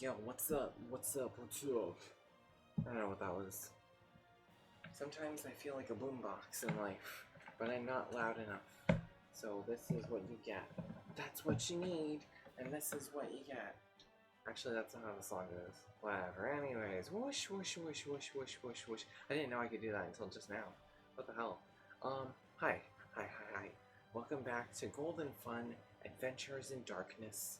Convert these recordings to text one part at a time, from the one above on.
Yo, what's up? What's up? What's up? I don't know what that was. Sometimes I feel like a boombox in life, but I'm not loud enough. So this is what you get. That's what you need, and this is what you get. Actually, that's not how the song goes. Whatever. Anyways, whoosh, whoosh, whoosh, whoosh, whoosh, whoosh, whoosh. I didn't know I could do that until just now. What the hell? Hi. Hi. Welcome back to Golden Fun Adventures in Darkness.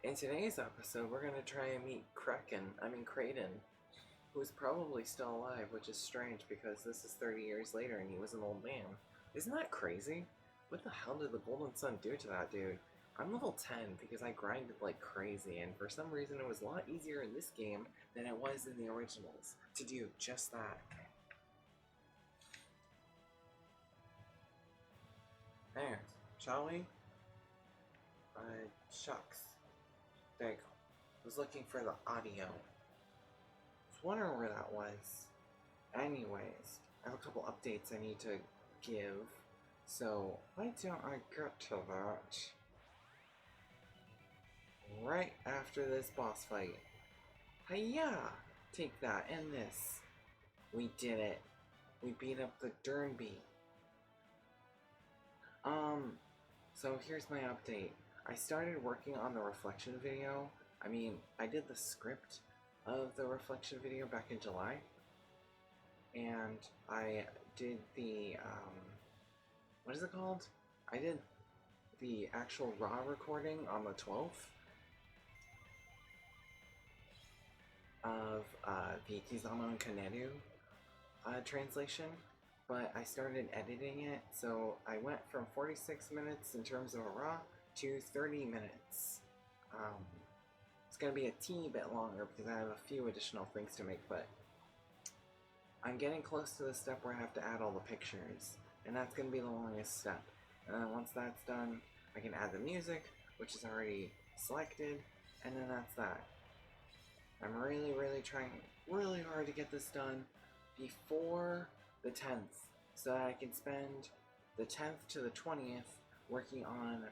In today's episode, we're gonna try and meet Kraken, who is probably still alive, which is strange because this is 30 years later and he was an old man. Isn't that crazy? What the hell did the Golden Sun do to that dude? I'm level 10 because I grinded like crazy, and for some reason it was a lot easier in this game than it was in the originals to do just that. Anyways, shall we? Shucks. There you go. I was looking for the audio. I was wondering where that was. Anyways, I have a couple updates I need to give. So, why don't I get to that right after this boss fight? Hiya! Take that and this. We did it. We beat up the Durnby. So here's my update. I started working on the reflection video. I did the script of the reflection video back in July. And I did the, what is it called? I did the actual raw recording on the 12th of the Kizama and Kaneru translation. But I started editing it, so I went from 46 minutes in terms of a raw to 30 minutes. It's gonna be a teeny bit longer because I have a few additional things to make, but I'm getting close to the step where I have to add all the pictures, and that's gonna be the longest step. And then once that's done, I can add the music, which is already selected, and then that's that. I'm really trying really hard to get this done before the 10th, so that I can spend the 10th to the 20th working on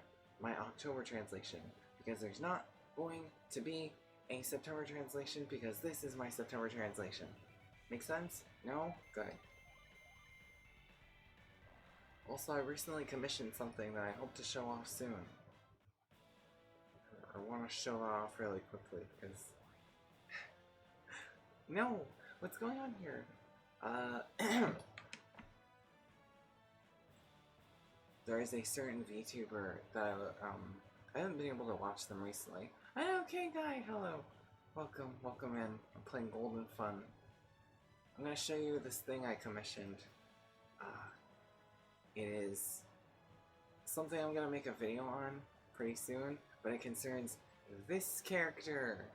my October translation, because there's not going to be a September translation because this is my September translation. Make sense? No? Good. Also, I recently commissioned something that I hope to show off soon. I want to show that off really quickly because no! What's going on here? There is a certain VTuber that I haven't been able to watch them recently. Okay, guy, hello. Welcome in. I'm playing Golden Fun. I'm gonna show you this thing I commissioned. It is something I'm gonna make a video on pretty soon, but it concerns this character.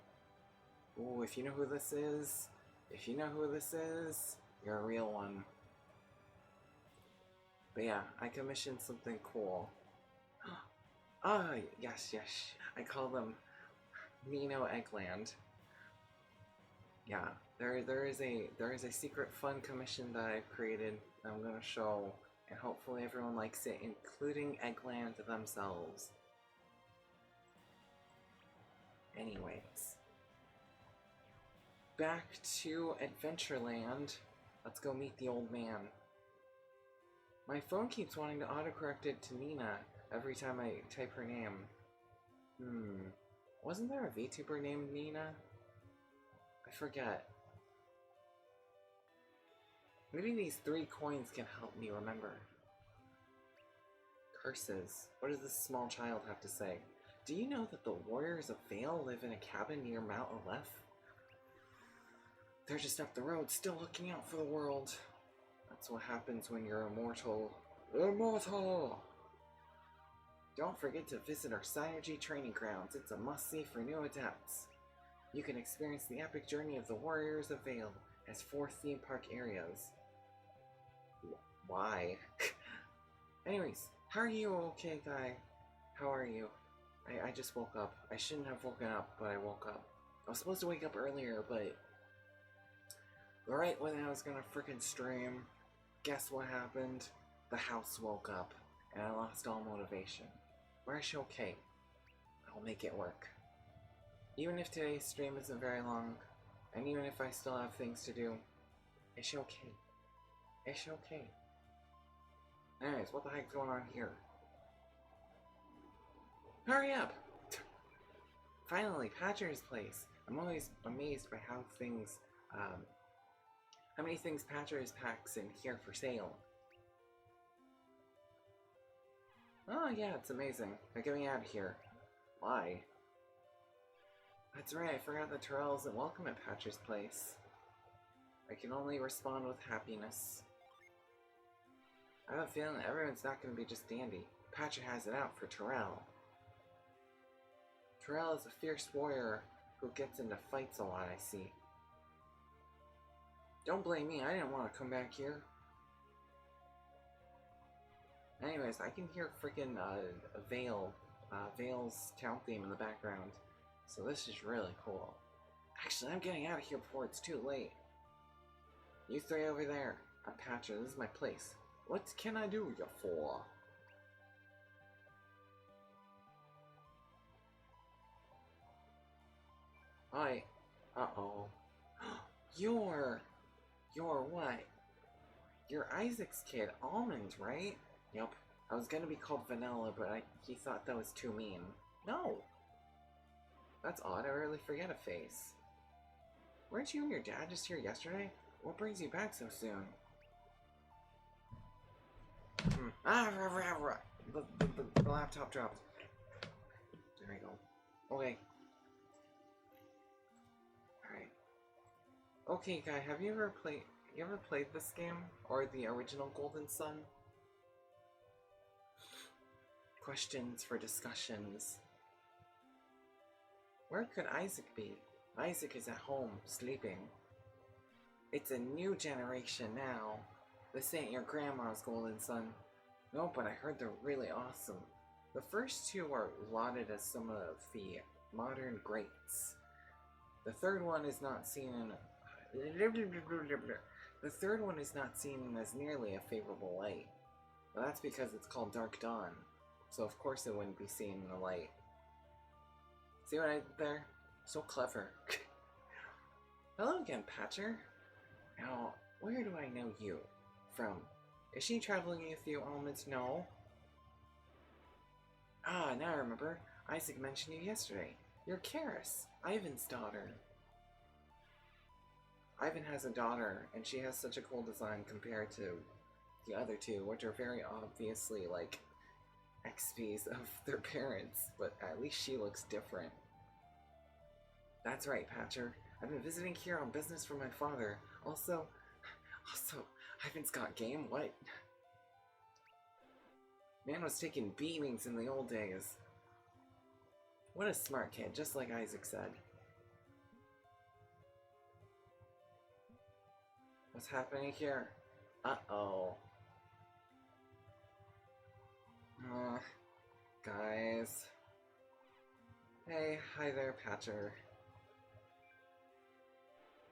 Ooh, if you know who this is, you're a real one. But yeah, I commissioned something cool. Yes. I call them Nino Eggland. Yeah, there is a secret fun commission that I've created that I'm gonna show, and hopefully everyone likes it, including Eggland themselves. Anyways, back to Adventureland. Let's go meet the old man. My phone keeps wanting to autocorrect it to Nina every time I type her name. Wasn't there a VTuber named Nina? I forget. Maybe these 3 coins can help me remember. Curses. What does this small child have to say? Do you know that the warriors of Vale live in a cabin near Mount Aleph? They're just up the road, still looking out for the world. That's what happens when you're immortal. Immortal! Don't forget to visit our Synergy training grounds. It's a must-see for new adepts. You can experience the epic journey of the Warriors of Vale as 4 theme park areas. Why? Anyways, how are you, okay guy? How are you? I just woke up. I shouldn't have woken up, but I woke up. I was supposed to wake up earlier, but right when I was gonna frickin' stream, guess what happened? The house woke up, and I lost all motivation. We're actually okay. I'll make it work. Even if today's stream isn't very long, and even if I still have things to do, it's okay. It's okay. Anyways, what the heck's going on here? Hurry up! Finally, Patcher's place. I'm always amazed by how many things Patcher's packs in here for sale. Oh yeah, it's amazing. Now get me out of here. Why? That's right, I forgot that Terrell isn't welcome at Patcher's place. I can only respond with happiness. I have a feeling that everyone's not going to be just dandy. Patcher has it out for Terrell. Terrell is a fierce warrior who gets into fights a lot, I see. Don't blame me, I didn't want to come back here. Anyways, I can hear freaking Vale's town theme in the background. So this is really cool. Actually, I'm getting out of here before it's too late. You three over there. I'm Patcher, this is my place. What can I do you for? Hi. Uh-oh. You're what? You're Isaac's kid, Almond, right? Yep. I was gonna be called Vanilla, but he thought that was too mean. No! That's odd, I really forget a face. Weren't you and your dad just here yesterday? What brings you back so soon? The laptop dropped. There we go. Okay. Alright. Okay, guy, have you ever played this game? Or the original Golden Sun? Questions for discussions. Where could Isaac be? Isaac is at home, sleeping. It's a new generation now. This ain't your grandma's Golden Sun. No, but I heard they're really awesome. The first two are lauded as some of the modern greats. The third one is not seen in as nearly a favorable light. But that's because it's called Dark Dawn. So of course it wouldn't be seen in the light. See what I did there? So clever. Hello again, Patcher. Now, where do I know you from? Is she traveling with you, Almond? No. Ah, now I remember. Isaac mentioned you yesterday. You're Karis, Ivan's daughter. Ivan has a daughter, and she has such a cool design compared to the other two, which are very obviously, like, expies of their parents, but at least she looks different. That's right, Patcher. I've been visiting here on business for my father. Also, Ivan's got game? What? Man was taking beatings in the old days. What a smart kid, just like Isaac said. What's happening here? Uh-oh. Guys. Hey, hi there, Patcher.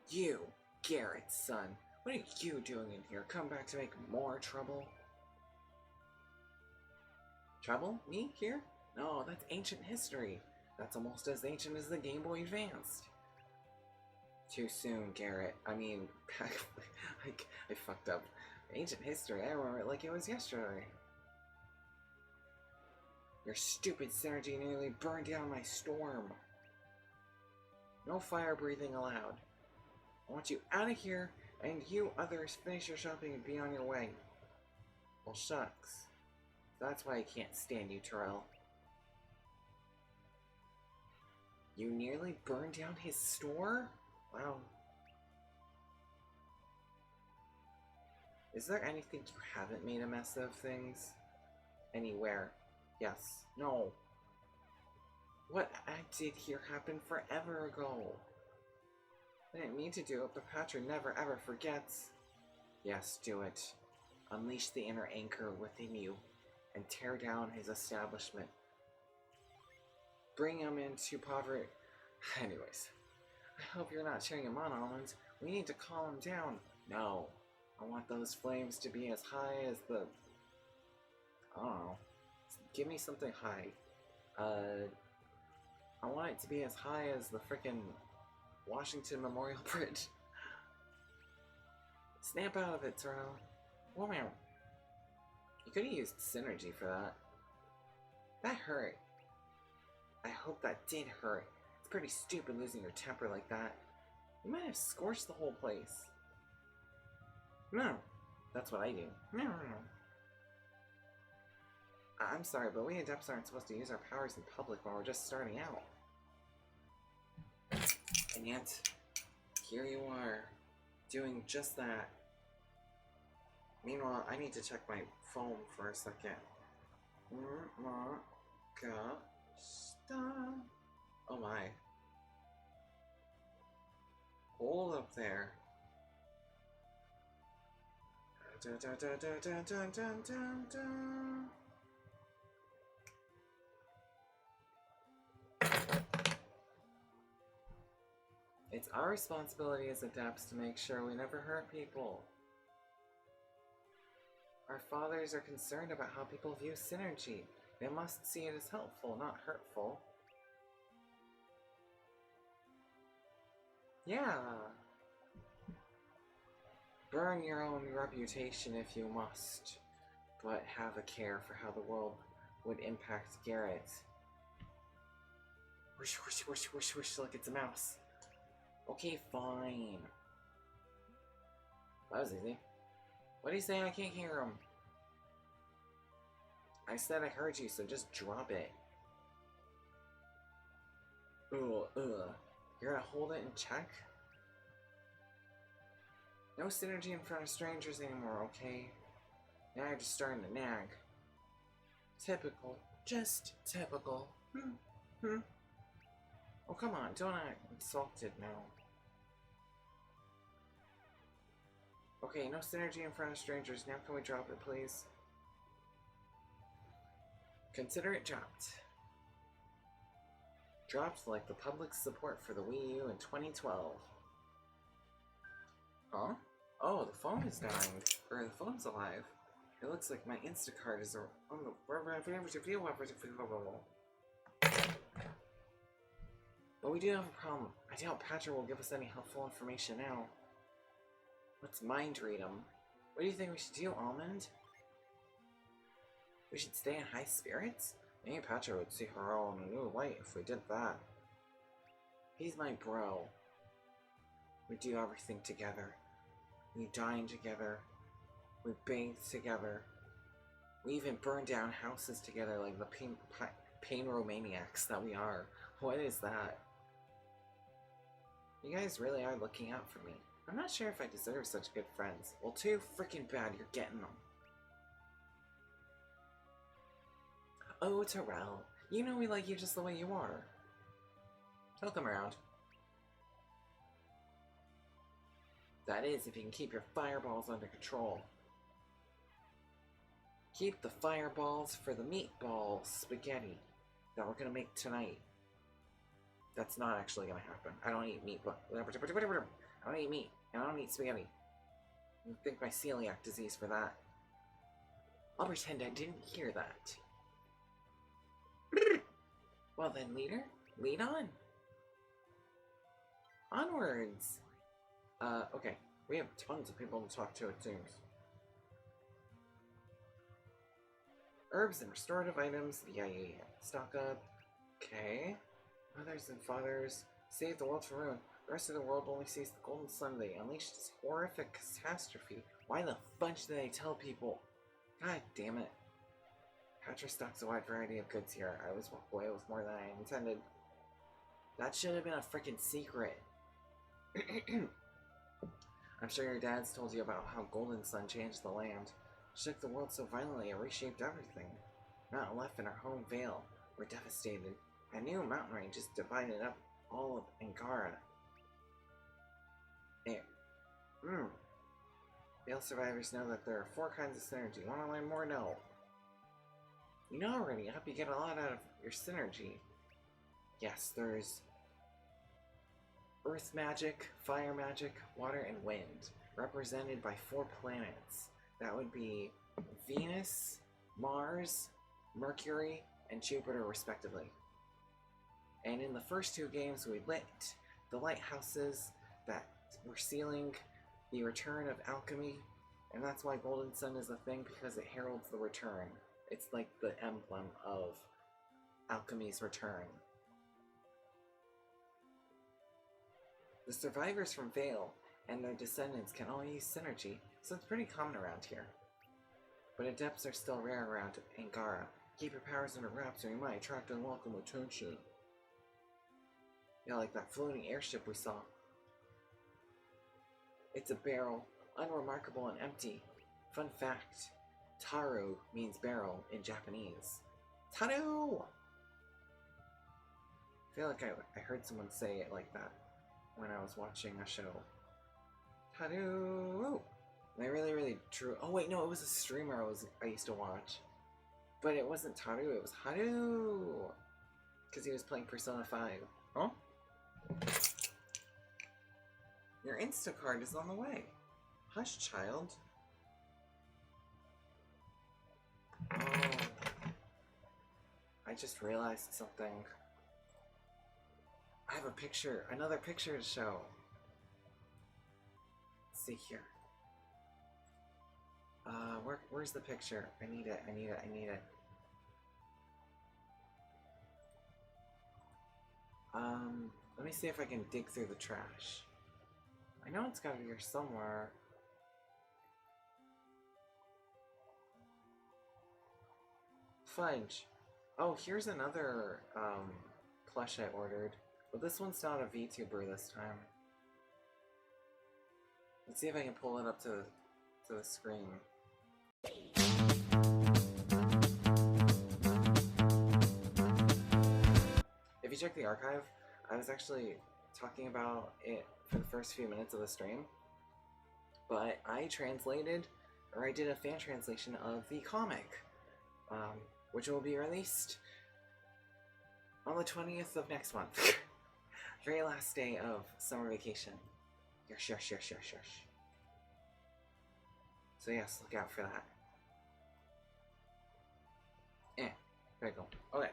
You, Garrett's son. What are you doing in here? Come back to make more trouble? Trouble? Me? Here? No, that's ancient history. That's almost as ancient as the Game Boy Advanced. Too soon, Garrett. I mean, I fucked up. Ancient history, I remember it like it was yesterday. Your stupid synergy nearly burned down my storm. No fire breathing allowed. I want you out of here, and you others finish your shopping and be on your way. Well, shucks. That's why I can't stand you, Terrell. You nearly burned down his store? Wow. Is there anything you haven't made a mess of things? Anywhere? Yes. No. What I did here happened forever ago. I didn't mean to do it, but Patcher never ever forgets. Yes, do it. Unleash the inner anchor within you and tear down his establishment. Bring him into poverty. Anyways, I hope you're not cheering him on, Almond. We need to calm him down. No. I want those flames to be as high as the... I don't know. Give me something high. I want it to be as high as the frickin' Washington Memorial Bridge. Snap out of it, Toronto. Wow. You could have used synergy for that. That hurt. I hope that did hurt. It's pretty stupid losing your temper like that. You might have scorched the whole place. No. That's what I do. No. I'm sorry, but we adepts aren't supposed to use our powers in public while we're just starting out. And yet, here you are, doing just that. Meanwhile, I need to check my phone for a second. Oh my. Hold up there. It's our responsibility as adepts to make sure we never hurt people. Our fathers are concerned about how people view synergy. They must see it as helpful, not hurtful. Yeah. Burn your own reputation if you must, but have a care for how the world would impact Garrett. Whoosh, whoosh, whoosh, whoosh, whoosh, look, it's a mouse. Okay, fine. That was easy. What do you say? I can't hear him. I said I heard you, so just drop it. You're gonna hold it and check? No synergy in front of strangers anymore, okay? Now you're just starting to nag. Typical. Just typical. Oh, come on, don't act insulted now. Okay, no synergy in front of strangers. Now can we drop it, please? Consider it dropped. Dropped like the public's support for the Wii U in 2012. Huh? Oh, the phone is dying. Or the phone's alive. It looks like my Instacart is on the... But we do have a problem. I doubt Patrick will give us any helpful information now. Let's mind read him. What do you think we should do, Almond? We should stay in high spirits? Maybe Patrick would see her all in a new light if we did that. He's my bro. We do everything together. We dine together. We bathe together. We even burn down houses together like the pain-romaniacs that we are. What is that? You guys really are looking out for me. I'm not sure if I deserve such good friends. Well, too freaking bad you're getting them. Oh, Terrell. You know we like you just the way you are. He'll come around. That is, if you can keep your fireballs under control. Keep the fireballs for the meatball spaghetti that we're gonna make tonight. That's not actually gonna happen. I don't eat meat, but I don't eat meat, and I don't eat spaghetti. You think my celiac disease for that. I'll pretend I didn't hear that. Well then, leader, lead on. Onwards. Okay. We have tons of people to talk to, it seems. Herbs and restorative items. Yeah. Stock up. Okay. Mothers and fathers. Save the world from ruin. The rest of the world only sees the golden sun. They unleashed this horrific catastrophe. Why the fudge did they tell people? God damn it. Patra stocks a wide variety of goods here. I was walked away with more than I intended. That should have been a freaking secret. I'm sure your dad's told you about how Golden Sun changed the land. Shook the world so violently it reshaped everything. Not left in our home vale. We're devastated. A new mountain range just divided up all of Angara. There. Vale survivors know that there are 4 kinds of synergy. Want to learn more? No. You know already. I hope you get a lot out of your synergy. Yes, there's Earth magic, fire magic, water, and wind, represented by 4 planets. That would be Venus, Mars, Mercury, and Jupiter, respectively. And in the first 2 games, we lit the lighthouses that were sealing the return of alchemy, and that's why Golden Sun is a thing, because it heralds the return. It's like the emblem of alchemy's return. The survivors from Vale and their descendants can all use synergy, so it's pretty common around here. But adepts are still rare around Angara. Keep your powers under wraps or you might attract unwelcome attention. Yeah, like that floating airship we saw. It's a barrel, unremarkable and empty. Fun fact, Taru means barrel in Japanese. Taru! I feel like I heard someone say it like that when I was watching a show. Taru! And I really drew. Oh wait, no, it was a streamer I used to watch. But it wasn't Taru, it was Haru! Because he was playing Persona 5. Huh? Your Instacart is on the way. Hush, child. Oh. I just realized something. I have a picture, another picture to show. Let's see here. Where's the picture? I need it. Let me see if I can dig through the trash. I know it's gotta be here somewhere. Fudge. Oh, here's another, plush I ordered. But this one's not a VTuber this time. Let's see if I can pull it up to the screen. If you check the archive, I was actually talking about it for the first few minutes of the stream, but I did a fan translation of the comic, which will be released on the 20th of next month. Very last day of summer vacation. Yes. So yes, look out for that. There you go. Okay.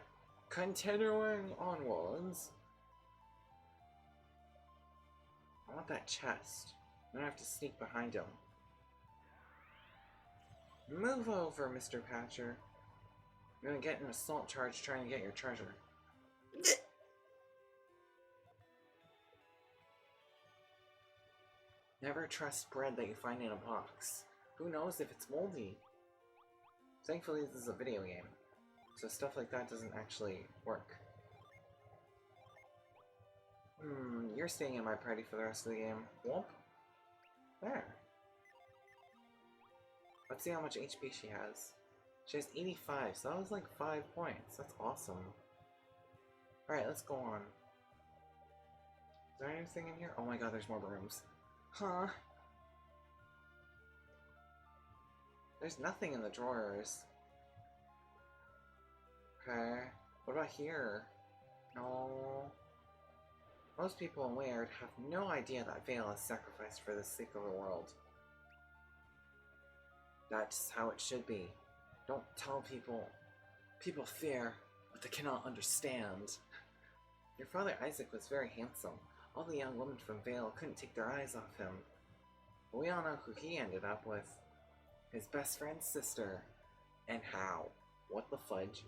Continuing onwards. I want that chest. I'm gonna have to sneak behind him. Move over, Mr. Patcher. You're gonna get an assault charge trying to get your treasure. Never trust bread that you find in a box. Who knows if it's moldy? Thankfully, this is a video game, so stuff like that doesn't actually work. You're staying in my party for the rest of the game. Whoop. There. Let's see how much HP she has. She has 85, so that was like 5 points. That's awesome. Alright, let's go on. Is there anything in here? Oh my god, there's more rooms. Huh. There's nothing in the drawers. Okay. What about here? No. Most people in Laird have no idea that Vale is sacrificed for the sake of the world. That's how it should be. Don't tell people. People fear what they cannot understand. Your father Isaac was very handsome. All the young women from Vale couldn't take their eyes off him. But we all know who he ended up with. His best friend's sister. And how? What the fudge?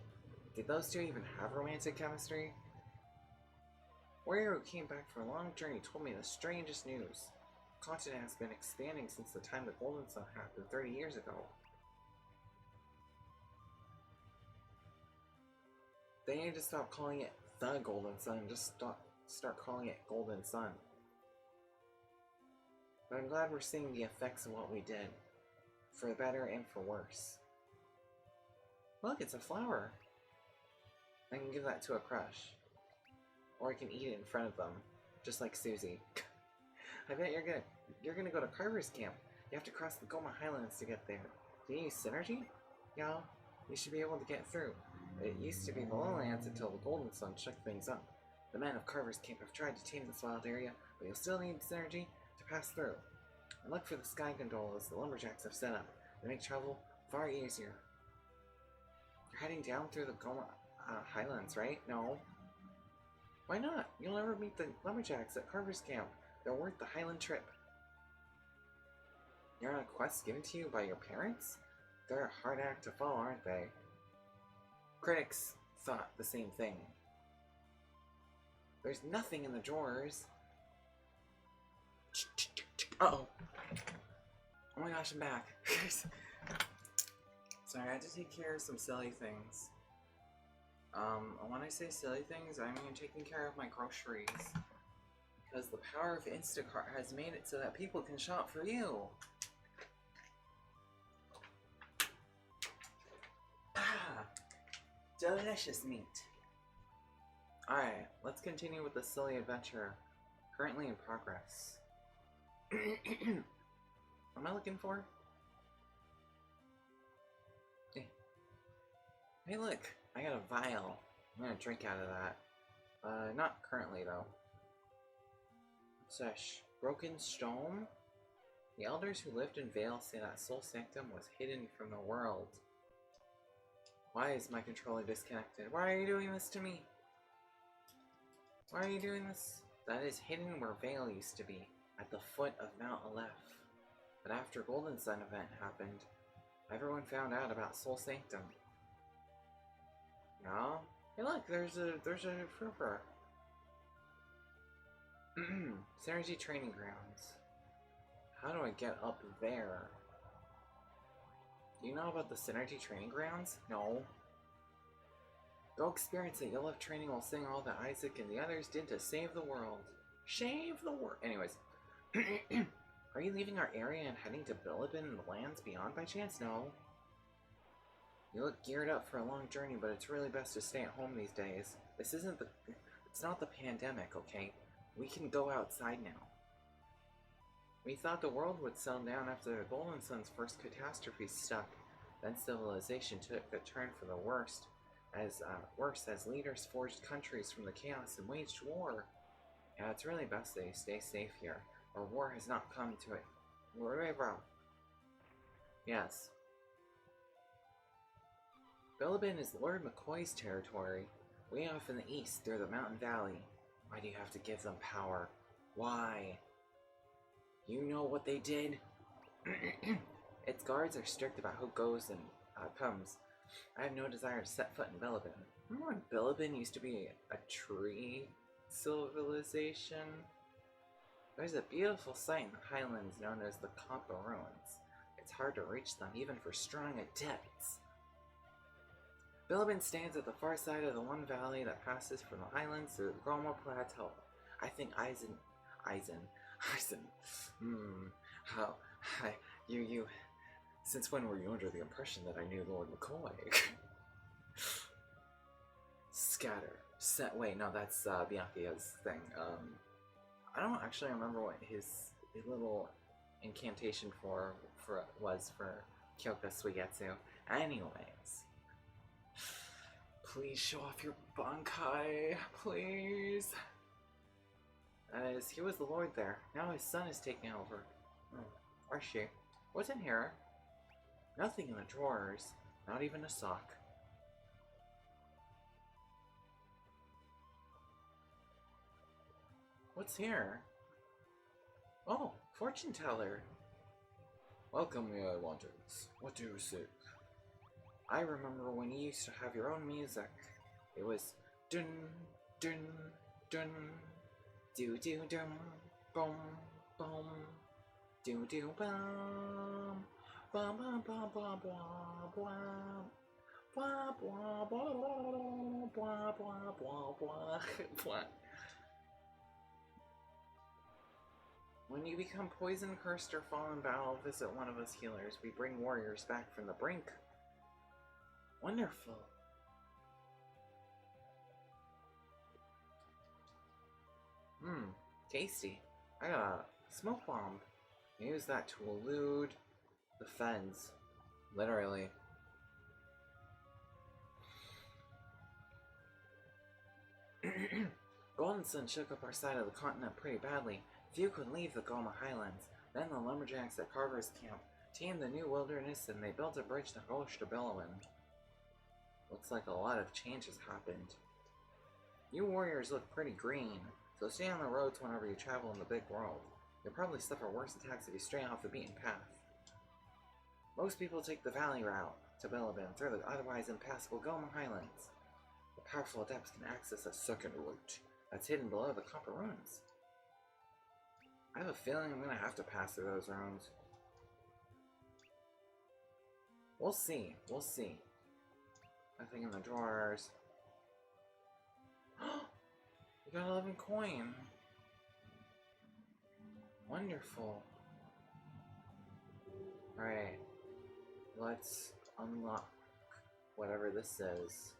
Did those two even have romantic chemistry? Warrior who came back from a long journey told me the strangest news. The continent has been expanding since the time the Golden Sun happened 30 years ago. They need to stop calling it the Golden Sun and just start calling it Golden Sun. But I'm glad we're seeing the effects of what we did. For better and for worse. Look, it's a flower. I can give that to a crush. Or I can eat it in front of them, just like Susie. I bet you're gonna go to Carver's camp. You have to cross the Goma Highlands to get there. Do you use synergy? Yeah, you should be able to get through. It used to be the lowlands until the Golden Sun shook things up. The men of Carver's camp have tried to tame this wild area, but you'll still need synergy to pass through. And look for the sky gondolas the lumberjacks have set up. They make travel far easier. You're heading down through the Goma Highlands, right? No. Why not? You'll never meet the lumberjacks at Carver's camp. They're worth the Highland trip. You're on a quest given to you by your parents? They're a hard act to follow, aren't they? Critics thought the same thing. There's nothing in the drawers. Uh-oh. Oh my gosh, I'm back. Sorry, I had to take care of some silly things. When I say silly things, I mean taking care of my groceries. Because the power of Instacart has made it so that people can shop for you. Ah! Delicious meat. Alright, let's continue with the silly adventure. Currently in progress. What am I looking for? Hey look, I got a vial. I'm gonna drink out of that. Not currently though. Sesh. Broken stone? The elders who lived in Vale say that Soul Sanctum was hidden from the world. Why is my controller disconnected? Why are you doing this to me? Why are you doing this? That is hidden where Vale used to be, at the foot of Mount Aleph. But after Golden Sun event happened, everyone found out about Soul Sanctum. No? Hey look, there's a Fripper. Synergy Training Grounds. How do I get up there? Do you know about the Synergy Training Grounds? No. Go experience it. You'll love training while seeing all that Isaac and the others did to save the world. Save the world. Anyways. Are you leaving our area and heading to Bilibin and the lands beyond by chance? No. You look geared up for a long journey, but it's really best to stay at home these days. It's not the pandemic, okay? We can go outside now. We thought the world would settle down after the Golden Sun's first catastrophe stuck. Then civilization took a turn for the worst, as leaders forged countries from the chaos and waged war. Yeah, it's really best that you stay safe here, or war has not come to it. Yes. Bilibin is Lord McCoy's territory, way off in the east through the mountain valley. Why do you have to give them power? Why? You know what they did? Its guards are strict about who goes and comes. I have no desire to set foot in Bilibin. Remember when Bilibin used to be a tree civilization? There's a beautiful site in the highlands known as the Kampa Ruins. It's hard to reach them, even for strong adepts. Bilibin stands at the far side of the one valley that passes from the highlands to the Groma Plateau. I think since when were you under the impression that I knew Lord McCoy? Scatter. Wait, no, that's Bianca's thing. I don't actually remember what his little incantation was for Kyoka Suigetsu. Anyways. Please show off your Bankai, please. As he was the lord there, now his son is taking over. Or she. What's in here? Nothing in the drawers, not even a sock. What's here? Oh, fortune teller. Welcome, my wantons. What do you seek? I remember when you used to have your own music. It was dun dun dun do do dum bum bum do do bum bum bum bum bum bum bum bum bum bum. When you become poison, cursed, or fall in battle, visit one of us healers. We bring warriors back from the brink. Wonderful. Tasty. I got a smoke bomb. Use that to elude the feds. Literally. Golden Sun shook up our side of the continent pretty badly. Few could leave the Goma Highlands. Then the lumberjacks at Carver's camp tamed the new wilderness and they built a bridge that goes to Bilibin. Looks like a lot of change has happened. You warriors look pretty green, so stay on the roads whenever you travel in the big world. You'll probably suffer worse attacks if you stray off the beaten path. Most people take the valley route to Billabin through the otherwise impassable Goma Highlands. The powerful adepts can access a second route that's hidden below the Copper Ruins. I have a feeling I'm gonna have to pass through those ruins. We'll see. We'll see. Nothing in the drawers. We got 11 coin. Wonderful. Alright. Let's unlock whatever this is.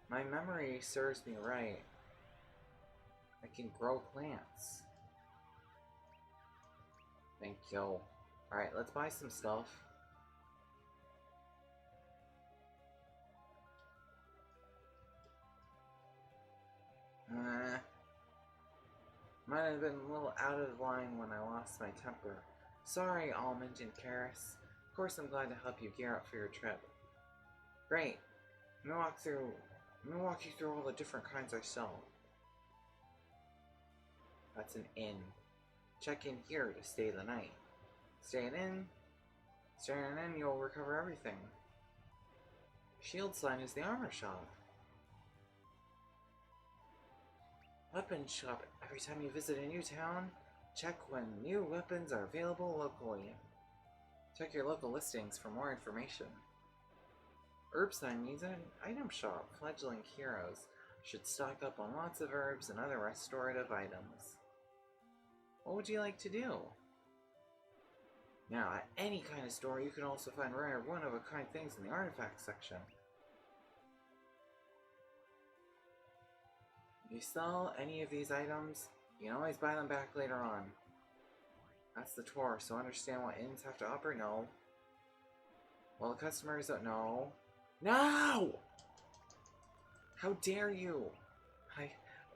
My memory serves me right. I can grow plants. Thank you. Alright, let's buy some stuff. Might have been a little out of line when I lost my temper. Sorry, Almond and Karis. Of course I'm glad to help you gear up for your trip. Great. Let me walk you through all the different kinds I sell. That's an inn. Check in here to stay the night. Staying in, you'll recover everything. Shield sign is the armor shop. Weapon shop. Every time you visit a new town, check when new weapons are available locally. Check your local listings for more information. Herb sign means an item shop. Fledgling heroes should stock up on lots of herbs and other restorative items. What would you like to do? Now, at any kind of store, you can also find rare one-of-a-kind things in the artifact section. If you sell any of these items, you can always buy them back later on. That's the tour, so understand what inns have to offer? No. Well, the customers don't know. No! How dare you!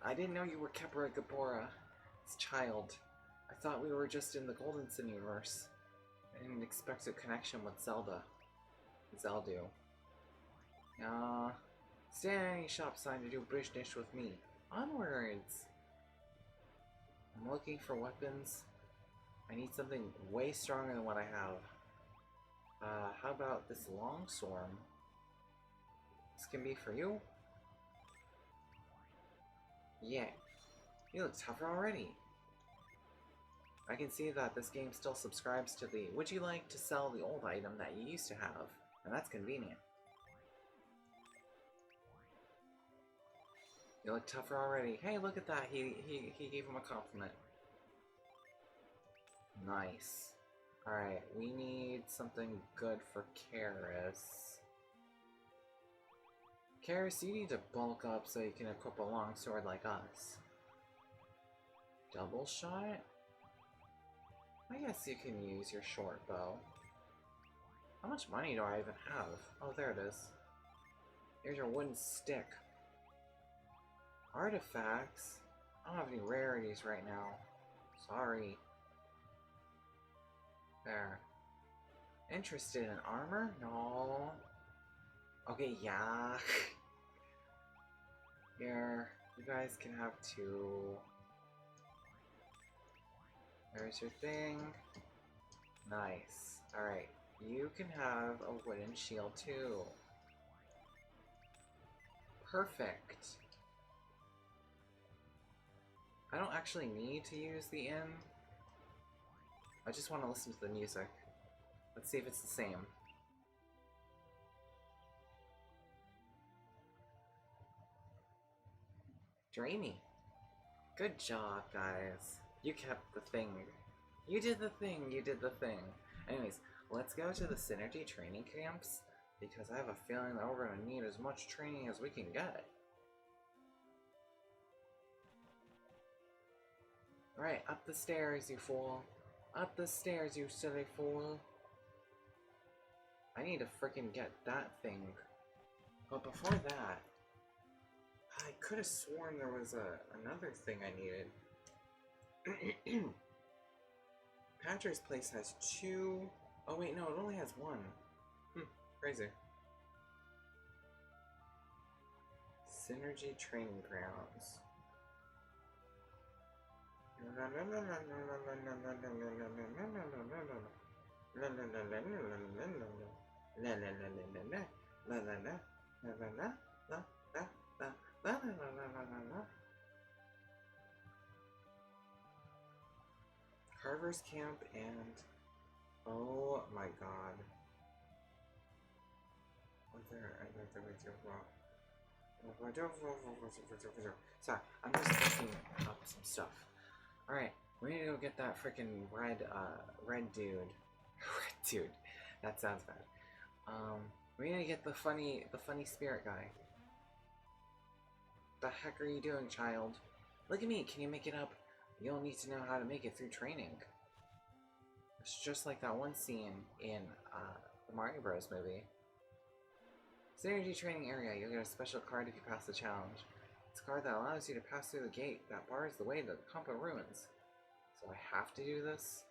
I didn't know you were Kepra Gabora. This child. I thought we were just in the Golden Sun universe. I didn't expect a connection with Zelda. Zeldu. Stay at any shop sign to do business with me. Onwards! I'm looking for weapons. I need something way stronger than what I have. How about this longsword? This can be for you? Yeah. You look tougher already. I can see that this game still subscribes to the would you like to sell the old item that you used to have? And that's convenient. You look tougher already. Hey, look at that. He gave him a compliment. Nice. Alright, we need something good for Karis. Karis, you need to bulk up so you can equip a longsword like us. Double shot? I guess you can use your short bow. How much money do I even have? Oh, there it is. Here's your wooden stick. Artifacts? I don't have any rarities right now. Sorry. There. Interested in armor? No. Okay, yeah. Here, you guys can have two. There's your thing. Nice. Alright, you can have a wooden shield too. Perfect. I don't actually need to use the inn. I just want to listen to the music. Let's see if it's the same. Dreamy. Good job, guys. You kept the thing. You did the thing, you did the thing. Anyways, let's go to the Synergy training camps, because I have a feeling that we're going to need as much training as we can get. Alright, up the stairs, you fool. Up the stairs, you silly fool. I need to freaking get that thing. But before that, I could have sworn there was another thing I needed. Patrick's place has two... Oh wait, no, it only has one. Crazy. Synergy Training Grounds. Carver's Camp and... Oh my god. Sorry, I'm just looking up some stuff. Alright, we need to go get that freaking red dude. Red dude. That sounds bad. We need to get the funny spirit guy. The heck are you doing, child? Look at me, can you make it up? You'll need to know how to make it through training. It's just like that one scene in the Mario Bros. Movie. Synergy Training Area, you'll get a special card if you pass the challenge. It's a card that allows you to pass through the gate that bars the way to the Compa Ruins. So I have to do this?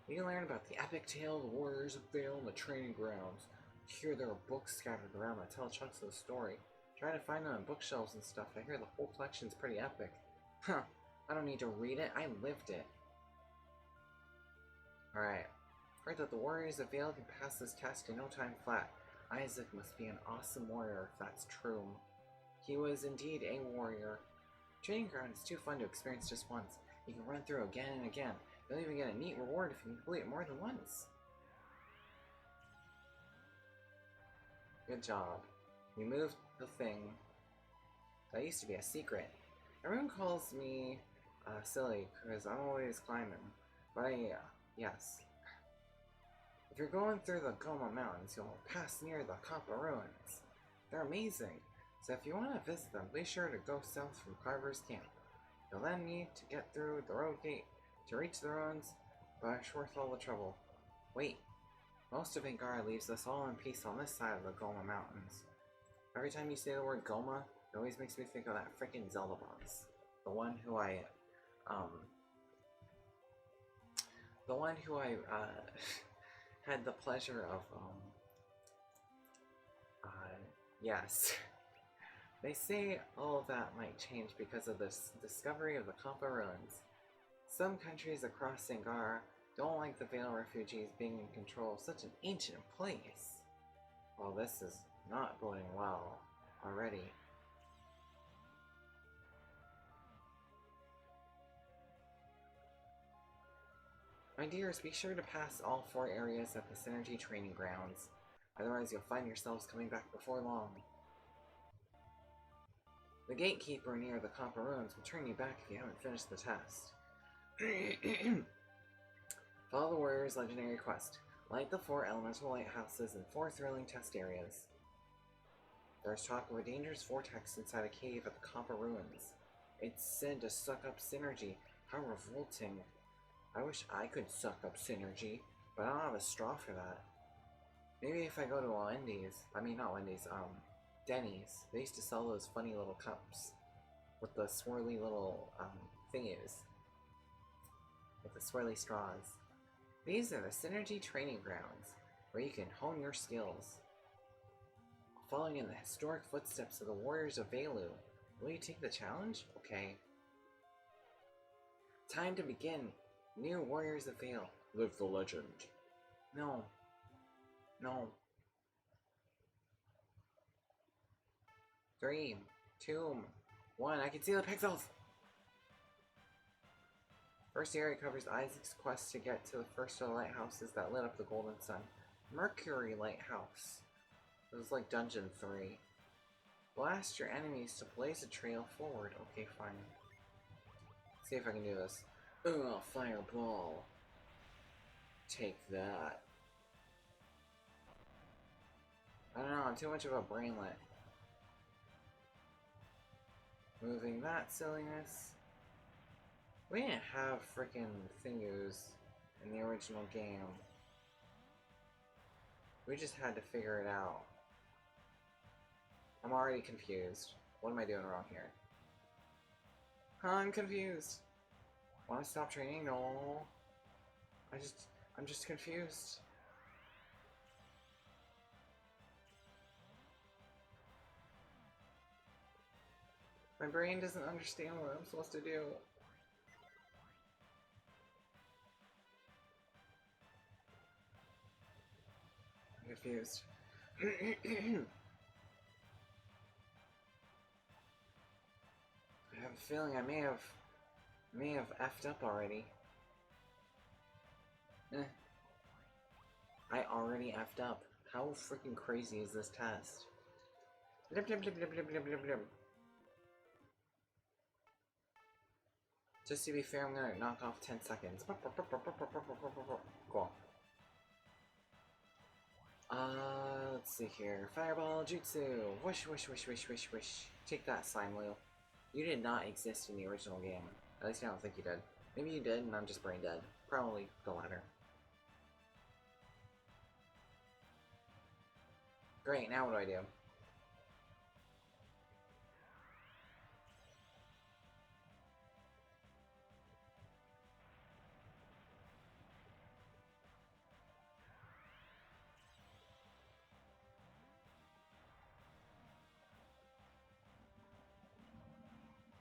We can learn about the epic tale of the warriors of Vale and the training grounds. Here there are books scattered around that tell chunks of the story. Try to find them on bookshelves and stuff. I hear the whole collection's pretty epic. Huh, I don't need to read it, I lived it. Alright. Heard that the warriors of Vale can pass this test in no time flat. Isaac must be an awesome warrior if that's true. He was indeed a warrior. Training ground is too fun to experience just once. You can run through again and again. You'll even get a neat reward if you complete it more than once. Good job. You moved the thing. That used to be a secret. Everyone calls me silly because I'm always climbing. But yes. If you're going through the Goma Mountains, you'll pass near the Compa Ruins. They're amazing. So if you want to visit them, be sure to go south from Carver's Camp. You'll then need to get through the road gate to reach the ruins, but it's worth all the trouble. Wait, most of Angara leaves us all in peace on this side of the Goma Mountains. Every time you say the word Goma, it always makes me think of that frickin' Zelda boss. The one who I had the pleasure of, yes. They say all of that might change because of this discovery of the Compa Ruins. Some countries across Angara don't like the Vale refugees being in control of such an ancient place. Well, this is not boding well already. My dears, be sure to pass all 4 areas at the Synergy Training Grounds. Otherwise, you'll find yourselves coming back before long. The gatekeeper near the Compa Ruins will turn you back if you haven't finished the test. Follow the warrior's legendary quest. Light the 4 elemental lighthouses and 4 thrilling test areas. There's talk of a dangerous vortex inside a cave at the Compa Ruins. It's said to suck up synergy. How revolting. I wish I could suck up synergy, but I don't have a straw for that. Maybe if I go to Denny's. They used to sell those funny little cups with the swirly little thingies. With the swirly straws. These are the Synergy Training Grounds, where you can hone your skills. Following in the historic footsteps of the warriors of Velu. Will you take the challenge? Okay. Time to begin. New warriors of Vale. Live the legend. No. No. 3, 2, 1. I can see the pixels! First area covers Isaac's quest to get to the first of the lighthouses that lit up the Golden Sun. Mercury Lighthouse. It was like Dungeon 3. Blast your enemies to blaze a trail forward. Okay, fine. See if I can do this. Ugh, fireball. Take that. I don't know, I'm too much of a brainlet. Moving that silliness. We didn't have frickin' thingoos in the original game. We just had to figure it out. I'm already confused. What am I doing wrong here? I'm confused. Want to stop training? No. I'm just confused. My brain doesn't understand what I'm supposed to do. I'm confused. I have a feeling I may have effed up already. I already effed up. How freaking crazy is this test? Blip, blip, blip, blip, blip, blip, blip, blip. Just to be fair, I'm gonna knock off 10 seconds. Cool. Let's see here. Fireball Jutsu! Whoosh, whoosh, whoosh, whoosh, whoosh, whoosh. Take that, slime wheel. You did not exist in the original game. At least I don't think you did. Maybe you did, and I'm just brain dead. Probably the latter. Great, now what do I do?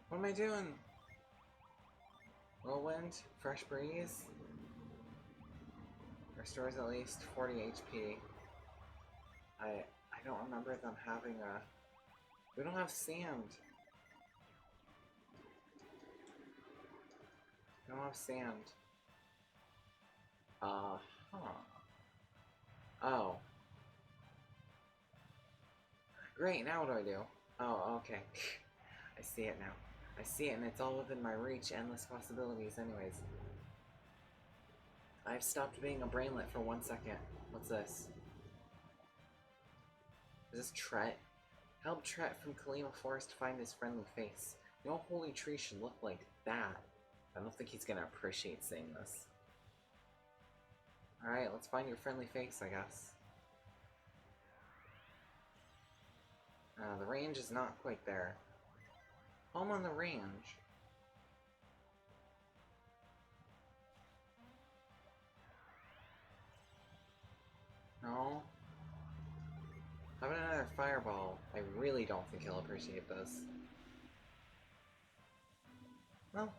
What am I doing? Whirlwind? Fresh breeze? Restores at least 40 HP. I don't remember them having a... We don't have sand. We don't have sand. Huh. Oh. Great, now what do I do? Oh, okay. I see it now. I see it, and it's all within my reach. Endless possibilities anyways. I've stopped being a brainlet for 1 second. What's this? Is this Tret? Help Tret from Kalima Forest find his friendly face. No holy tree should look like that. I don't think he's gonna appreciate seeing this. Alright, let's find your friendly face, I guess. The range is not quite there. Home on the range. No. How about another fireball? I really don't think he'll appreciate this. Well,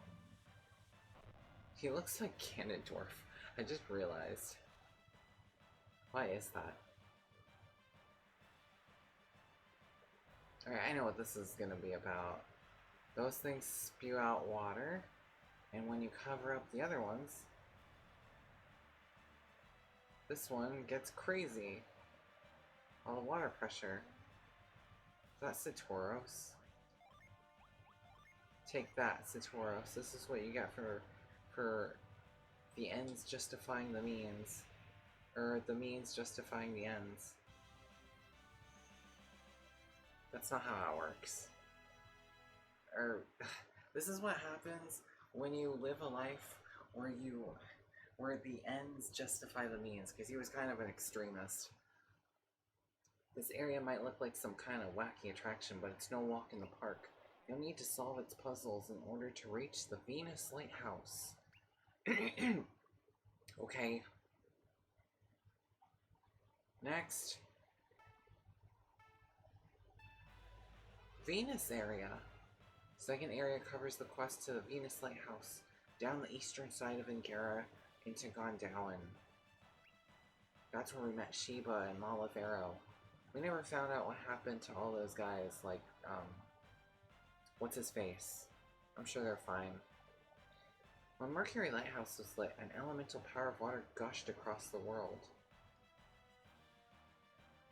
he looks like Ganondorf. I just realized. Why is that? Alright, I know what this is gonna be about. Those things spew out water, and when you cover up the other ones, this one gets crazy. All the water pressure. Is that Satoros? Take that, Satoros. This is what you get for the ends justifying the means. Or the means justifying the ends. That's not how it works. This is what happens when you live a life where the ends justify the means, because he was kind of an extremist. This area might look like some kind of wacky attraction, but it's no walk in the park. You'll need to solve its puzzles in order to reach the Venus Lighthouse. Okay. Next. Venus area. Second area covers the quest to the Venus Lighthouse, down the eastern side of Angara into Gondowan. That's where we met Sheba and Malavero. We never found out what happened to all those guys, like, what's his face? I'm sure they're fine. When Mercury Lighthouse was lit, an elemental power of water gushed across the world.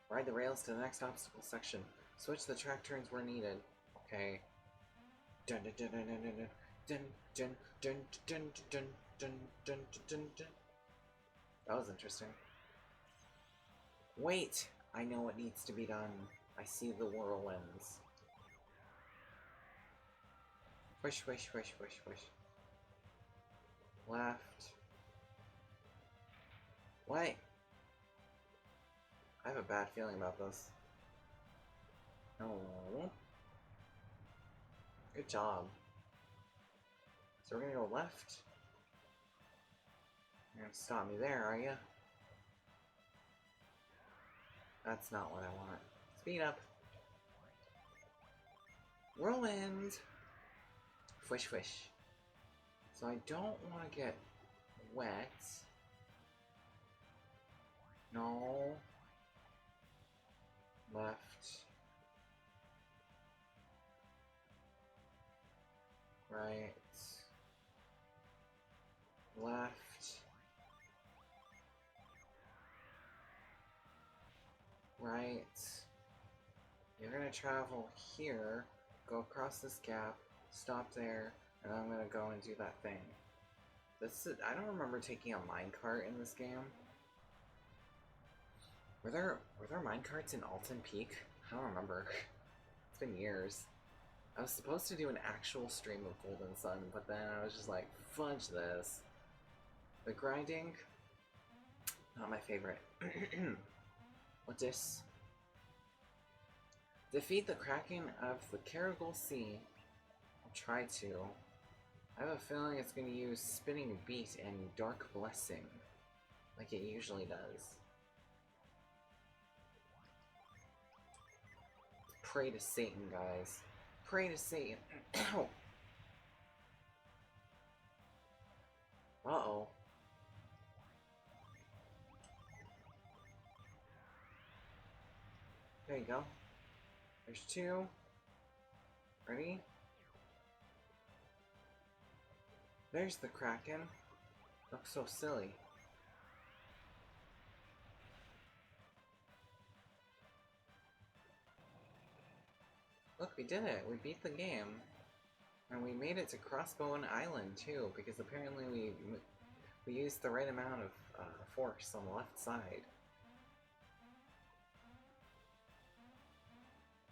Ride the rails to the next obstacle section. Switch the track turns where needed. Okay. Dun dun dun dun dun dun dun dun dun dun dun dun dun. That was interesting. Wait! I know what needs to be done. I see the whirlwinds. Push, push, push, push, push. Left. What? I have a bad feeling about this. Oh. Good job. So we're gonna go left. You're gonna stop me there, are ya? That's not what I want. Speed up. Whirlwind! Fish, fish. So I don't want to get wet. No. Left. Right. Left. Right. You're gonna travel here, go across this gap, stop there, and I'm gonna go and do that thing. I don't remember taking a minecart in this game. Were there minecarts in Alton Peak? I don't remember. It's been years. I was supposed to do an actual stream of Golden Sun, but then I was just like, fudge this. The grinding, not my favorite. What's this? Defeat the Kraken of the Carrigal Sea. I'll try to. I have a feeling it's going to use Spinning Beat and Dark Blessing, like it usually does. Pray to Satan, guys. Pray to Satan. Ow! Uh-oh. There you go. There's two. Ready? There's the Kraken. Looks so silly. Look, we did it. We beat the game. And we made it to Crossbone Island, too, because apparently we used the right amount of force on the left side.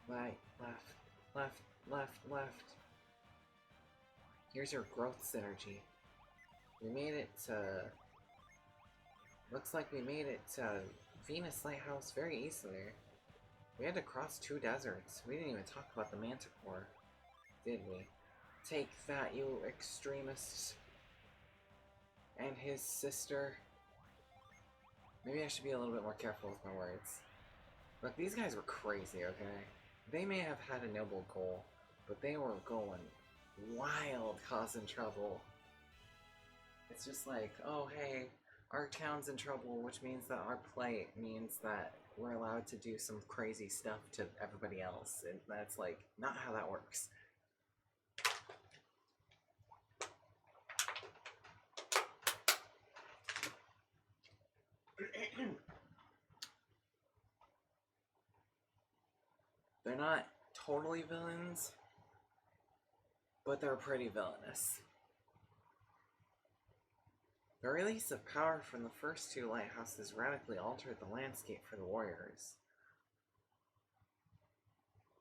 Right, left, left, left, left. Here's your growth synergy. We made it to... Looks like we made it to Venus Lighthouse very easily. We had to cross 2 deserts. We didn't even talk about the Manticore, did we? Take that, you extremists. And his sister. Maybe I should be a little bit more careful with my words. Look, these guys were crazy, okay? They may have had a noble goal, but they were going wild, causing trouble. It's just like, oh hey, our town's in trouble, which means that our plight means that we're allowed to do some crazy stuff to everybody else, and that's like not how that works. They're not totally villains, but they're pretty villainous. The release of power from the first 2 lighthouses radically altered the landscape for the warriors.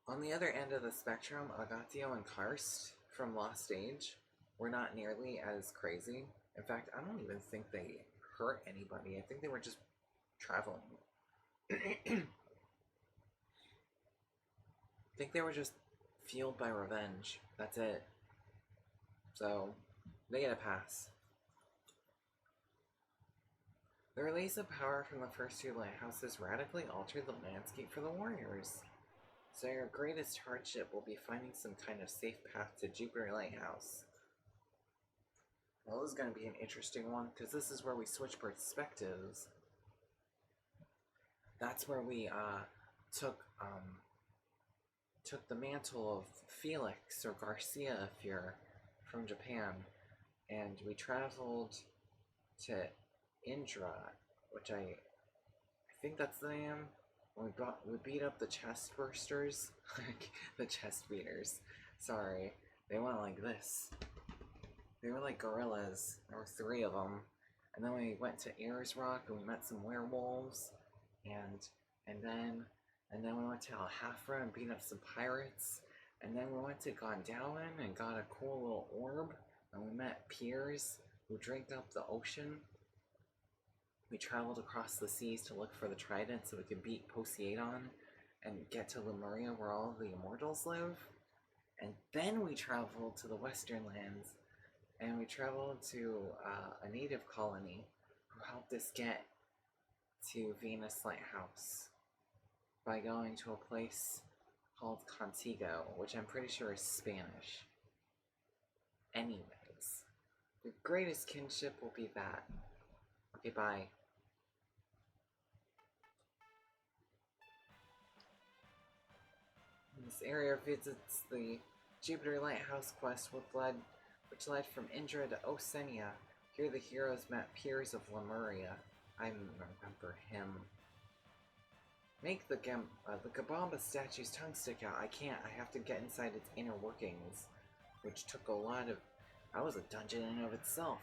On the other end of the spectrum, Agatio and Karst from Lost Age were not nearly as crazy. In fact, I don't even think they hurt anybody. I think they were just traveling. I think they were just fueled by revenge. That's it. So, they get a pass. The release of power from the first 2 lighthouses radically altered the landscape for the warriors. So your greatest hardship will be finding some kind of safe path to Jupiter Lighthouse. Well, this is going to be an interesting one, because this is where we switch perspectives. That's where we took the mantle of Felix, or Garcia if you're from Japan, and we traveled to Indra, which I think that's the name. We beat up the chest bursters, the chest beaters. Sorry, they went like this. They were like gorillas. There were 3 of them, and then we went to Ayers Rock and we met some werewolves, and then we went to Alhafra and beat up some pirates, and then we went to Gondowan and got a cool little orb, and we met Piers who drank up the ocean. We traveled across the seas to look for the trident so we could beat Poseidon and get to Lemuria where all the immortals live. And then we traveled to the Western Lands, and we traveled to a native colony who helped us get to Venus Lighthouse by going to a place called Contigo, which I'm pretty sure is Spanish. Anyways, the greatest kinship will be that. Okay, bye. This area visits the Jupiter Lighthouse quest which led from Indra to Osenia. Here the heroes met Piers of Lemuria. I remember him. Make the Gabamba statue's tongue stick out. I can't. I have to get inside its inner workings, which took a lot of... That was a dungeon in and of itself.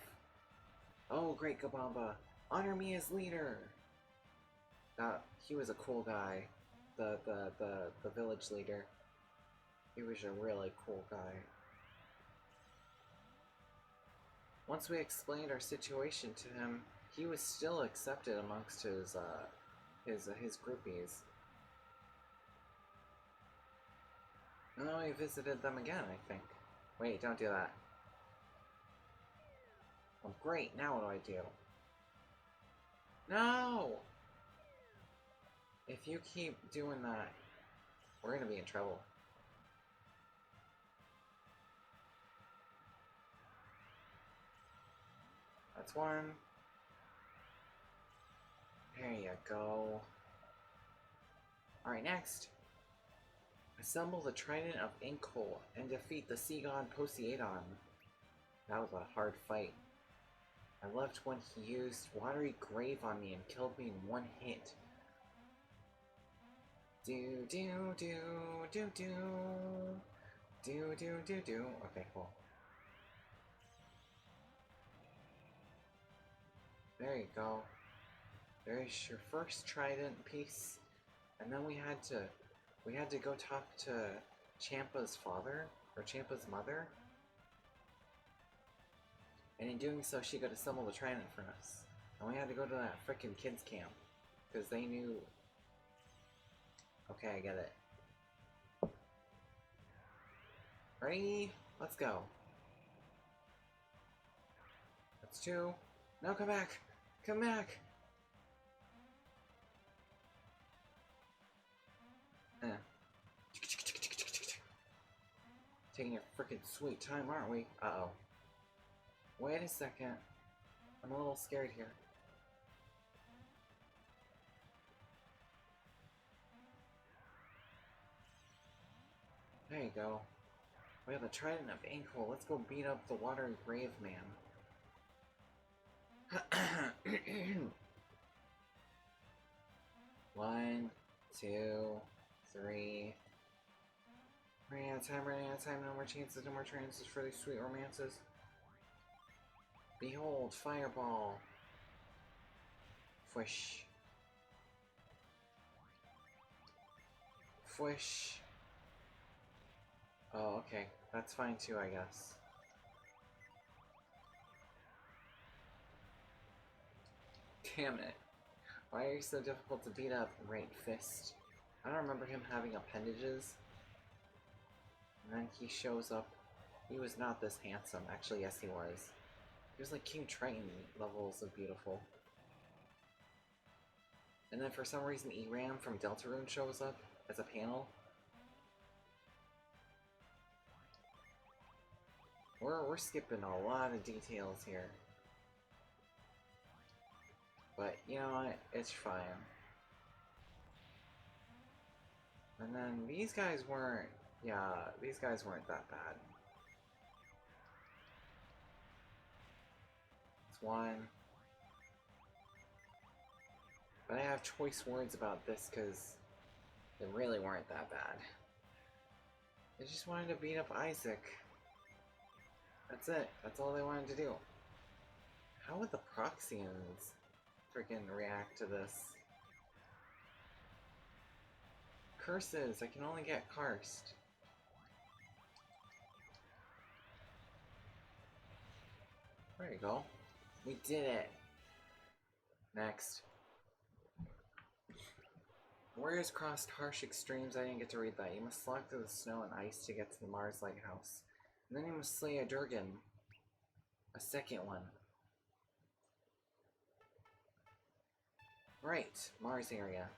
Oh, great Gabamba, honor me as leader. He was a cool guy. The village leader. He was a really cool guy. Once we explained our situation to him, he was still accepted amongst his groupies. And then we visited them again, I think. Wait, don't do that. Oh, great, now what do I do? No! If you keep doing that, we're gonna be in trouble. That's one. There you go. Alright, next. Assemble the Trident of Inkle and defeat the sea god Poseidon. That was a hard fight. I loved when he used Watery Grave on me and killed me in one hit. Do do do do do do do do do. Okay, cool. There you go. There's your first trident piece, and then we had to go talk to Champa's father or Champa's mother, and in doing so, she could assemble the trident for us. And we had to go to that frickin' kids camp because they knew. Okay, I get it. Ready? Let's go. That's two. No, come back! Come back! Taking your frickin' sweet time, aren't we? Uh-oh. Wait a second. I'm a little scared here. There you go. We have the Trident of Inkle. Let's go beat up the Watery Grave Man. 1, 2, 3. Running out of time, no more chances, no more chances for these sweet romances. Behold, fireball. Fwish. Fwish. Oh, okay. That's fine too, I guess. Damn it. Why are you so difficult to beat up, Right Fist? I don't remember him having appendages. And then he shows up. He was not this handsome. Actually, yes he was. He was like King Triton levels of beautiful. And then for some reason Eram from Deltarune shows up as a panel. We're skipping a lot of details here. But, you know what? It's fine. And then these guys weren't... Yeah, these guys weren't that bad. It's one. But I have choice words about this because they really weren't that bad. They just wanted to beat up Isaac. That's it. That's all they wanted to do. How would the Proxians freaking react to this? Curses! I can only get cursed. There you go. We did it! Next. Warriors crossed harsh extremes. I didn't get to read that. You must slog through the snow and ice to get to the Mars Lighthouse. And then you must slay a Durgan. A second one. Right, Mars area.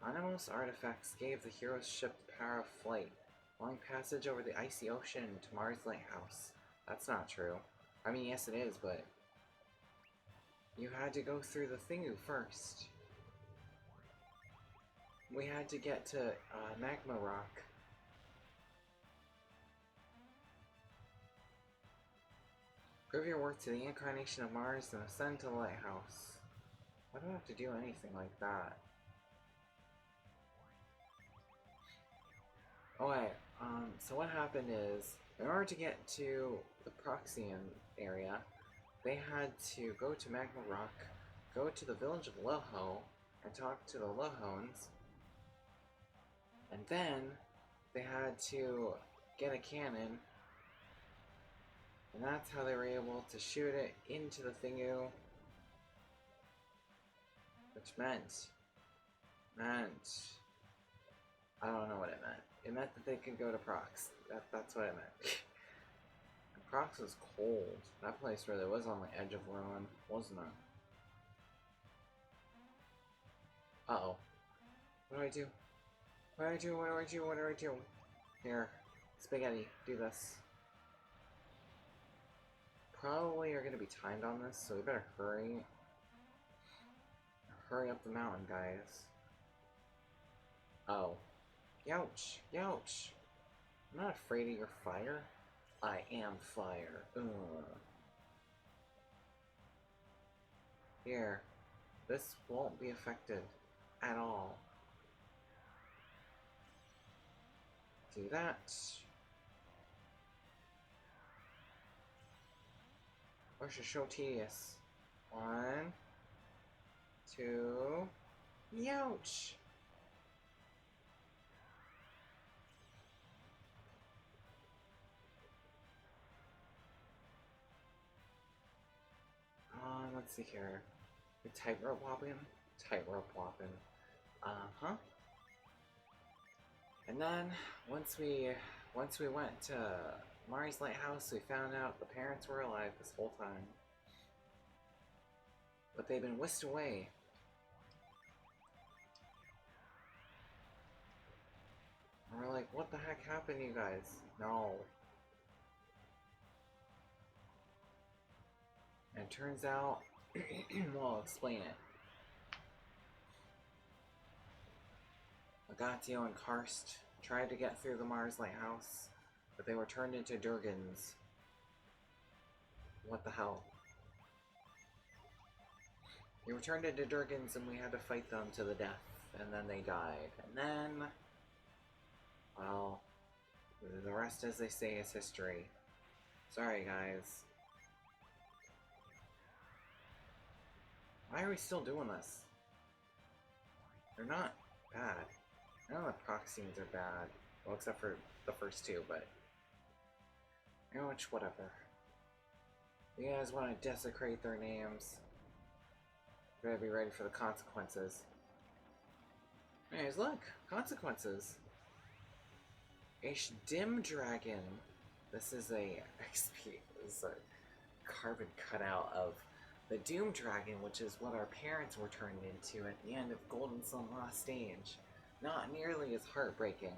Animals artifacts gave the hero's ship the power of flight, allowing passage over the icy ocean to Mars Lighthouse. That's not true. I mean, yes it is, but you had to go through the thingu first. We had to get to Magma Rock. Prove your worth to the incarnation of Mars and ascend to the lighthouse. Why do I have to do anything like that? Oh wait, so what happened is, in order to get to the Proxian area, they had to go to Magma Rock, go to the village of Loho, and talk to the Lohons, and then they had to get a cannon, and that's how they were able to shoot it into the thingu, which meant, I don't know what it meant. It meant that they could go to Prox. That's what it meant. And Prox was cold. That place really was on the edge of ruin, wasn't it? Uh-oh. What do I do? What do I do? What do I do? What do I do? Here. Spaghetti. Do this. Probably are going to be timed on this, so we better hurry. Hurry up the mountain, guys. Oh. Youch! Youch! I'm not afraid of your fire. I am fire. Ugh. Here. This won't be affected at all. Do that. Or should show tedious. 1, 2. Youch! Let's see here. Tightrope whopping? Tightrope whopping. Uh-huh. And then, once we went to Mars Lighthouse, we found out the parents were alive this whole time. But they've been whisked away. And we're like, what the heck happened, you guys? No. And it turns out, well, I'll explain it. Agatio and Karst tried to get through the Mars Lighthouse, but they were turned into Durgans. What the hell? They were turned into Durgans and we had to fight them to the death, and then they died. And then, well, the rest, as they say, is history. Sorry, guys. Why are we still doing this? They're not bad. I know the Proxians are bad. Well, except for the first two, but... you know, which, whatever. You guys want to desecrate their names? You better be ready for the consequences. Anyways, look! Consequences! A dim dragon! This is a XP. This is a carbon cutout of the Doom Dragon, which is what our parents were turned into at the end of Golden Sun Lost Age. Not nearly as heartbreaking.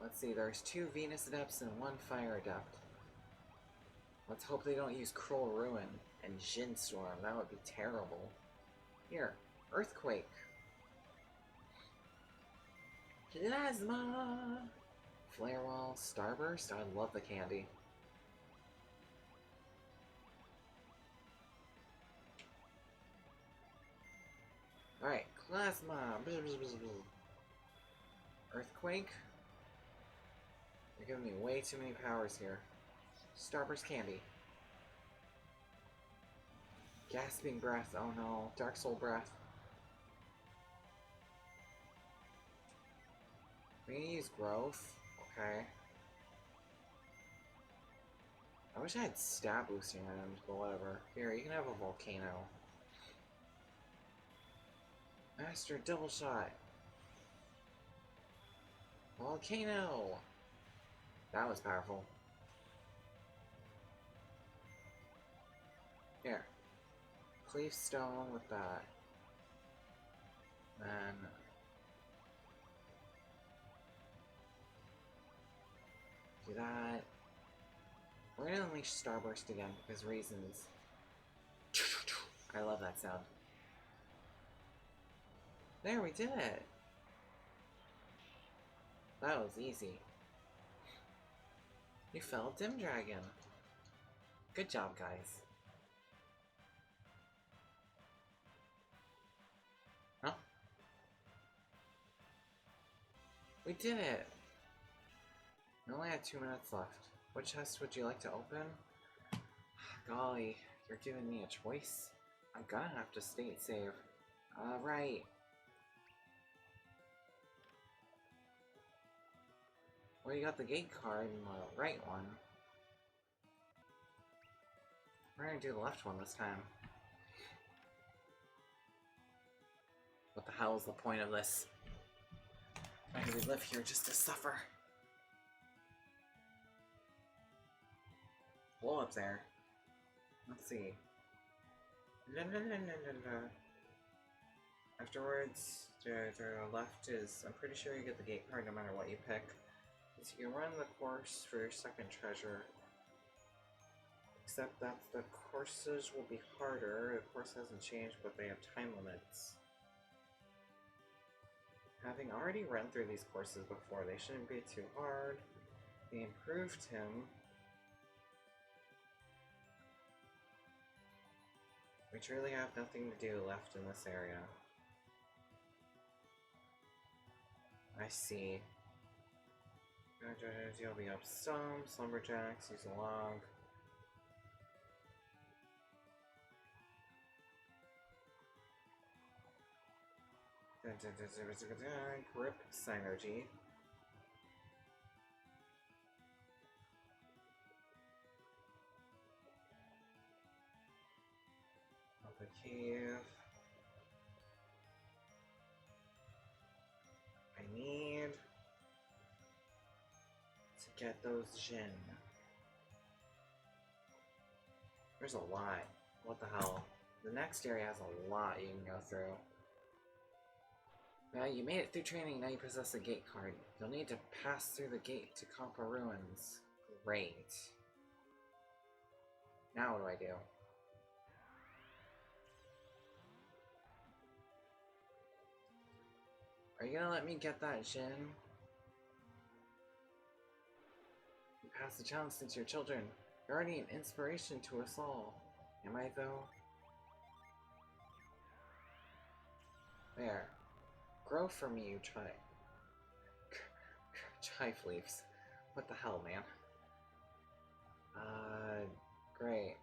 Let's see, there's 2 Venus Adepts and 1 Fire Adept. Let's hope they don't use Cruel Ruin and Jin Storm. That would be terrible. Here, Earthquake. Plasma! Flare Wall, Starburst. I love the candy. Alright, Plasma! Earthquake? You're giving me way too many powers here. Starburst Candy. Gasping Breath, oh no. Dark Soul Breath. We can use Growth. Okay. I wish I had stat boosting items, but whatever. Here, you can have a Volcano. Master Double Shot. Volcano! That was powerful. Here. Cleave Stone with that. Then do that. We're gonna unleash Starburst again because reasons. I love that sound. There, we did it! That was easy. You fell Dim Dragon. Good job, guys. Huh? We did it! We only had 2 minutes left. What chest would you like to open? Golly, you're giving me a choice? I'm gonna have to state save. Alright. Well, you got the gate card and the right one. We're gonna do the left one this time. What the hell is the point of this? Why do we live here just to suffer? Blow up there. Let's see. Afterwards, the left is, I'm pretty sure you get the gate card no matter what you pick. So you can run the course for your second treasure. Except that the courses will be harder. The course hasn't changed, but they have time limits. Having already run through these courses before, they shouldn't be too hard. They improved him. We truly have nothing to do left in this area. I see. You'll be up stumps, lumberjacks, use a log. Grip synergy. Up a cave. I need to get those Jin. There's a lot. What the hell? The next area has a lot you can go through. Now you made it through training, now you possess a gate card. You'll need to pass through the gate to Kampa Ruins. Great. Now what do I do? Are you gonna let me get that Jin? You passed the challenge since you're children. You're already an inspiration to us all. Am I though? There. Grow for me, you chive leaves. What the hell, man? Great.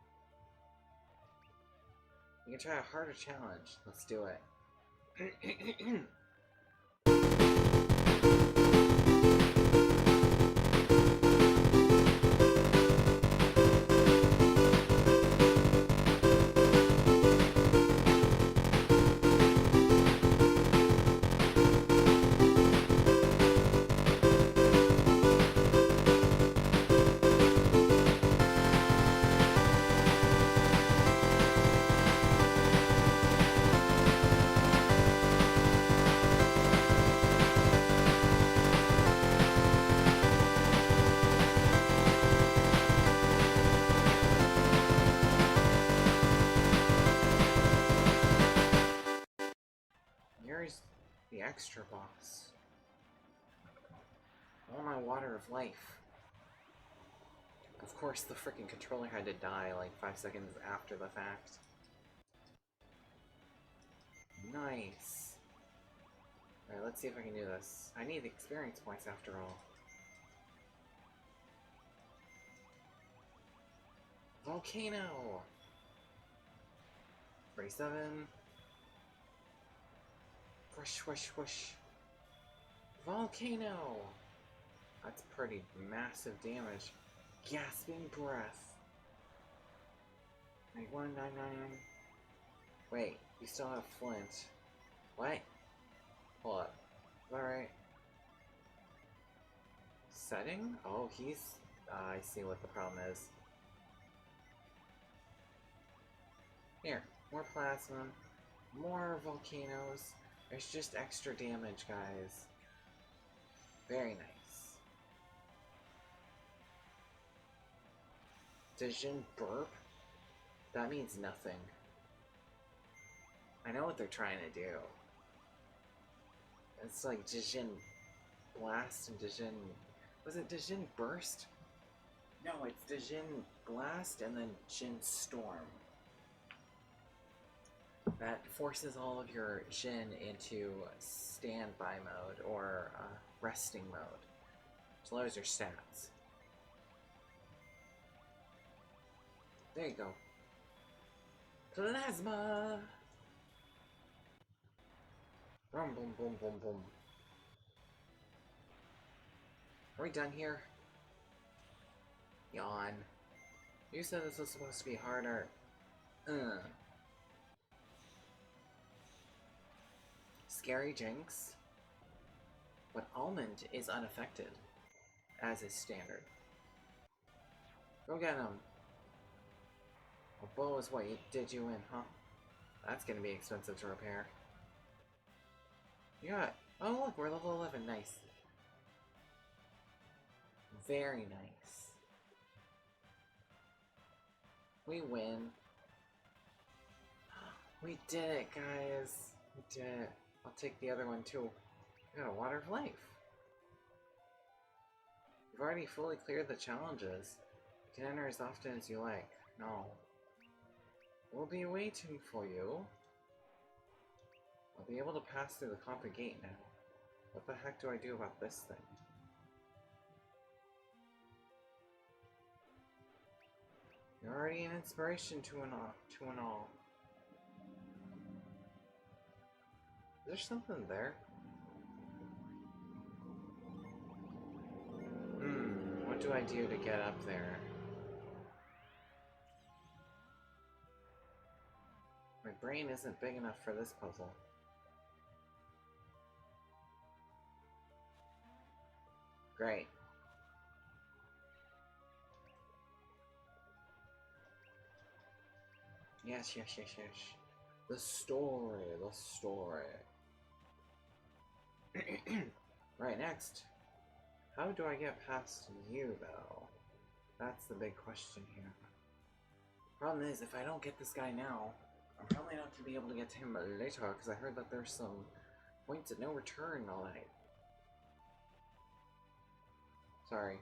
You can try a harder challenge. Let's do it. Here's the extra boss. All my water of life. Of course, the freaking controller had to die like 5 seconds after the fact. Nice. Alright, let's see if I can do this. I need experience points after all. Volcano! 47. Whoosh, whoosh, whoosh. Volcano! That's pretty massive damage. Gasping breath. 9199. Wait, you still have flint. What? Hold up. Alright. Setting? Oh, he's... I see what the problem is. Here, more plasma, more volcanoes. It's just extra damage, guys. Very nice. Does Jin burp? That means nothing. I know what they're trying to do. It's like Dijin Blast and Dijin... Was it Dijin Burst? No, it's Dijin Blast and then Jin Storm. That forces all of your Jin into standby mode or resting mode, which lowers your stats. There you go. Plasma! Boom, boom, boom, boom, boom. Are we done here? Yawn. You said this was supposed to be harder. Scary Jinx. But Almond is unaffected, as is standard. Go get him. A bow is what did you in, huh? That's gonna be expensive to repair. You got... Oh look, we're level 11, nice. Very nice. We win. We did it, guys. We did it. I'll take the other one too. We got a Water of Life. You've already fully cleared the challenges. You can enter as often as you like. No. We'll be waiting for you. I'll be able to pass through the copper gate now. What the heck do I do about this thing? You're already an inspiration to an all. Is there something there? What do I do to get up there? My brain isn't big enough for this puzzle. Great. Yes. The story. Right, next. How do I get past you, though? That's the big question here. Problem is, if I don't get this guy now, I'm probably not going to be able to get to him later, because I heard that there's some points of no return and all that. Sorry.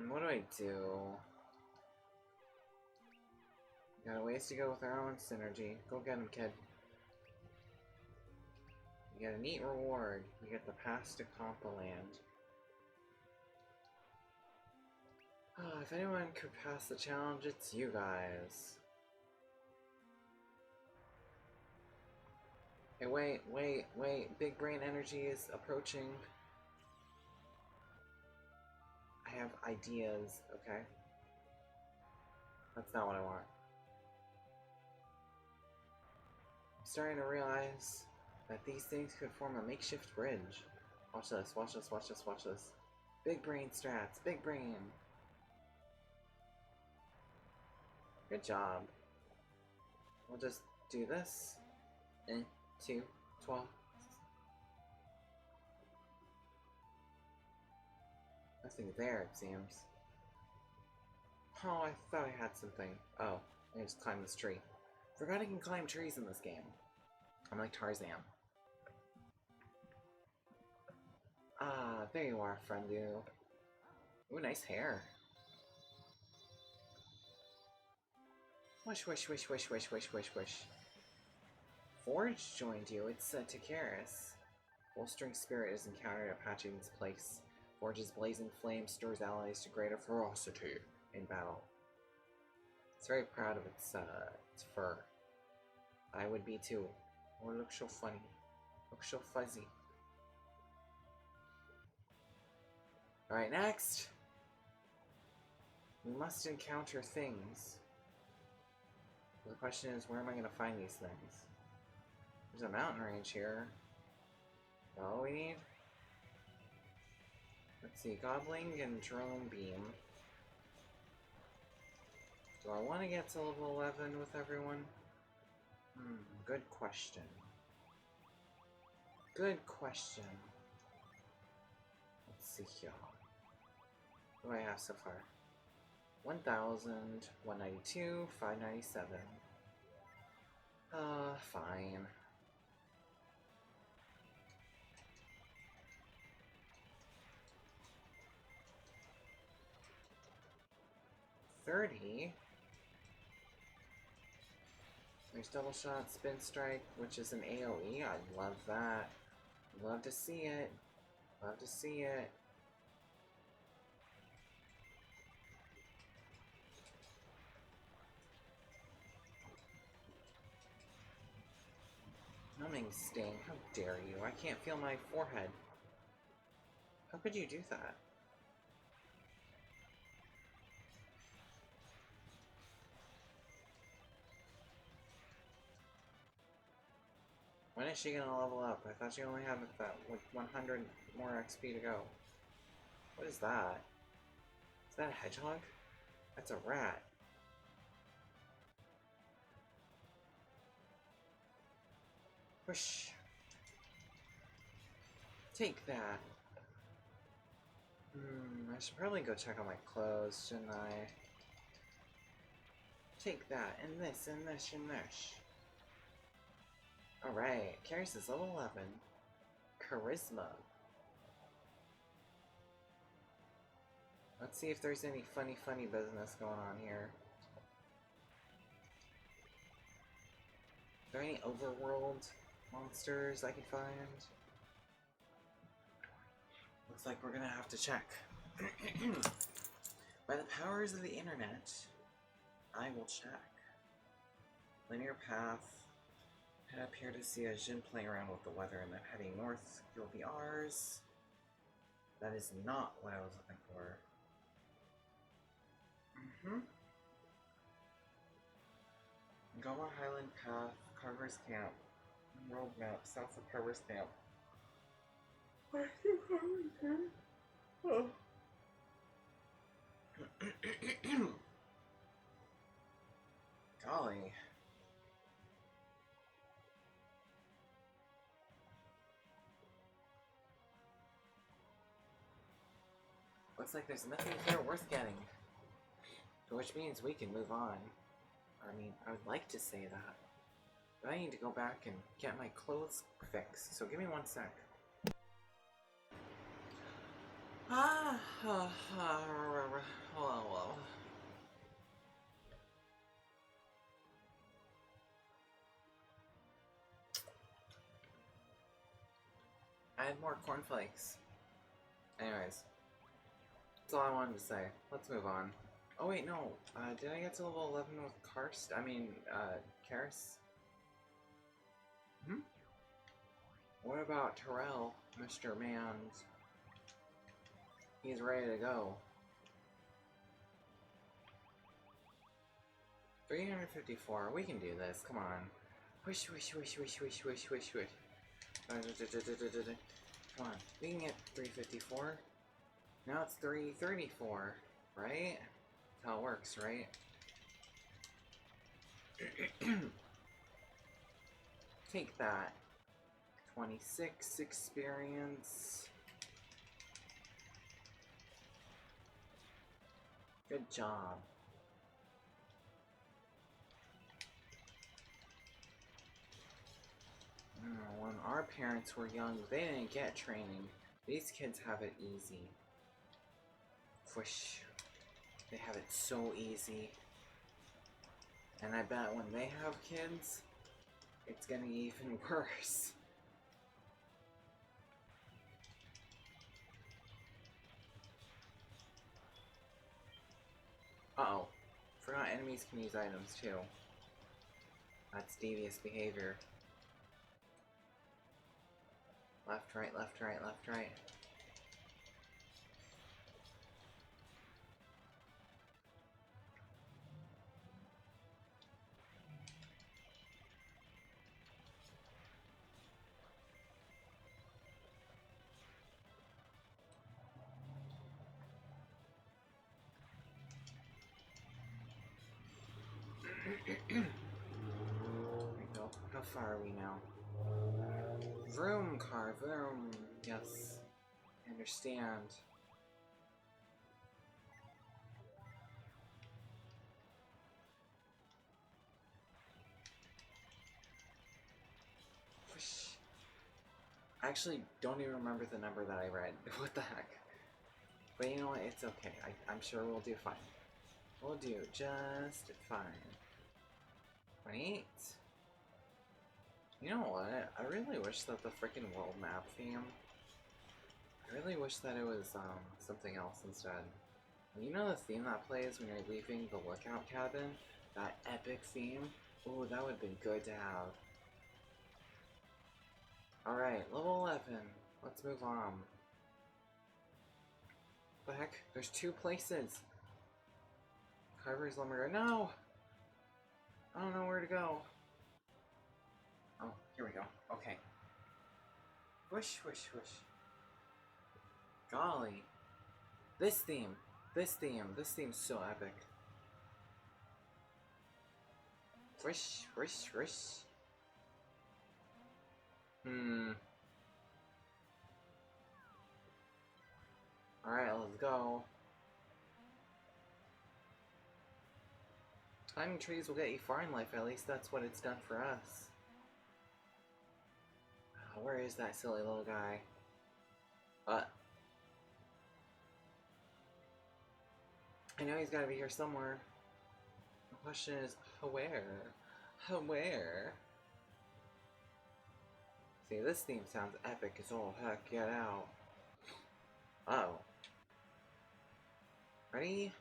What do I do? Got a ways to go with our own synergy. Go get him, kid. You get a neat reward. You get the pass to Compa Land. If anyone could pass the challenge, it's you guys. Hey, wait. Big brain energy is approaching. I have ideas, okay? That's not what I want. I'm starting to realize that these things could form a makeshift bridge. Watch this. Big brain strats, big brain. Good job. We'll just do this. 2, 12. Nothing there, it seems. Oh, I thought I had something. Oh, I just climbed this tree. Forgot I can climb trees in this game. I'm like Tarzan. There you are, friendu. Ooh, nice hair. Wish. Forge joined you. It's Takaris. Bolstering spirit is encountered at Patching's place. Forge's blazing flame stirs allies to greater ferocity in battle. It's very proud of its fur. I would be too. Oh, it looks so funny. Looks so fuzzy. Alright, next! We must encounter things. The question is, where am I going to find these things? There's a mountain range here. All we need? Let's see, Godling and Drone Beam. Do I want to get to level 11 with everyone? Good question. Good question. Let's see here. What do I have so far? 1,192, 597. Fine. $30. There's double shot, spin strike, which is an AoE. I love that. Love to see it. Love to see it. Numbing sting. How dare you? I can't feel my forehead. How could you do that? When is she gonna level up? I thought she only had that with 100 more XP to go. What is that? Is that a hedgehog? That's a rat. Whoosh. Take that. I should probably go check on my clothes, shouldn't I? Take that, and this, and this, and this. Alright, Karis is level 11. Charisma. Let's see if there's any funny business going on here. Are there any overworld monsters I can find? Looks like we're gonna have to check. By the powers of the internet, I will check. Linear path. Head up here to see a Jin playing around with the weather, and then heading north, you'll be ours. That is not what I was looking for. Goma Highland Path, Carver's Camp. Road map, south of Carver's Camp. Where's the Carver's Camp? Oh. Golly. Looks like there's nothing here worth getting. Which means we can move on. I mean, I would like to say that. But I need to go back and get my clothes fixed, so give me 1 sec. Hello. I had more cornflakes. Anyways. That's all I wanted to say. Let's move on. Oh wait, no. Did I get to level 11 with Karis? What about Terrell, Mr. Mans? He's ready to go. 354. We can do this. Come on. Wish. Come on. We can get 354. Now it's 334, right? That's how it works, right? Take that. 26 experience. Good job. When our parents were young, they didn't get training. These kids have it easy. Whoosh. They have it so easy. And I bet when they have kids, it's gonna be even worse. Uh-oh. Forgot enemies can use items too. That's devious behavior. Left, right, left, right, left, right. There we go. How far are we now? Vroom, car, vroom. Yes, I understand. Whoosh. I actually don't even remember the number that I read. What the heck? But you know what? It's okay. I'm sure we'll do fine. We'll do just fine. 28. You know what? I really wish that the freaking world map theme, I really wish that it was something else instead. You know the theme that plays when you're leaving the lookout cabin? That epic theme? Ooh, that would have been good to have. Alright, level 11. Let's move on. What the heck? There's 2 places! Carver's Lumber. No! I don't know where to go. Oh, here we go. Okay. Whoosh, whoosh, whoosh. Golly. This theme's so epic. Whoosh, whoosh, whoosh. Alright, let's go. Climbing trees will get you far in life, at least that's what it's done for us. Where is that silly little guy? I know he's gotta be here somewhere. The question is, where? Where? See, this theme sounds epic as all heck, get out. Uh-oh. Ready?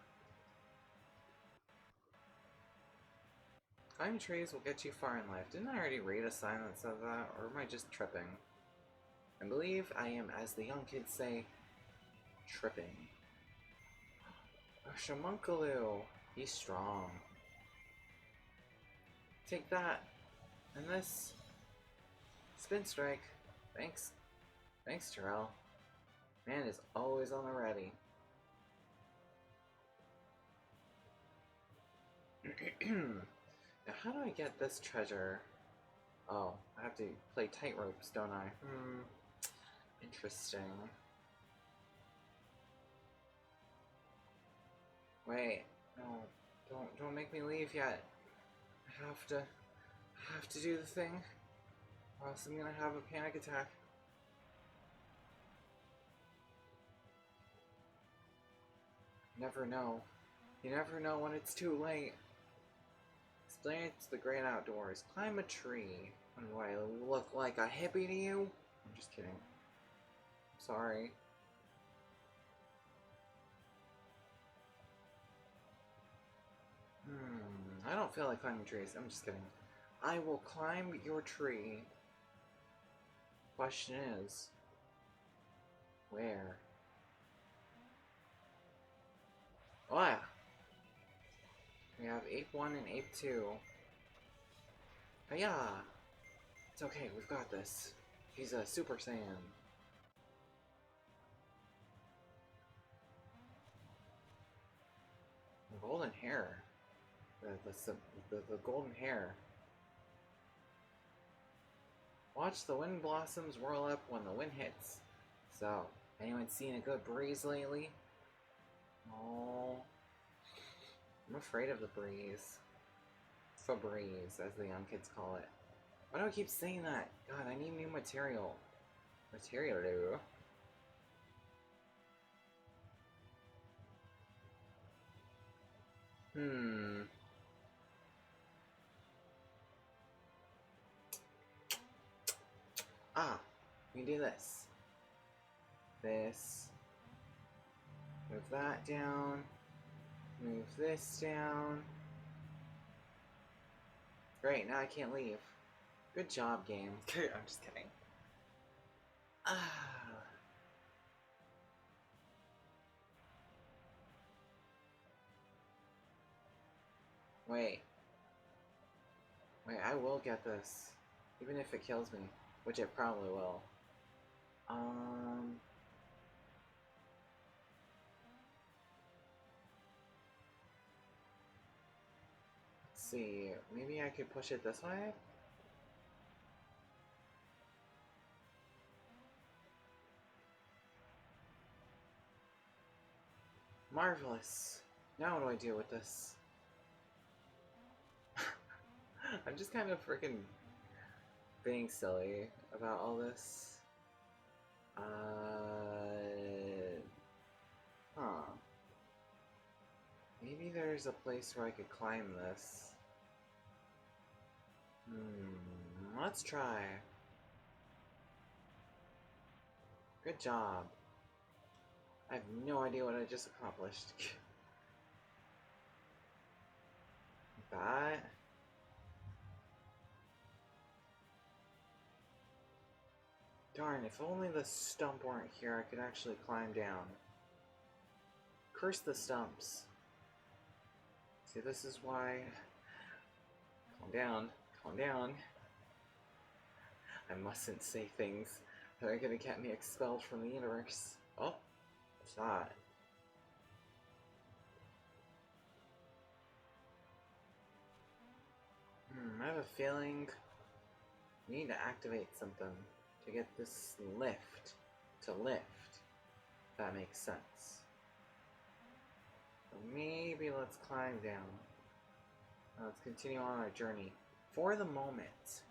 Climbing trees will get you far in life. Didn't I already read a sign that said that, or am I just tripping? I believe I am, as the young kids say, tripping. A shamunkaloo! He's strong. Take that! And this... Spin strike. Thanks. Thanks, Terrell. Man is always on the ready. Now, how do I get this treasure? Oh, I have to play tight ropes, don't I? Interesting. Wait, no, don't make me leave yet. I have to do the thing, or else I'm gonna have a panic attack. Never know. You never know when it's too late. Experience the great outdoors. Climb a tree. Do I look like a hippie to you? I'm just kidding. Sorry. I don't feel like climbing trees. I'm just kidding. I will climb your tree. Question is, where? Oh yeah. We have Ape 1 and Ape 2. Hiya! It's okay, we've got this. He's a Super Saiyan. The golden hair. The golden hair. Watch the wind blossoms whirl up when the wind hits. So, anyone seen a good breeze lately? Oh, I'm afraid of the breeze. Febreze, as the young kids call it. Why do I keep saying that? God, I need new material. Material. Ah, we can do this. This. Move that down. Move this down. Great, now I can't leave. Good job, game. I'm just kidding. Wait. Wait, I will get this. Even if it kills me. Which it probably will. Let's see. Maybe I could push it this way? Marvelous. Now what do I do with this? I'm just kind of freaking being silly about all this. Huh. Maybe there's a place where I could climb this. Let's try. Good job. I have no idea what I just accomplished. That. Darn, if only the stump weren't here, I could actually climb down. Curse the stumps. See, this is why... Calm down. Calm down. I mustn't say things that are gonna get me expelled from the universe. Oh, what's that? I have a feeling we need to activate something to get this lift to lift. If that makes sense. So maybe let's climb down. Let's continue on our journey. For the moment.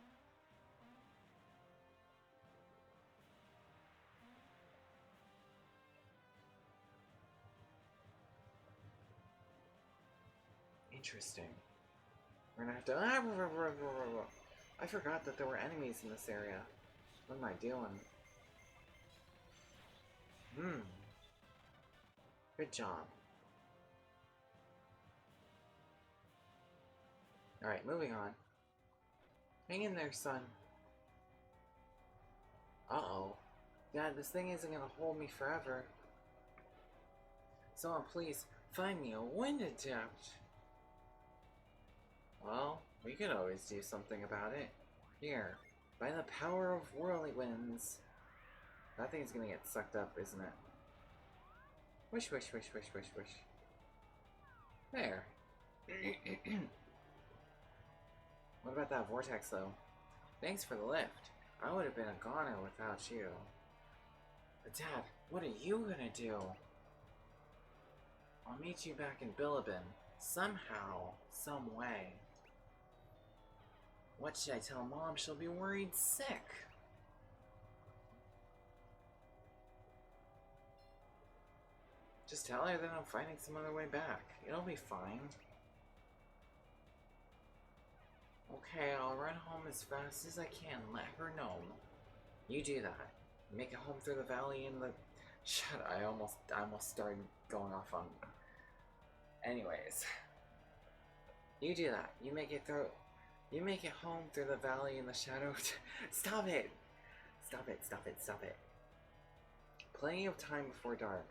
Interesting. We're gonna have to... I forgot that there were enemies in this area. What am I doing? Good job. Alright, moving on. Hang in there, son. Uh-oh. Dad, this thing isn't gonna hold me forever. Someone please find me a wind adept. Well, we could always do something about it. Here, by the power of whirlywinds. That thing's gonna get sucked up, isn't it? Wish, wish, wish, wish, wish, wish. There. What about that vortex, though? Thanks for the lift. I would have been a goner without you. But Dad, what are you gonna do? I'll meet you back in Bilibin. Somehow. Some way. What should I tell Mom? She'll be worried sick. Just tell her that I'm finding some other way back. It'll be fine. Okay, I'll run home as fast as I can. Let her know. You do that. Make it home through the valley in the... Shut up, I almost started going off on... Anyways. You do that. You make it home through the valley in the shadow. Stop it! Stop it, stop it, stop it. Plenty of time before dark.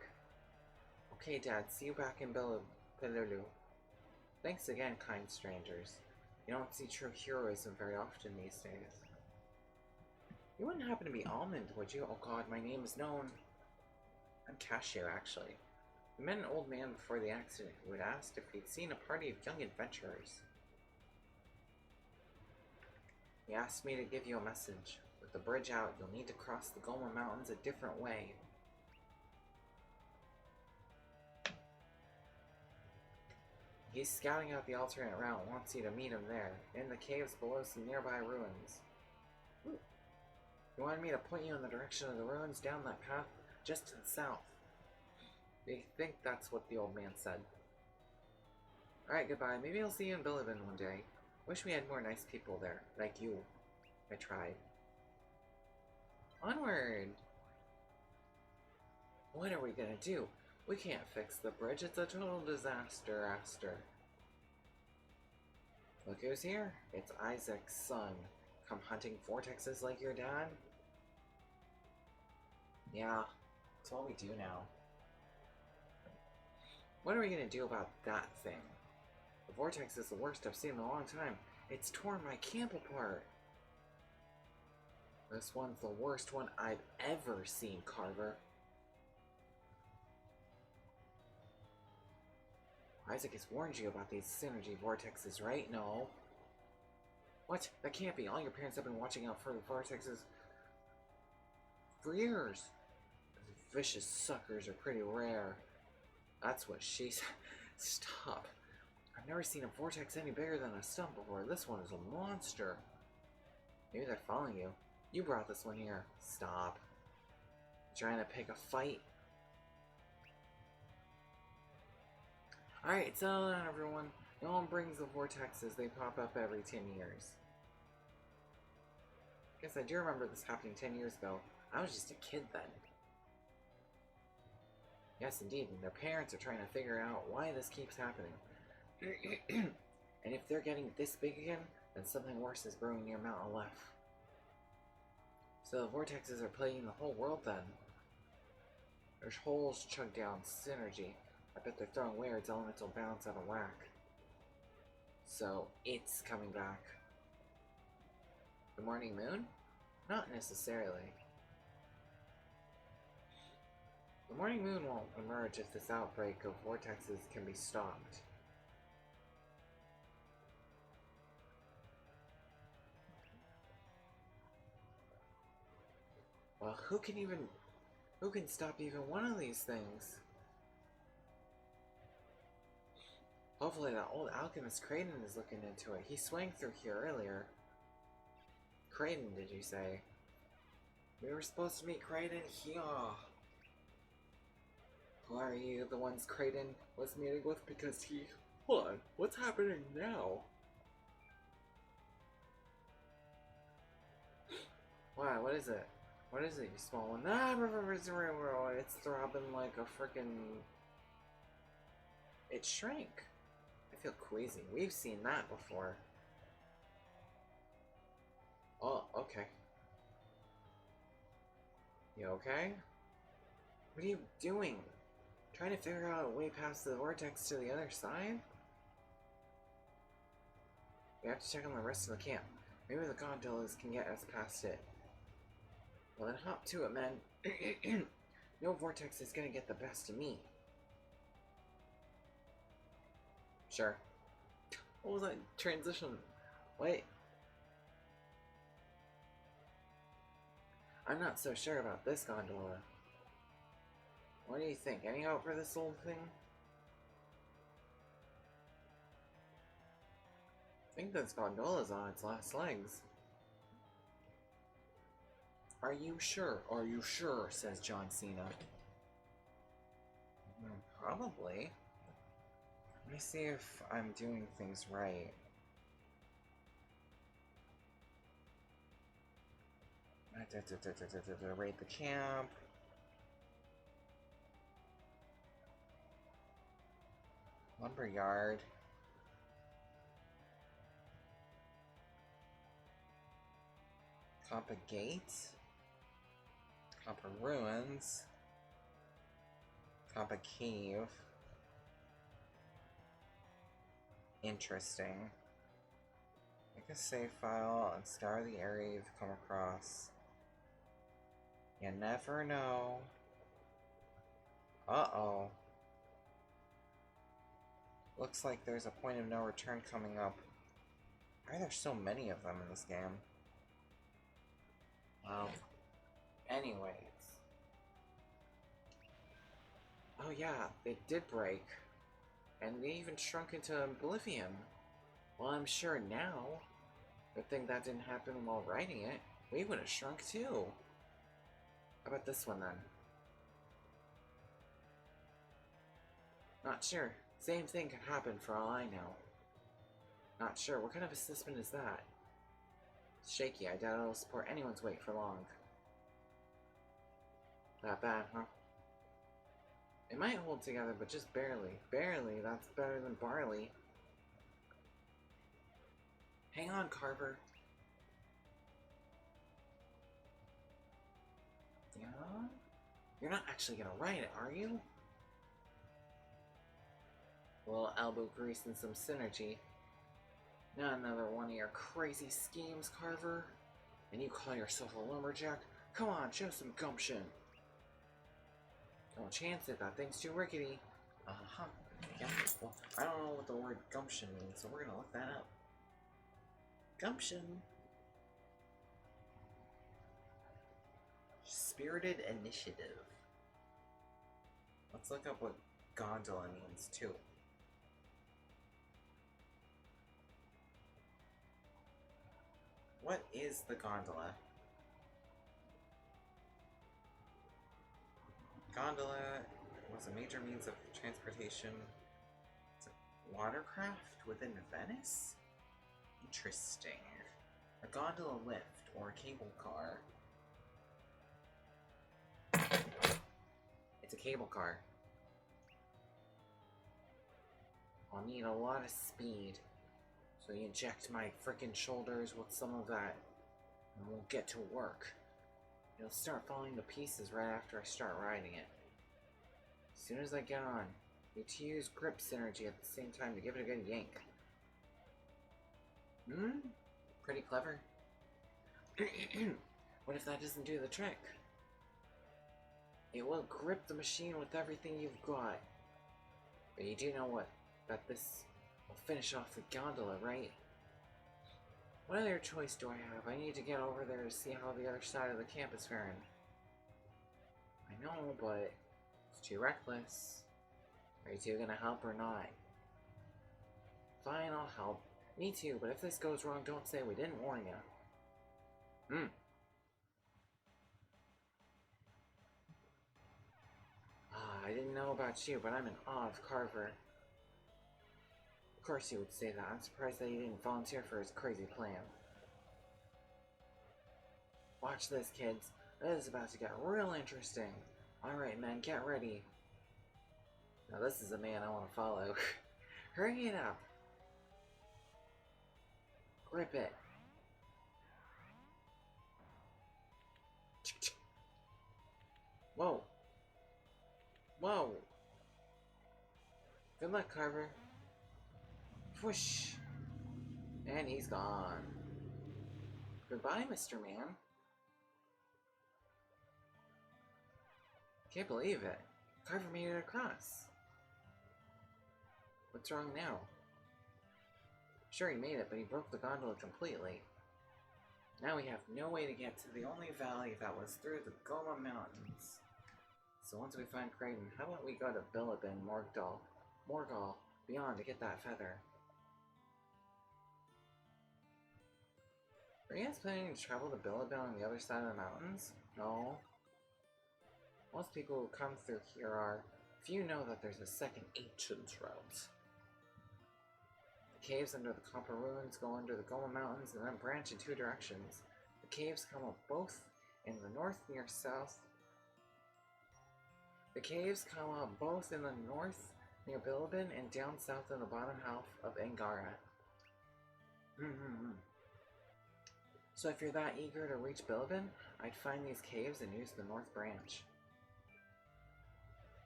Okay, Dad, see you back in Bilulu. Thanks again, kind strangers. You don't see true heroism very often these days. You wouldn't happen to be Almond, would you? Oh god, my name is known. I'm Cashew, actually. I met an old man before the accident who had asked if he'd seen a party of young adventurers. He asked me to give you a message. With the bridge out, you'll need to cross the Goma Mountains a different way. He's scouting out the alternate route and wants you to meet him there, in the caves below some nearby ruins. Ooh. He wanted me to point you in the direction of the ruins down that path just to the south. I think that's what the old man said. Alright, goodbye. Maybe I'll see you in Bilibin one day. Wish we had more nice people there, like you. I tried. Onward! What are we gonna do? We can't fix the bridge, it's a total disaster, Aster. Look who's here. It's Isaac's son. Come hunting vortexes like your dad? Yeah, that's what we do now. What are we gonna do about that thing? The vortex is the worst I've seen in a long time. It's torn my camp apart. This one's the worst one I've ever seen, Carver. Isaac has warned you about these synergy vortexes, right? No. What? That can't be. All your parents have been watching out for the vortexes for years. These vicious suckers are pretty rare. That's what she said. Stop. I've never seen a vortex any bigger than a stump before. This one is a monster. Maybe they're following you. You brought this one here. Stop. You trying to pick a fight? Alright, settle down everyone. No one brings the vortexes. They pop up every 10 years. Guess I do remember this happening 10 years ago. I was just a kid then. Yes, indeed, and their parents are trying to figure out why this keeps happening. And if they're getting this big again, then something worse is brewing near Mount Aleph. So the vortexes are plaguing the whole world then. There's holes chugged down synergy. I bet they're throwing where its elemental balance out of whack. So it's coming back. The morning moon? Not necessarily. The morning moon won't emerge if this outbreak of vortexes can be stopped. Well, who can stop even one of these things? Hopefully that old alchemist Creighton is looking into it. He swung through here earlier. Creighton, did you say? We were supposed to meet Creighton here. Who are you the ones Creighton was meeting with? Because he... Hold on, what's happening now? Wow, what is it? What is it, you small one? Ah, it's throbbing like a frickin'... It shrank. I feel queasy. We've seen that before. Oh, okay. You okay? What are you doing? Trying to figure out a way past the vortex to the other side? We have to check on the rest of the camp. Maybe the gondolas can get us past it. Well then hop to it, man. No vortex is gonna get the best of me. Sure. What was that transition? Wait. I'm not so sure about this gondola. What do you think? Any hope for this old thing? I think this gondola's on its last legs. Are you sure? Are you sure? Says John Cena. Probably. Let me see if I'm doing things right. Raid the camp. Lumberyard. Compa Gate. Compa Ruins. Compa Cave. Interesting. Make a save file and star the area you've come across. You never know. Uh-oh. Looks like there's a point of no return coming up. Why are there so many of them in this game? Well, anyways. Oh yeah, it did break. And they even shrunk into oblivion. Well, I'm sure now, good thing that didn't happen while writing it, we would have shrunk too. How about this one then? Not sure. Same thing could happen for all I know. Not sure. What kind of a system is that? It's shaky. I doubt it'll support anyone's weight for long. That bad, huh? It might hold together, but just barely. Barely. That's better than barley. Hang on, Carver. Yeah? You're not actually gonna write it, are you? A little elbow grease and some synergy. Not another one of your crazy schemes, Carver. And you call yourself a lumberjack? Come on, show some gumption. Don't chance it, that thing's too rickety. Uh-huh. Yeah, well, I don't know what the word gumption means, so we're gonna look that up. Gumption. Spirited initiative. Let's look up what gondola means too. What is the gondola? Gondola was a major means of transportation. It's a watercraft within Venice? Interesting. A gondola lift or a cable car. It's a cable car. I'll need a lot of speed. So you inject my frickin' shoulders with some of that, and we'll get to work. It'll start falling to pieces right after I start riding it. As soon as I get on, need to use grip synergy at the same time to give it a good yank. Pretty clever. What if that doesn't do the trick? It will grip the machine with everything you've got. But you do know what? That this will finish off the gondola, right? What other choice do I have? I need to get over there to see how the other side of the camp is faring. I know, but it's too reckless. Are you two gonna help or not? Fine, I'll help. Me too, but if this goes wrong, don't say we didn't warn you. I didn't know about you, but I'm in awe of Carver. Of course you would say that. I'm surprised that he didn't volunteer for his crazy plan. Watch this, kids. This is about to get real interesting. Alright, men, get ready. Now this is a man I want to follow. Hurry it up. Grip it. Whoa. Whoa. Good luck, Carver. Whoosh. And he's gone. Goodbye, Mr. Man. Can't believe it. Carver made it across. What's wrong now? Sure, he made it, but he broke the gondola completely. Now we have no way to get to the only valley that was through the Goma Mountains. So once we find Creighton, how about we go to Bilibin, Morgal, beyond to get that feather? Are you guys planning to travel to Bilibin on the other side of the mountains? No. Most people who come through here are. Few know that there's a second ancient route. The caves under the Copper Ruins go under the Goma Mountains and then branch in two directions. The caves come up both in the north near south. The caves come up both in the north near Bilibin and down south in the bottom half of Angara. So if you're that eager to reach Bilibin, I'd find these caves and use the north branch.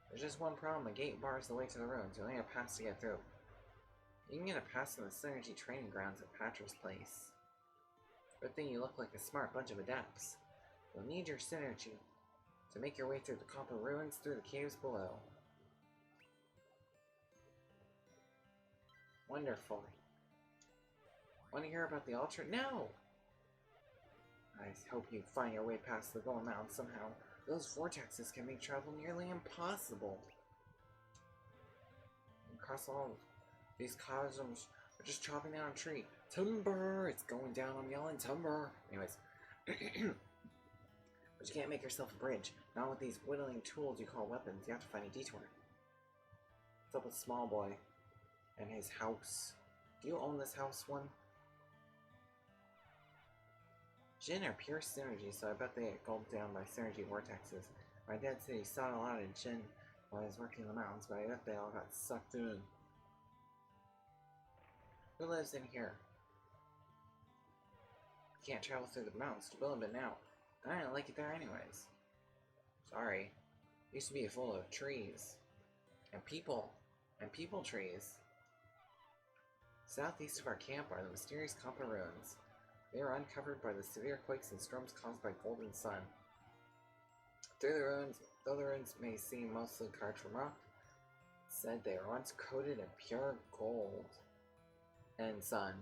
There's just one problem, the gate bars the way to the ruins. You only have a pass to get through. You can get a pass to the Synergy training grounds at Patra's place. Good thing you look like a smart bunch of adepts. You'll need your Synergy to make your way through the Copper Ruins through the caves below. Wonderful. Want to hear about the Ultra? No! I hope you find your way past the Goma Mountain somehow. Those vortexes can make travel nearly impossible. Across all these cosmos are just chopping down a tree. Timber! It's going down, I'm yelling timber! Anyways. But you can't make yourself a bridge. Not with these whittling tools you call weapons. You have to find a detour. What's up with Small Boy and his house? Do you own this house one? Jinn are pure synergy, so I bet they get gulped down by synergy vortexes. My dad said he saw a lot of Jinn while he was working in the mountains, but I bet they all got sucked in. Who lives in here? Can't travel through the mountains to Bilibin now. I didn't like it there anyways. Sorry. It used to be full of trees. And people trees. Southeast of our camp are the mysterious Copper Ruins. They are uncovered by the severe quakes and storms caused by Golden Sun. Through the ruins, though the ruins may seem mostly carved from rock, said they were once coated in pure gold and sun.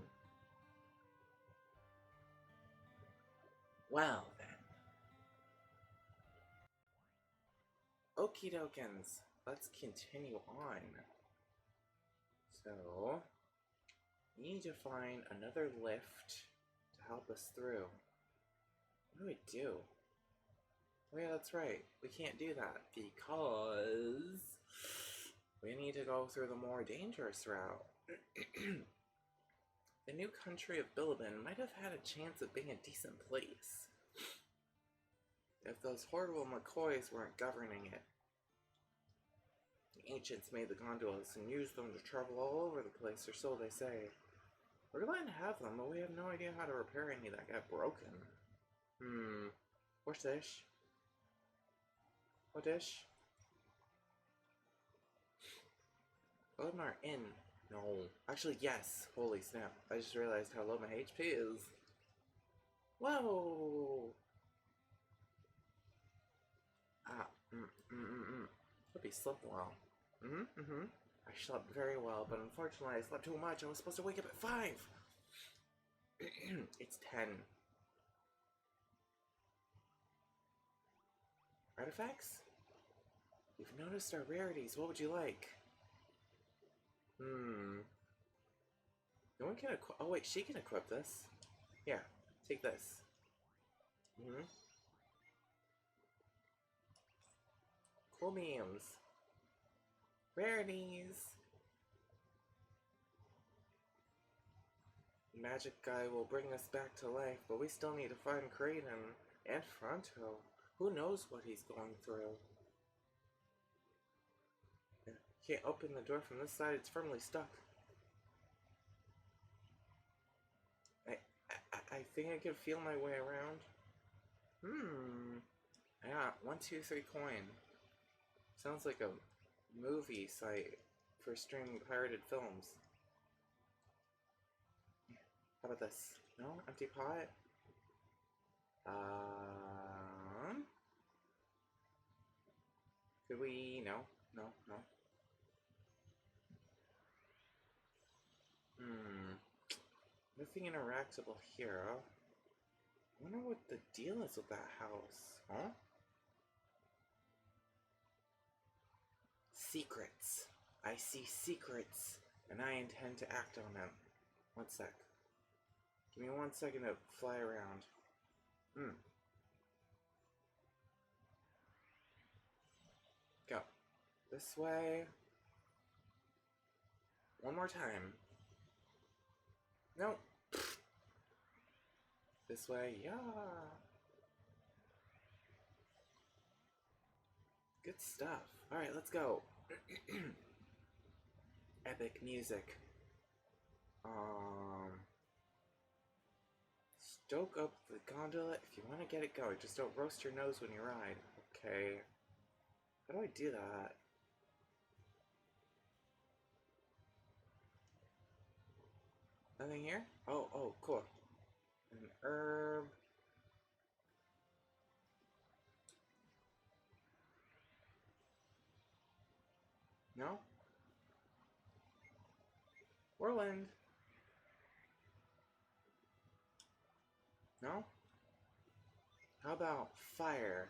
Well then. Okie dokens. Let's continue on. So, we need to find another lift to help us through. What do we do? Oh yeah, that's right. We can't do that because we need to go through the more dangerous route. The new country of Bilibin might have had a chance of being a decent place if those horrible McCoys weren't governing it. The ancients made the gondolas and used them to travel all over the place, or so they say. We're glad to have them, but we have no idea how to repair any that got broken. What's this? What dish? Golden Inn. No. Actually, yes. Holy snap. I just realized how low my HP is. Whoa! Hope you slept well. I slept very well, but unfortunately I slept too much. I was supposed to wake up at 5! It's 10. Artifacts? You've noticed our rarities. What would you like? No one can equip. Oh wait, she can equip this. Here, take this. Cool memes. Rarities. The magic guy will bring us back to life, but we still need to find Kraden and Fronto. Who knows what he's going through? Can't open the door from this side, it's firmly stuck. I think I can feel my way around. I got 1, 2, 3 coin. Sounds like a movie site for streaming pirated films. How about this? No? Empty pot? Could we... No. Nothing interactable here. I wonder what the deal is with that house. Huh? Secrets. I see secrets, and I intend to act on them. 1 sec. Give me 1 second to fly around. Go. This way. 1 more time. No. This way, yeah. Good stuff. Alright, let's go. Epic music. Stoke up the gondola if you want to get it going. Just don't roast your nose when you ride. Okay. How do I do that? Nothing here? Oh, cool. An herb. No? Whirlwind. No? How about fire?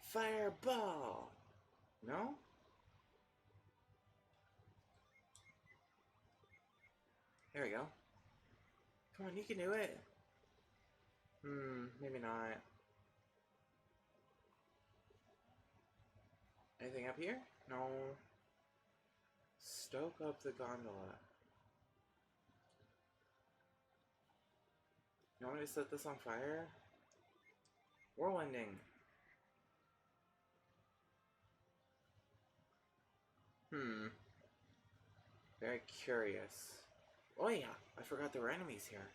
Fireball! No? There we go. Come on, you can do it. Maybe not. Anything up here? No. Stoke up the gondola. You want me to set this on fire? Whirlwinding. Very curious. Oh yeah, I forgot there were enemies here.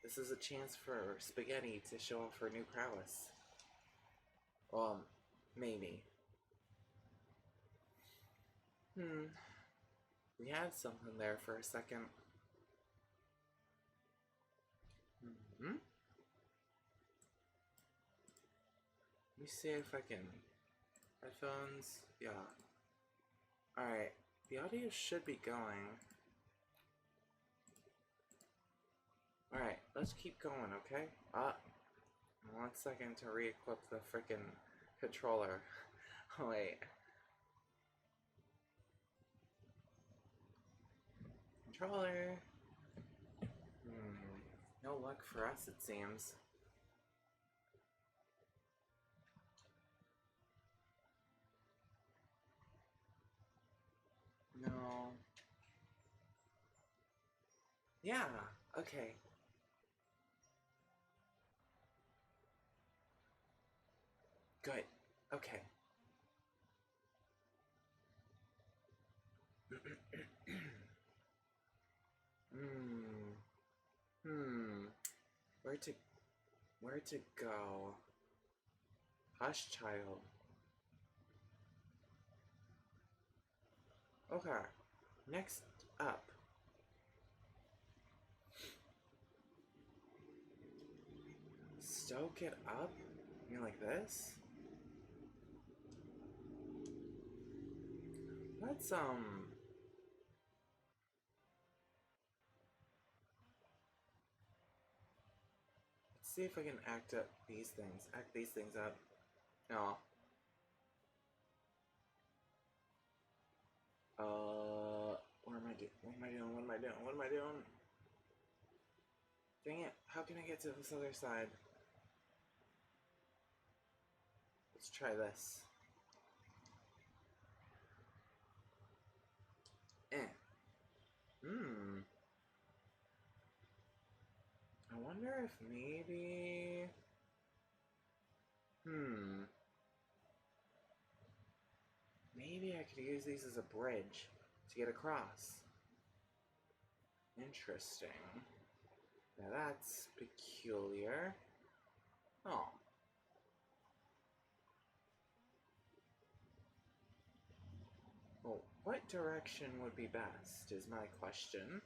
This is a chance for Spaghetti to show off her new prowess. Well, maybe. We had something there for a second. Let me see if I can... Headphones? Yeah. Alright, the audio should be going. Alright, let's keep going, okay? 1 second to re-equip the frickin' controller. Oh, wait. Controller. No luck for us, it seems. No. Yeah, okay. Good. Okay. Where to go? Hush, child. Okay. Next up. Stoke it up? You mean like this? Let's see if I can act up these things. Act these things up. No. What am I doing? What am I doing? What am I doing? What am I doing? Dang it. How can I get to this other side? Let's try this. I wonder if maybe... Maybe I could use these as a bridge to get across. Interesting. Now that's peculiar. Oh. Well, what direction would be best is my question.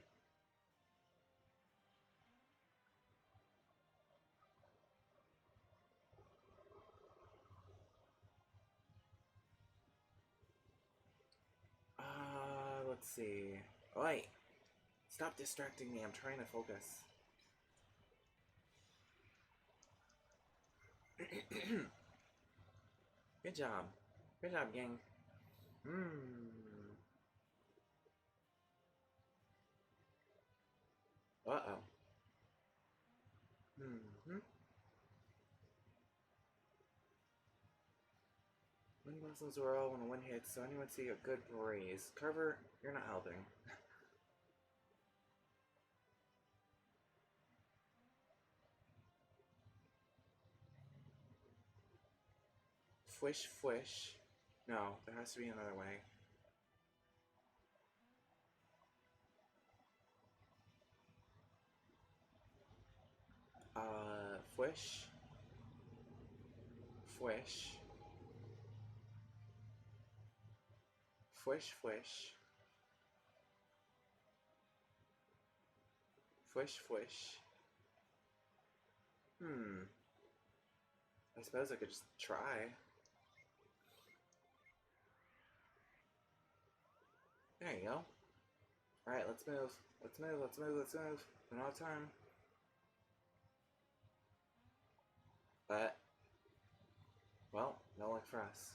Let's see. Oh, wait. Stop distracting me. I'm trying to focus. Good job. Good job, gang. Uh-oh. Wind blossoms whirl when the wind hits, so anyone see a good breeze. Carver, you're not helping. Fwish, fwish. No, there has to be another way. Fwish. Fwish. Fwish, fwish. Fwish, fwish. I suppose I could just try. There you go. Alright, let's move. Let's move, let's move, let's move. We don't have time. But, well, no luck for us.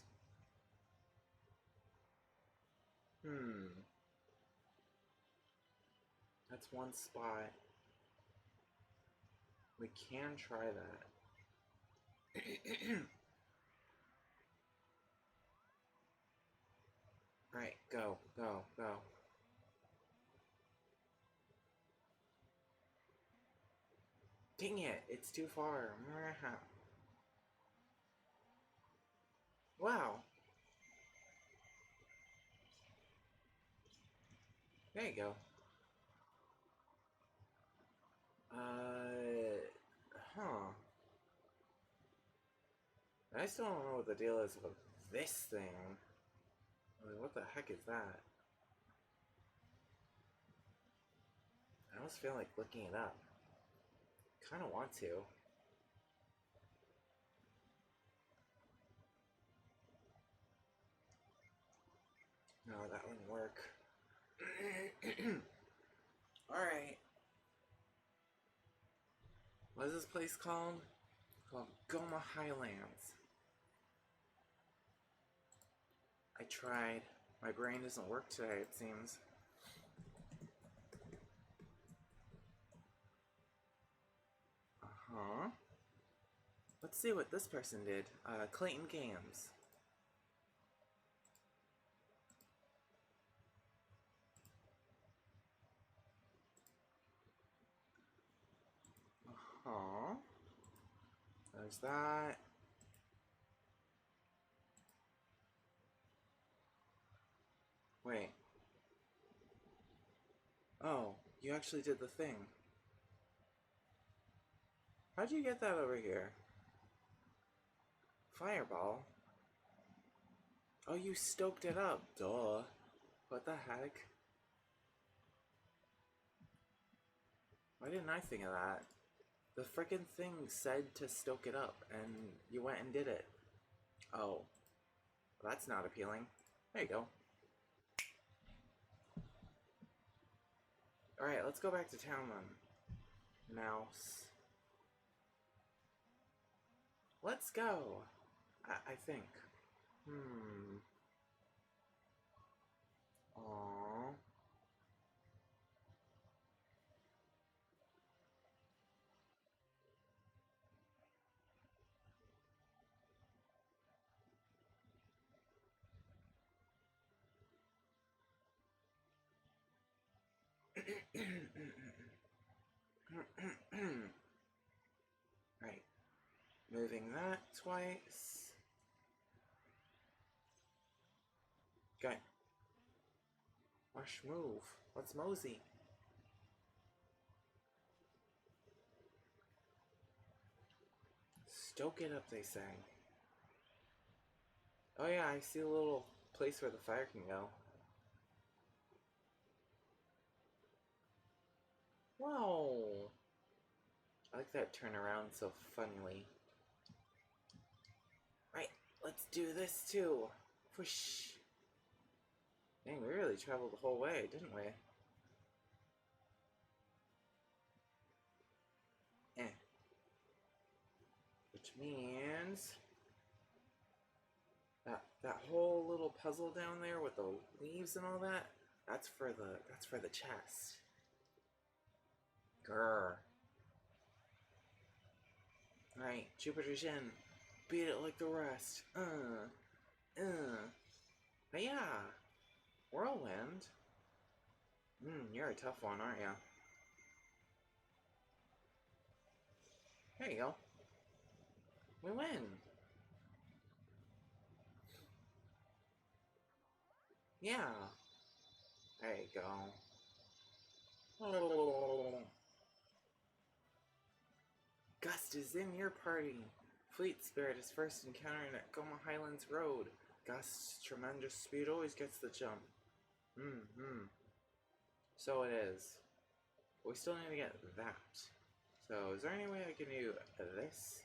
That's one spot. We can try that. Right, go, go, go. Dang it, it's too far. Wow. There you go. I still don't know what the deal is with this thing. I mean, what the heck is that? I almost feel like looking it up. Kinda want to. No, that wouldn't work. Alright. What is this place called? Called Goma Highlands. tried. My brain doesn't work today, it seems. Uh-huh. Let's see what this person did. Clayton Games. Uh-huh. There's that. Wait. Oh, you actually did the thing. How'd you get that over here? Fireball? Oh, you stoked it up. Duh. What the heck? Why didn't I think of that? The frickin' thing said to stoke it up, and you went and did it. Oh. That's not appealing. There you go. Alright, let's go back to town then. Mouse. Let's go. I think. Aww. Right. Moving that twice. Okay. Rush move. Let's mosey. Stoke it up, they say. Oh yeah, I see a little place where the fire can go. Whoa! I like that turnaround so funnily. Right, let's do this too. Whoosh. Dang, we really traveled the whole way, didn't we? Eh. Which means that whole little puzzle down there with the leaves and all that, that's for the chest. Grr. Alright, Jupiter's in. Beat it like the rest. Yeah. Whirlwind? You're a tough one, aren't ya? There you go. We win. Yeah. There you go. Gust is in your party. Fleet Spirit is first encountering at Goma Highlands Road. Gust's tremendous speed always gets the jump. So it is. But we still need to get that. So is there any way I can do this?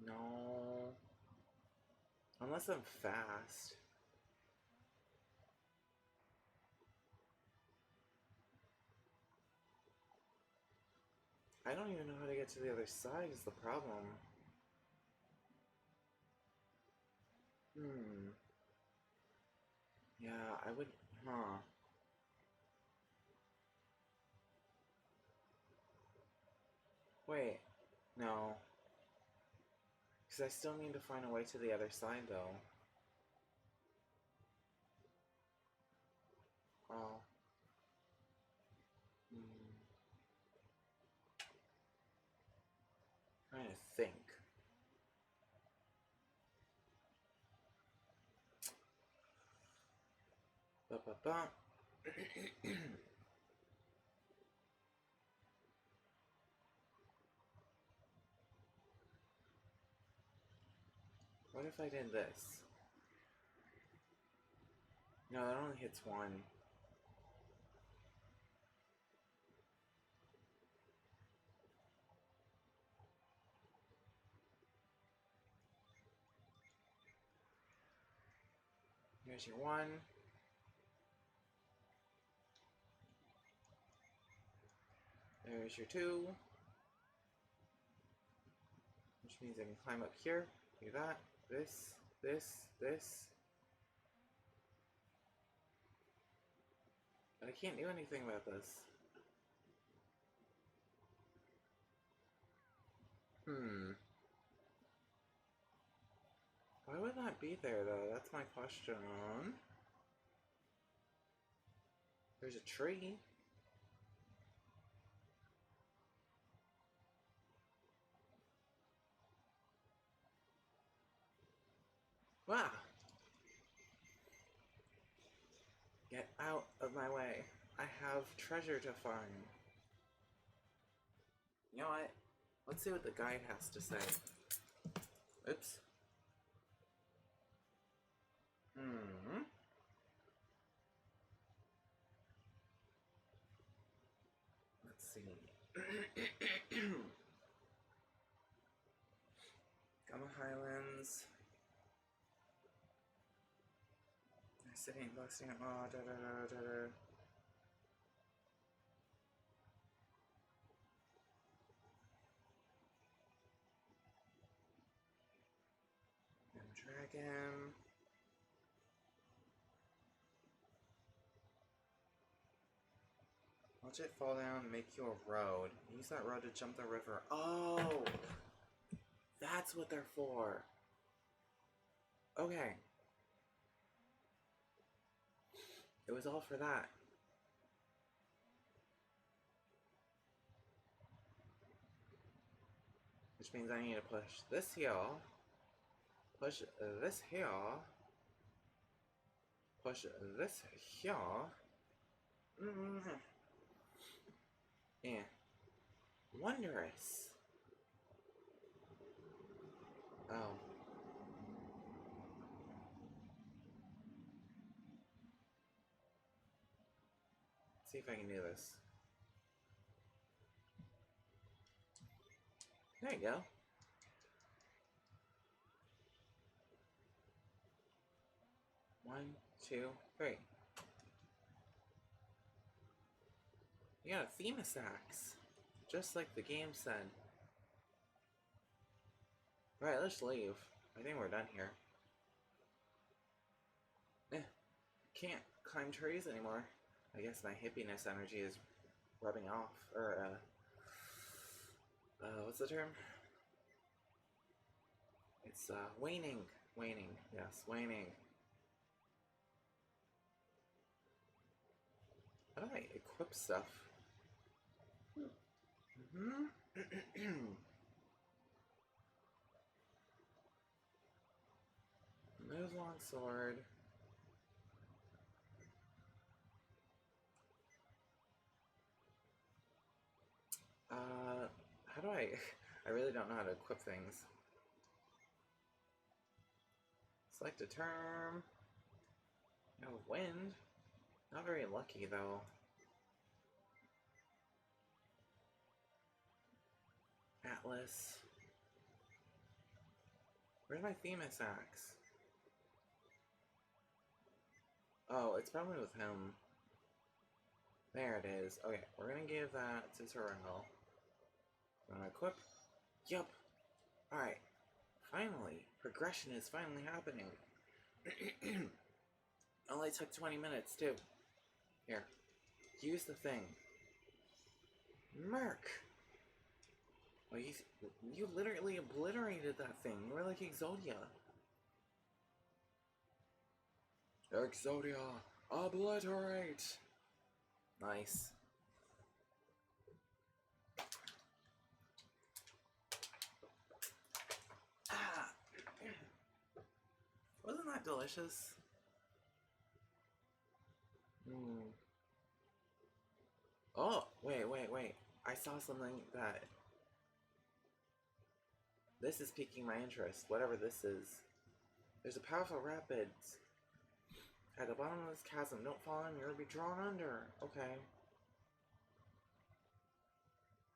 No. Unless I'm fast. I don't even know how to get to the other side is the problem. Yeah, I would... Wait. No. Because I still need to find a way to the other side, though. Oh. Trying to think. Ba-ba-ba. What if I did this? No, that only hits one. Here's your one. There's your two. Which means I can climb up here. Do that. This. this. But I can't do anything about this. Why would that be there, though? That's my question. There's a tree. Wow! Get out of my way. I have treasure to find. You know what? Let's see what the guide has to say. Oops. Let's see. Gamma Highlands. Sitting, busting, oh, da da da da da. And dragon. Watch it fall down and make you a road. Use that road to jump the river. Oh! That's what they're for. Okay. It was all for that. Which means I need to push this here. Push this here. Push this here. Yeah. Wondrous. Oh. Let's see if I can do this. There you go. One, two, three. You got a Themis axe. Just like the game said. Right, let's leave. I think we're done here. Can't climb trees anymore. I guess my hippiness energy is rubbing off. Or, what's the term? It's, waning. Waning. Yes, waning. How do I equip stuff? Move long sword. How do I... I really don't know how to equip things. Select a term. No wind. Not very lucky, though. Atlas. Where's my Themis axe? Oh, it's probably with him. There it is. Okay, we're gonna give that to Terrell. Gonna equip? Yup. Alright. Finally. Progression is finally happening. Only took 20 minutes, too. Here. Use the thing. Merc! Well, you literally obliterated that thing. You were like Exodia. Exodia! Obliterate! Nice. Ah! Wasn't that delicious? Oh, wait. I saw something that... This is piquing my interest, whatever this is. There's a powerful rapids. At the bottom of this chasm, don't fall in, you'll be drawn under. Okay.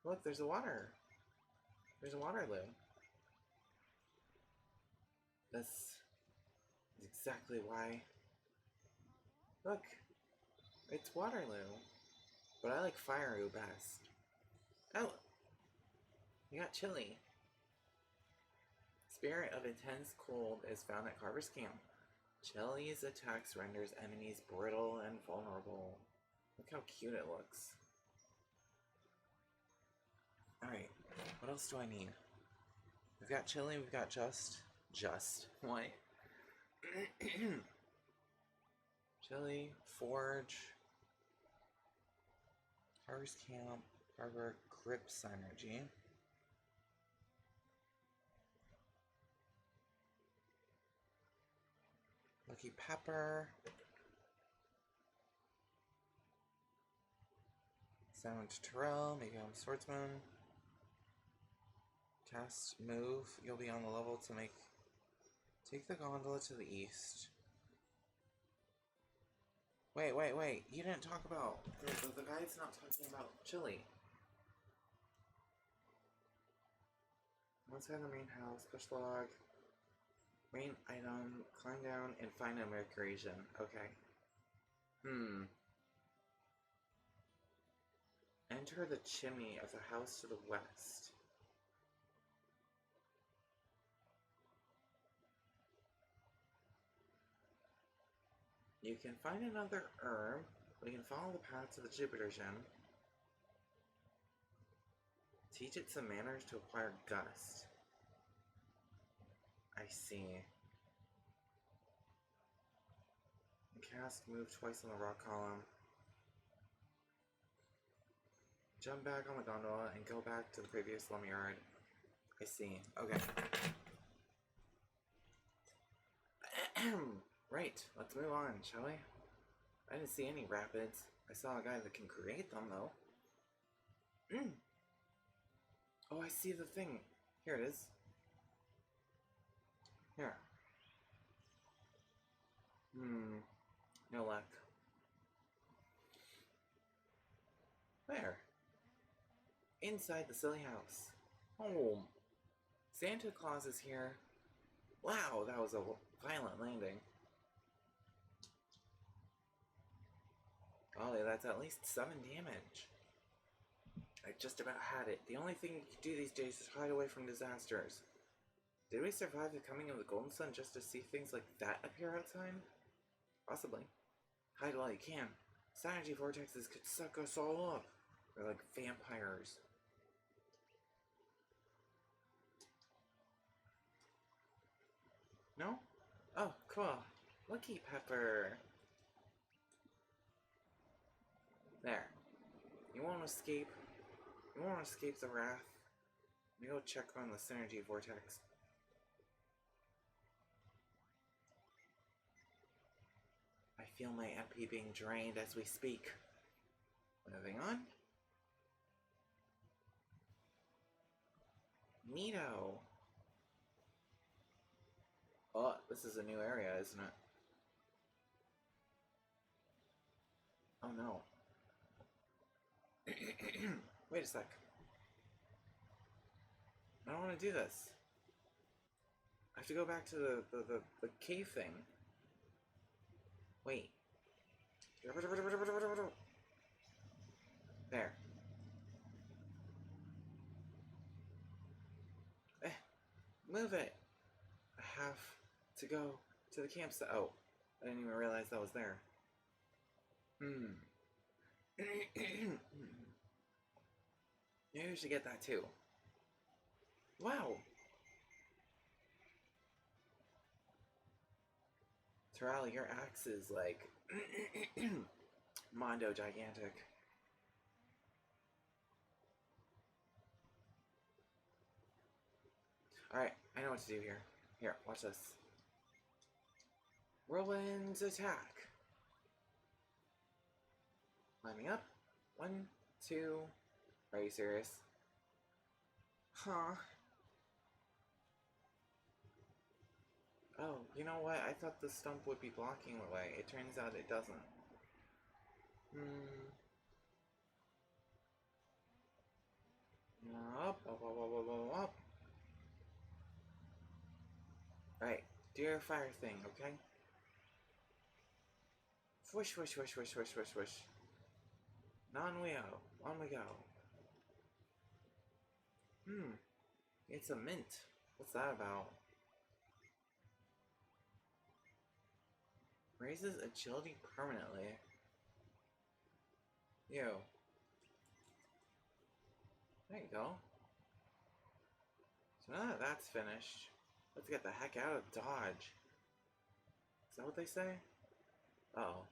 Look, there's a water. There's a Waterloo. This is exactly why. Look, it's Waterloo. But I like Firoo best. Oh! You got chili. Spirit of Intense Cold is found at Carver's Camp. Chili's attacks renders enemies brittle and vulnerable. Look how cute it looks. Alright, what else do I need? We've got chili, we've got just, what? Chili, forge, Carver's Camp, Carver Grip Synergy. Lucky Pepper. Silent Terrell, maybe I'm Swordsman. Cast move. You'll be on the level to take the gondola to the east. Wait. You didn't talk about the guide's not talking about chili. Outside the main house, push the log. Main item, climb down and find a mercury gem. Okay. Enter the chimney of the house to the west. You can find another herb, but you can follow the path to the Jupiter gem. Teach it some manners to acquire gust. I see. Cast move twice on the rock column. Jump back on the gondola and go back to the previous lumberyard. I see. Okay. Right, let's move on, shall we? I didn't see any rapids. I saw a guy that can create them, though. Oh, I see the thing. Here it is. Here. No luck. Where? Inside the silly house. Home. Santa Claus is here. Wow, that was a violent landing. Golly, that's at least 7 damage. I just about had it. The only thing you can do these days is hide away from disasters. Did we survive the coming of the Golden Sun just to see things like that appear outside? Possibly. Hide while you can. Synergy vortexes could suck us all up. They're like vampires. No? Oh, cool. Lucky Pepper. There. You won't escape. You won't escape the wrath. Let me go check on the synergy vortex. I feel my MP being drained as we speak. Moving on. Neato. Oh, this is a new area, isn't it? Oh no. Wait a sec. I don't want to do this. I have to go back to the cave thing. Wait. There. Move it. I have to go to the campsite. Oh, I didn't even realize that was there. Maybe we should get that too. Wow. Terrell, your axe is like Mondo gigantic. Alright, I know what to do here. Here, watch this. Whirlwind's attack. Climbing up. 1, 2. Are you serious? Huh. Oh, you know what? I thought the stump would be blocking the way. It turns out it doesn't. Up. Right, do your fire thing, okay? Swish, swish, swish, swish, swish, swish, swish. On we go. It's a mint. What's that about? Raises agility permanently. Ew. There you go. So now that that's finished, let's get the heck out of Dodge. Is that what they say? Uh-oh.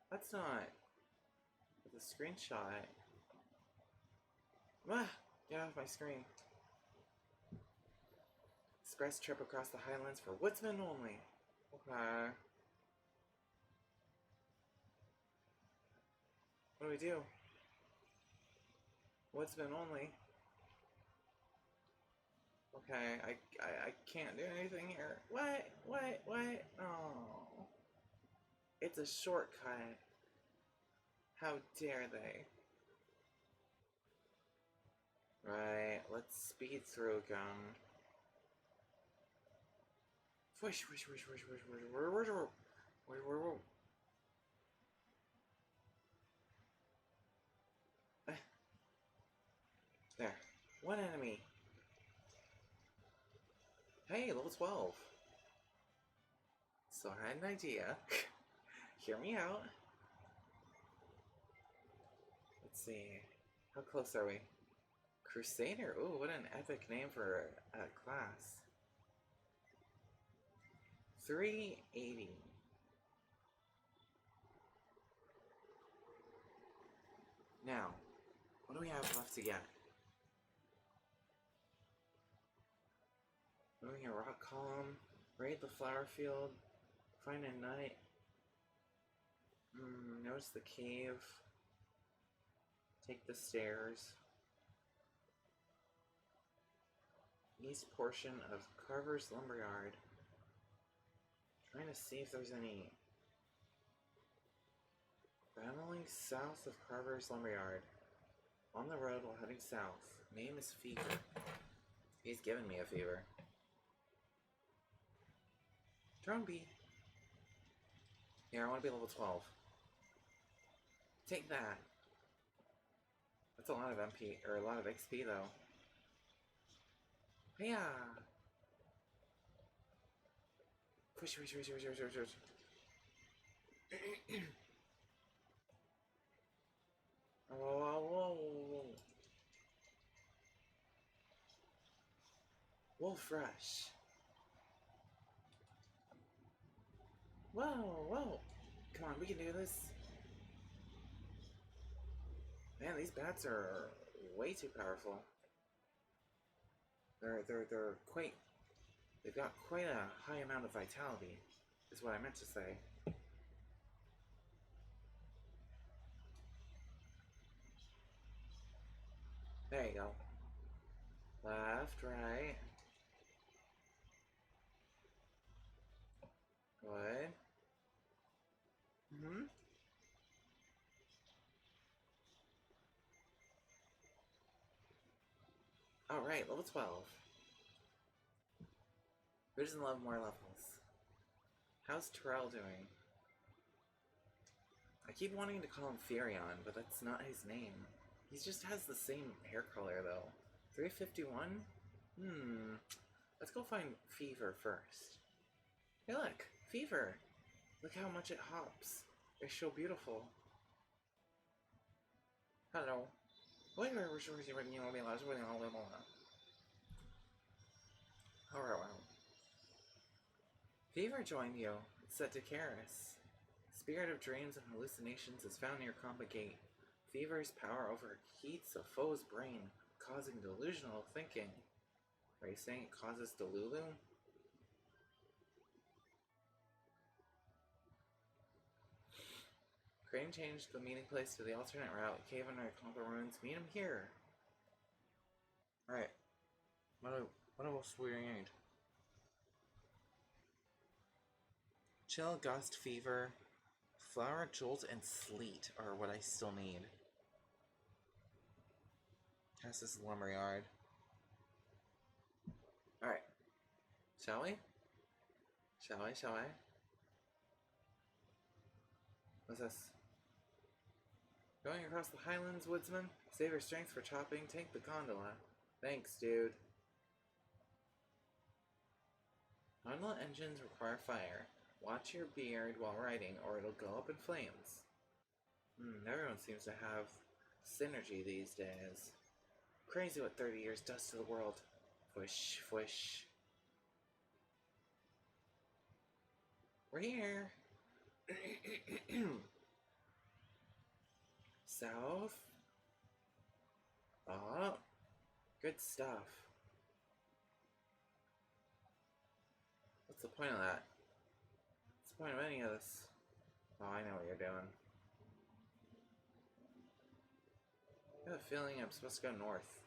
That's not the screenshot. Ah! Get off my screen. Express trip across the highlands for woodsmen only. Okay. What do we do? Woodsmen only. Okay, I can't do anything here. What? Oh. It's a shortcut. How dare they? Right, let's speed through again. Whoosh, whoosh, whoosh, whoosh, whoosh, whoosh, whoosh, whoosh, whoosh, whoosh. There. One enemy. Hey, level 12. So I had an idea. Hear me out. Let's see. How close are we? Crusader? Ooh, what an epic name for a class. 380. Now, what do we have left to get? Moving a rock column, raid the flower field, find a nut, notice the cave, take the stairs, east portion of Carver's Lumberyard. Trying to see if there's any battling south of Carver's Lumberyard. On the road while heading south. Name is Fever. He's giving me a fever. Drone bee. Here, I want to be level 12. Take that. That's a lot of MP, or a lot of XP though. Yeah. Push. Whoa. Wolf Rush. Whoa. Come on, we can do this. Man, these bats are way too powerful. They're quite... They've got quite a high amount of vitality, is what I meant to say. There you go. Left, right. Good. Alright, level 12. Who doesn't love more levels? How's Terrell doing? I keep wanting to call him Furion, but that's not his name. He just has the same hair color, though. 351? Let's go find Fever first. Hey look! Fever! Look how much it hops. It's so beautiful. Hello. Alright. Fever joined you. It's set to Karis. Spirit of dreams and hallucinations is found near Compa Gate. Fever's power overheats a foe's brain, causing delusional thinking. Are you saying it causes Delulu? Crane changed the meeting place to the alternate route. Cave under Compa Ruins. Meet him here. Alright. What else do we need? Chill, Gust, Fever, Flower, Jolt, and Sleet are what I still need. This is the Lumberyard. Alright. Shall we? Shall I? What's this? Going across the highlands, woodsman? Save your strength for chopping. Take the gondola. Thanks, dude. Gondola engines require fire. Watch your beard while writing or it'll go up in flames. Everyone seems to have synergy these days. Crazy what 30 years does to the world. Fwish, fwish. We're here. South. Oh, good stuff. What's the point of that? What's the point of any of this? Oh, I know what you're doing. I have a feeling I'm supposed to go north.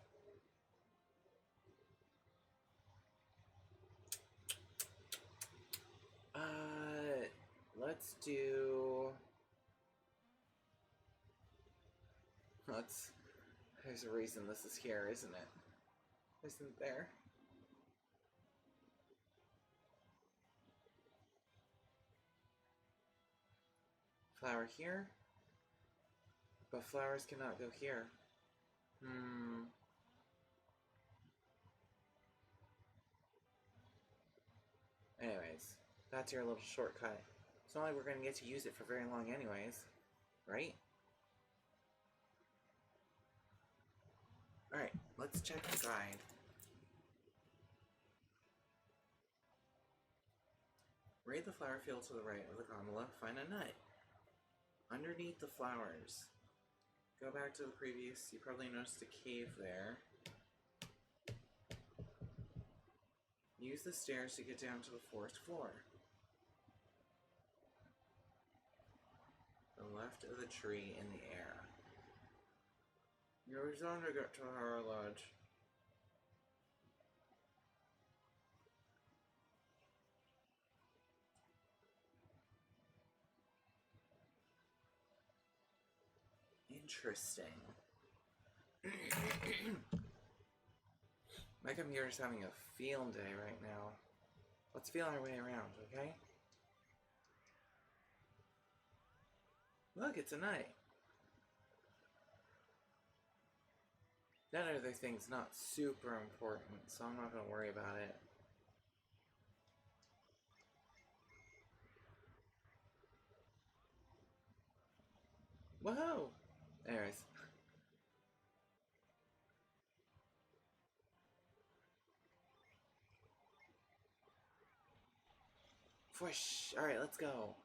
Let's do... There's a reason this is here, isn't it? Isn't there? Flower here? But flowers cannot go here. Anyways, that's your little shortcut. It's not like we're gonna get to use it for very long anyways, right? Alright, let's check the guide. Raid the flower field to the right of the gondola, find a nut. Underneath the flowers. Go back to the previous, you probably noticed a cave there. Use the stairs to get down to the forest floor. The left of the tree in the air. You're on to get to our lodge. Interesting. My computer's having a field day right now. Let's feel our way around, okay? Look, it's a nut. That other thing's not super important, so I'm not gonna worry about it. Whoa! Anyways. Whoosh! Alright, let's go.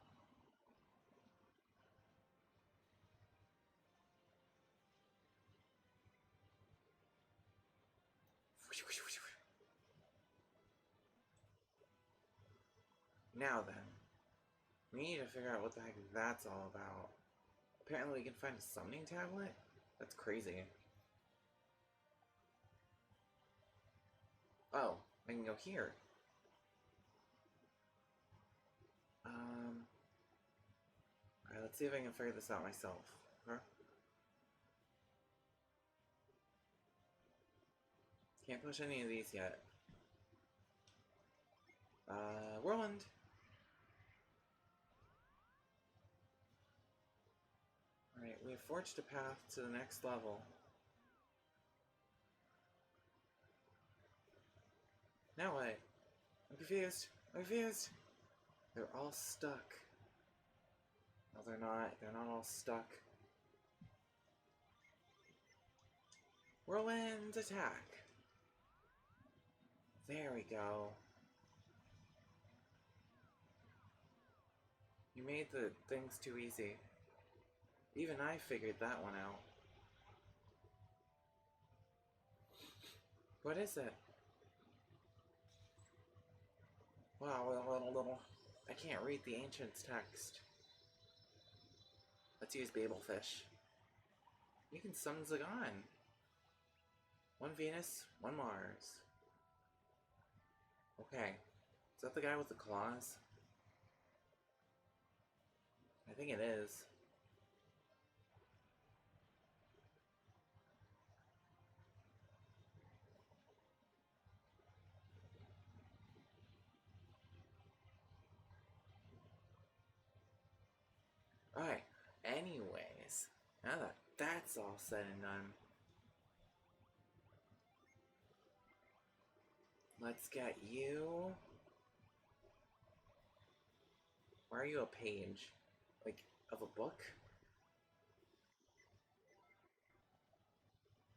Now then, we need to figure out what the heck that's all about. Apparently we can find a summoning tablet? That's crazy. Oh, I can go here. Alright, let's see if I can figure this out myself. Huh? Can't push any of these yet. Whirlwind! Alright, we have forged a path to the next level. Now what? I'm confused. I'm confused. They're all stuck. No, they're not. They're not all stuck. Whirlwind attack. There we go. You made the things too easy. Even I figured that one out. What is it? Wow, I can't read the ancient's text. Let's use Babelfish. You can summon Zagon. One Venus, one Mars. Okay. Is that the guy with the claws? I think it is. Alright, anyways, now that that's all said and done, let's get you Why are you a page? Like, of a book?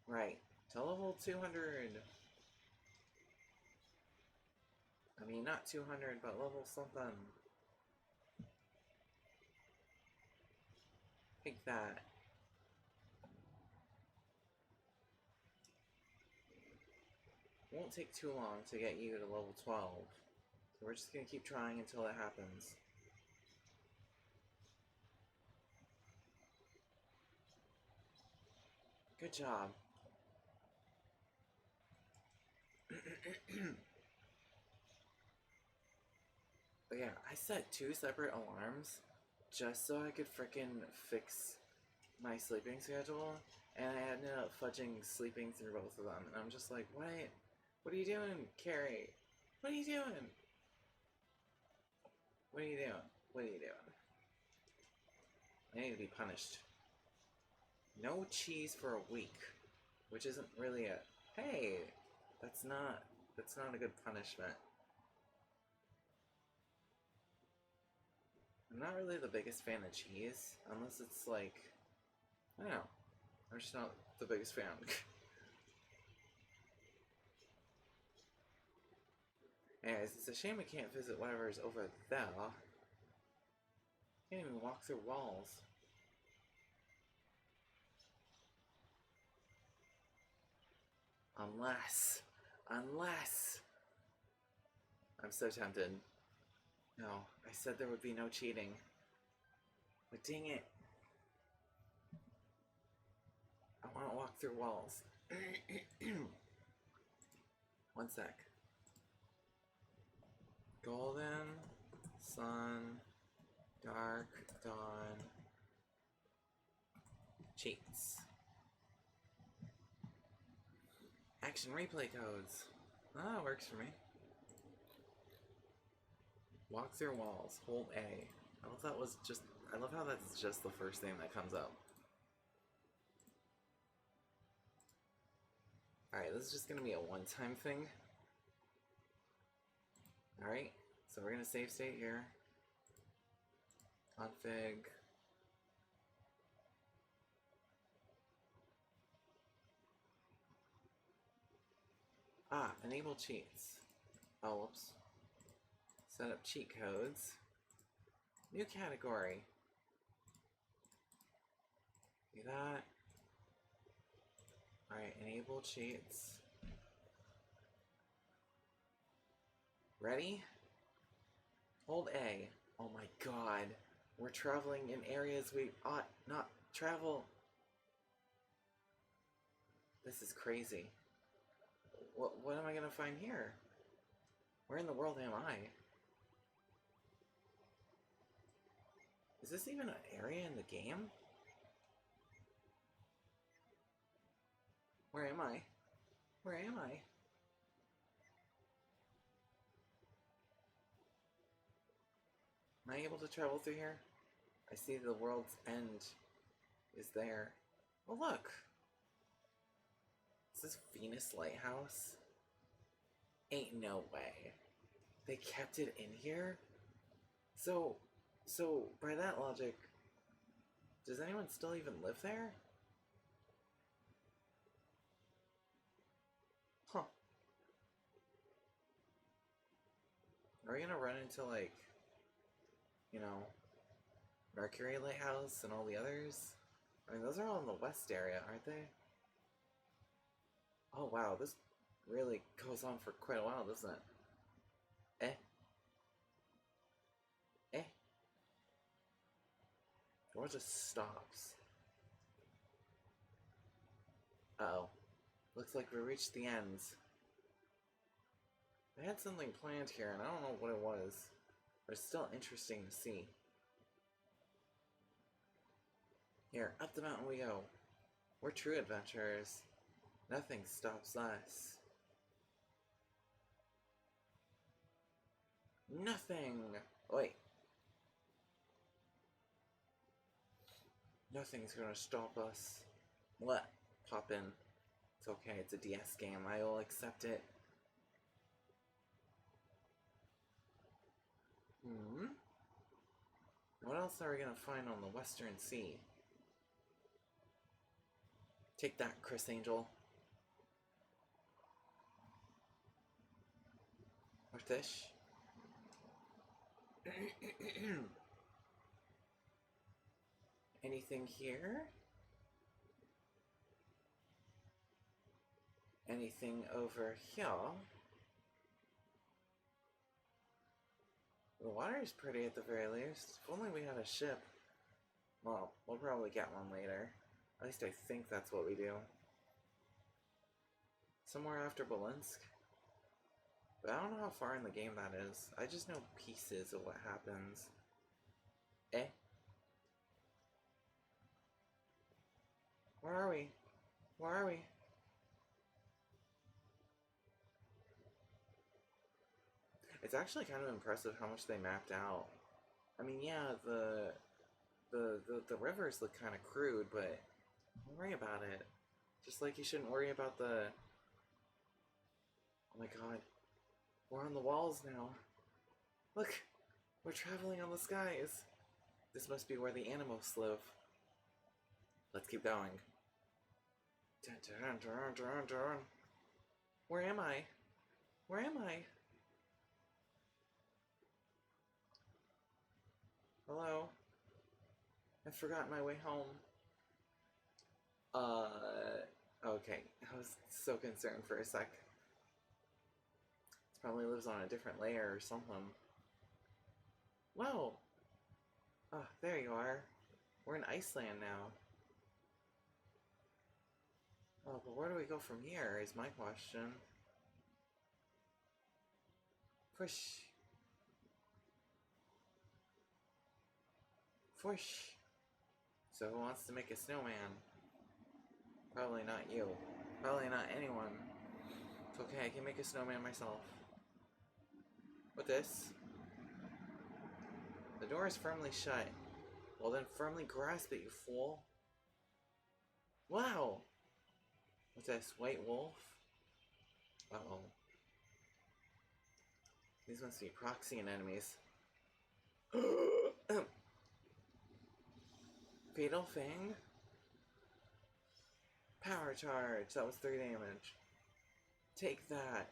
Right. To level 200. I mean, not 200, but level something. Take that. Won't take too long to get you to level 12. So we're just gonna keep trying until it happens. Good job. But yeah, I set 2 separate alarms just so I could frickin' fix my sleeping schedule, and I ended up fudging sleeping through both of them, and I'm just like, what? What are you doing, Carrie? What are you doing? What are you doing? What are you doing? I need to be punished. No cheese for a week, which isn't really a, hey, that's not a good punishment. I'm not really the biggest fan of cheese, unless it's like, I don't know, I'm just not the biggest fan. Anyways, it's a shame I can't visit whatever's over there. Can't even walk through walls. Unless, I'm so tempted. No, I said there would be no cheating. But dang it. I want to walk through walls. One sec. Golden, sun, dark, dawn, cheats. Action replay codes. Ah, that works for me. Walk through walls. Hold A. I love that was just. I love how that's just the first thing that comes up. Alright, this is just gonna be a one-time thing. Alright, so we're gonna save state here. Config. Ah, enable cheats. Oh, whoops. Set up cheat codes. New category. Do that. Alright, enable cheats. Ready? Hold A. Oh my god. We're traveling in areas we ought not travel. This is crazy. What am I gonna find here? Where in the world am I? Is this even an area in the game? Where am I? Where am I? Am I able to travel through here? I see the world's end is there. Oh look! Is this Venus Lighthouse? Ain't no way. They kept it in here? So by that logic, does anyone still even live there? Huh. Are we gonna run into, like, you know, Mercury Lighthouse and all the others? I mean, those are all in the west area, aren't they? Oh wow, this really goes on for quite a while, doesn't it? Or just stops. Uh-oh. Looks like we reached the ends. I had something planned here, and I don't know what it was. But it's still interesting to see. Here, up the mountain we go. We're true adventurers. Nothing stops us. Nothing! Wait. Nothing's gonna stop us. What? Pop in. It's okay, it's a DS game. I will accept it. else are we gonna find on the Western Sea? Take that, Chris Angel. What's this? Anything here? Anything over here? The water is pretty at the very least. If only we had a ship. Well, we'll probably get one later. At least I think that's what we do. Somewhere after Bolinsk. But I don't know how far in the game that is. I just know pieces of what happens. Eh? Where are we? Where are we? It's actually kind of impressive how much they mapped out. I mean, yeah, the rivers look kind of crude, but don't worry about it. Just like you shouldn't worry about the... Oh my god. We're on the walls now. Look! We're traveling on the skies. This must be where the animals live. Let's keep going. Dun, dun, dun, dun, dun. Where am I? Where am I? Hello? I've forgotten my way home. Okay. I was so concerned for a sec. It probably lives on a different layer or something. Whoa! Oh, there you are. We're in Iceland now. Oh, but where do we go from here is my question. Push. Push. So who wants to make a snowman? Probably not you. Probably not anyone. It's okay, I can make a snowman myself. What this? The door is firmly shut. Well then firmly grasp it, you fool. Wow! What's this? White wolf? Uh-oh. These must be proxying enemies. Fatal Fang? Power charge! That was 3 damage. Take that.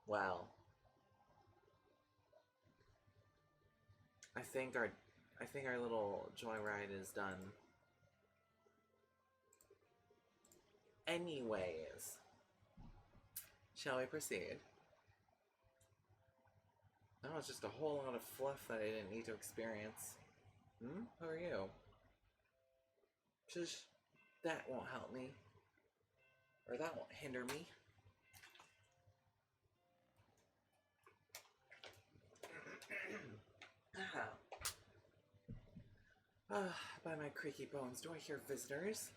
Wow. I think our little joyride is done. Anyways, shall we proceed? That was just a whole lot of fluff that I didn't need to experience. Hmm? Who are you? Shush. That won't help me. Or that won't hinder me. By my creaky bones, do I hear visitors?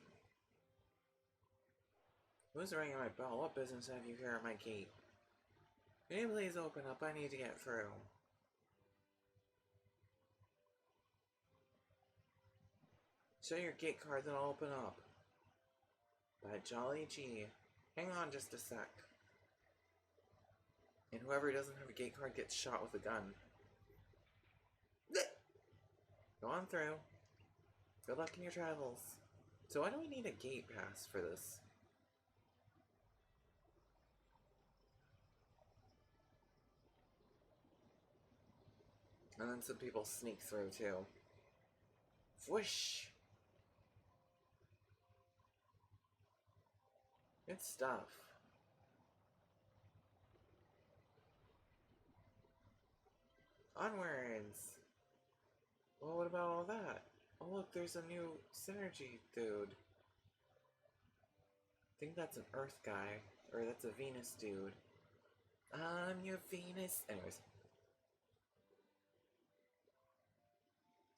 Who's ringing my bell? What business have you here at my gate? Can you please open up? I need to get through. Show your gate card, then I'll open up. By jolly gee. Hang on just a sec. And whoever doesn't have a gate card gets shot with a gun. Go on through. Good luck in your travels. So why do we need a gate pass for this? And then some people sneak through too. Whoosh! Good stuff. Onwards! Well, what about all that? Oh look, there's a new synergy dude. I think that's an Earth guy. Or that's a Venus dude. I'm your Venus. Anyways.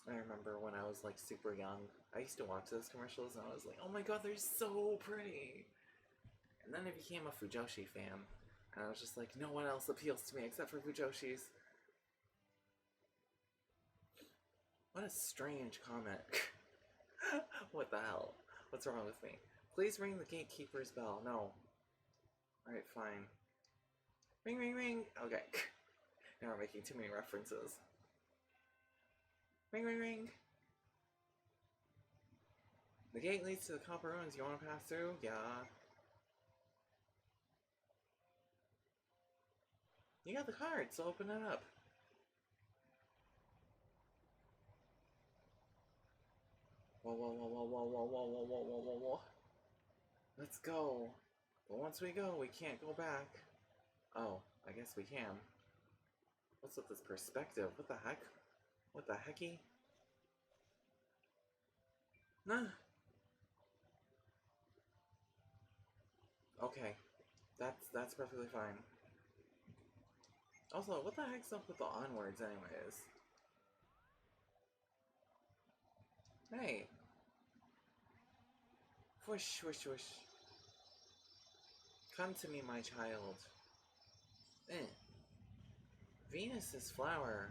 I remember when I was like super young, I used to watch those commercials and I was like, oh my god, they're so pretty! And then I became a Fujoshi fan. And I was just like, no one else appeals to me except for Fujoshis. What a strange comment. What the hell? What's wrong with me? Please ring the gatekeeper's bell. No. Alright, fine. Ring, ring, ring! Okay. Now we're making too many references. Ring, ring, ring! The gate leads to the copper ruins. You want to pass through? Yeah. You got the card, so open it up. Whoa, whoa, whoa, whoa, whoa, whoa, whoa, whoa, whoa, whoa, whoa, whoa. Let's go. But once we go, we can't go back. Oh, I guess we can. What's with this perspective? What the heck? What the hecky? Nah. Okay. That's perfectly fine. Also, what the heck's up with the onwards anyways? Hey. Whoosh, whoosh, whoosh. Come to me, my child. Venus's flower.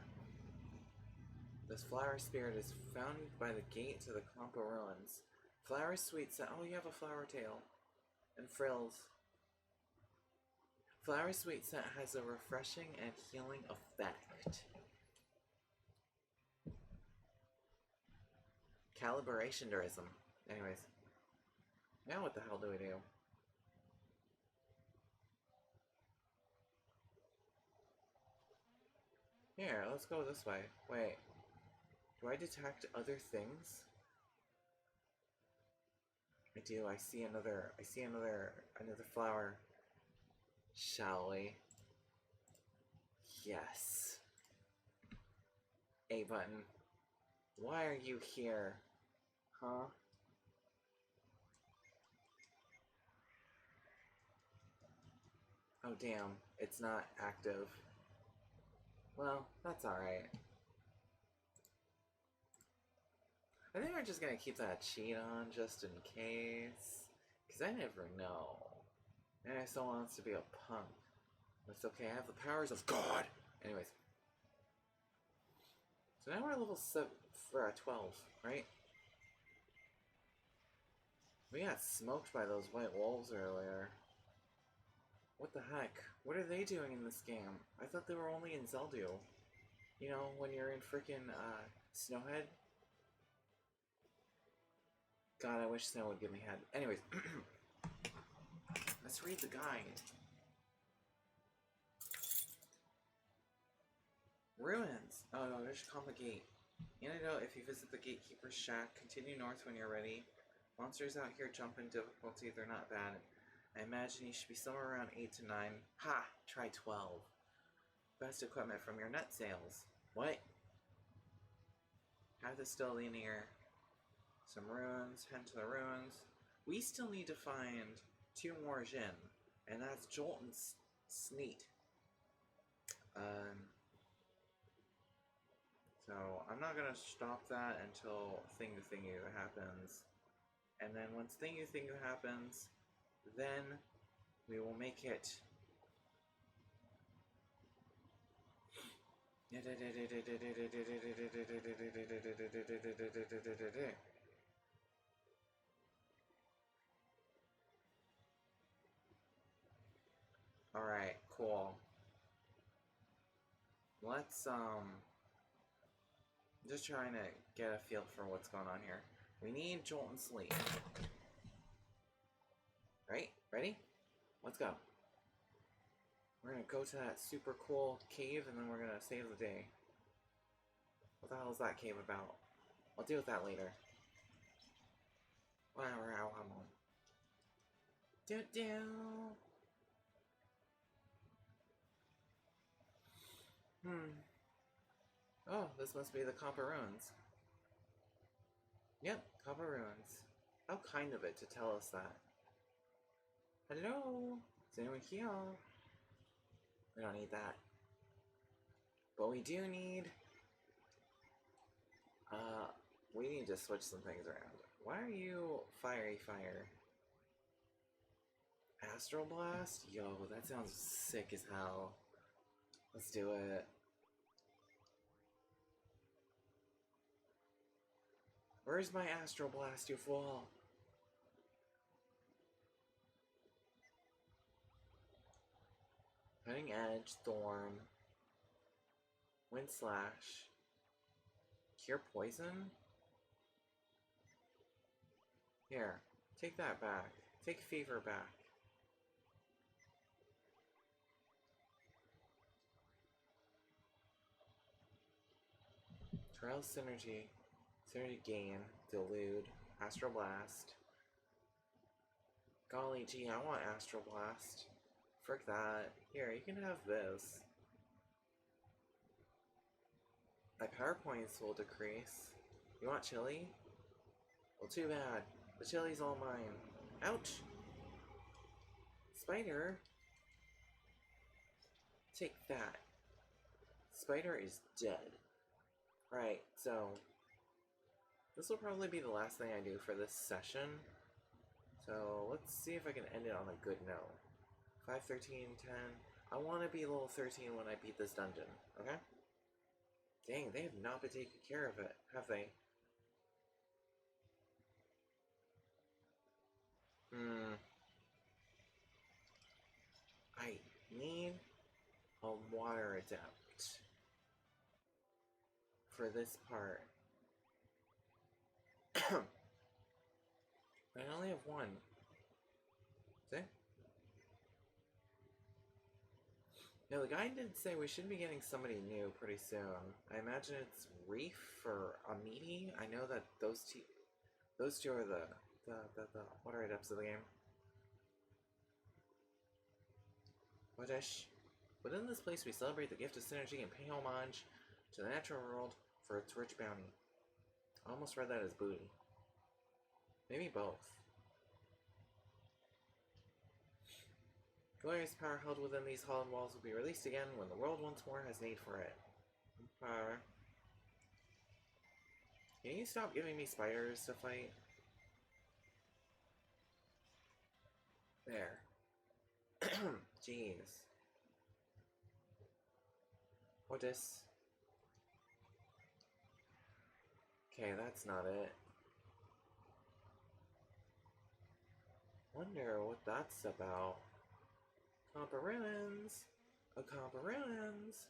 This flower spirit is found by the gate to the clump of ruins. Flower sweet scent. Oh, you have a flower tail. And frills. Flower sweet scent has a refreshing and healing effect. Calibration tourism. Anyways. Now what the hell do we do? Here, let's go this way. Wait. Do I detect other things? I do. I see another flower. Shall we? Yes. A button. Why are you here? Huh? Oh damn, it's not active. Well, that's alright. I think we're just gonna keep that cheat on just in case. Because I never know. And I still want us to be a punk. That's okay, I have the powers of God! Anyways. So now we're at level 7 for 12, right? We got smoked by those white wolves earlier. What the heck? What are they doing in this game? I thought they were only in Zeldu. You know, when you're in freaking, Snowhead? God, I wish Snow would give me head. Anyways. Let's read the guide. Ruins! Oh no, there's call the gate. Antidote, if you visit the gatekeeper's shack, continue north when you're ready. Monsters out here jump in difficulty, they're not bad. I imagine you should be somewhere around 8 to 9. Ha! Try 12. Best equipment from your net sales. What? Have this still linear. Some ruins, head to the ruins. We still need to find 2 more Jin, and that's Jolt and Sneet. So I'm not gonna stop that until Thingu Thingu happens. And then once Thingu Thingu happens, then we will make it Alright, cool. Let's just trying to get a feel for what's going on here. We need Jolt and Sleep. Right? Ready? Let's go. We're gonna go to that super cool cave and then we're gonna save the day. What the hell is that cave about? I'll deal with that later. Wow, I'm on. Do. Oh, this must be the Copper Ruins. Yep, Copper Ruins. How kind of it to tell us that. Hello? Is anyone here? We don't need that. But we do need... we need to switch some things around. Why are you fiery fire? Astral Blast? Yo, that sounds sick as hell. Let's do it. Where's my Astral Blast, you fool? Cutting Edge, Thorn. Wind slash. Cure poison? Here, take that back. Take fever back. Trail synergy. Synergy gain. Delude. Astral Blast. Golly gee, I want Astral Blast. Frick that. Here, you can have this. My power points will decrease. You want chili? Well, too bad. The chili's all mine. Ouch! Spider? Take that. Spider is dead. Right, so this will probably be the last thing I do for this session. So let's see if I can end it on a good note. 5, 13, 10. I want to be level 13 when I beat this dungeon, okay? Dang, they have not been taking care of it, have they? I need a water adept for this part. I only have one. See? No, the guy did say we should be getting somebody new pretty soon. I imagine it's Reef or Amiti. I know that those two are the water adepts of the game. Wadish. Within this place, we celebrate the gift of synergy and pay homage to the natural world for its rich bounty. I almost read that as booty. Maybe both. Glorious power held within these hollowed walls will be released again when the world once more has need for it. Can you stop giving me spiders to fight? There. Jeez. What this? Okay, that's not it. Wonder what that's about. Compa ruins! A compa ruins!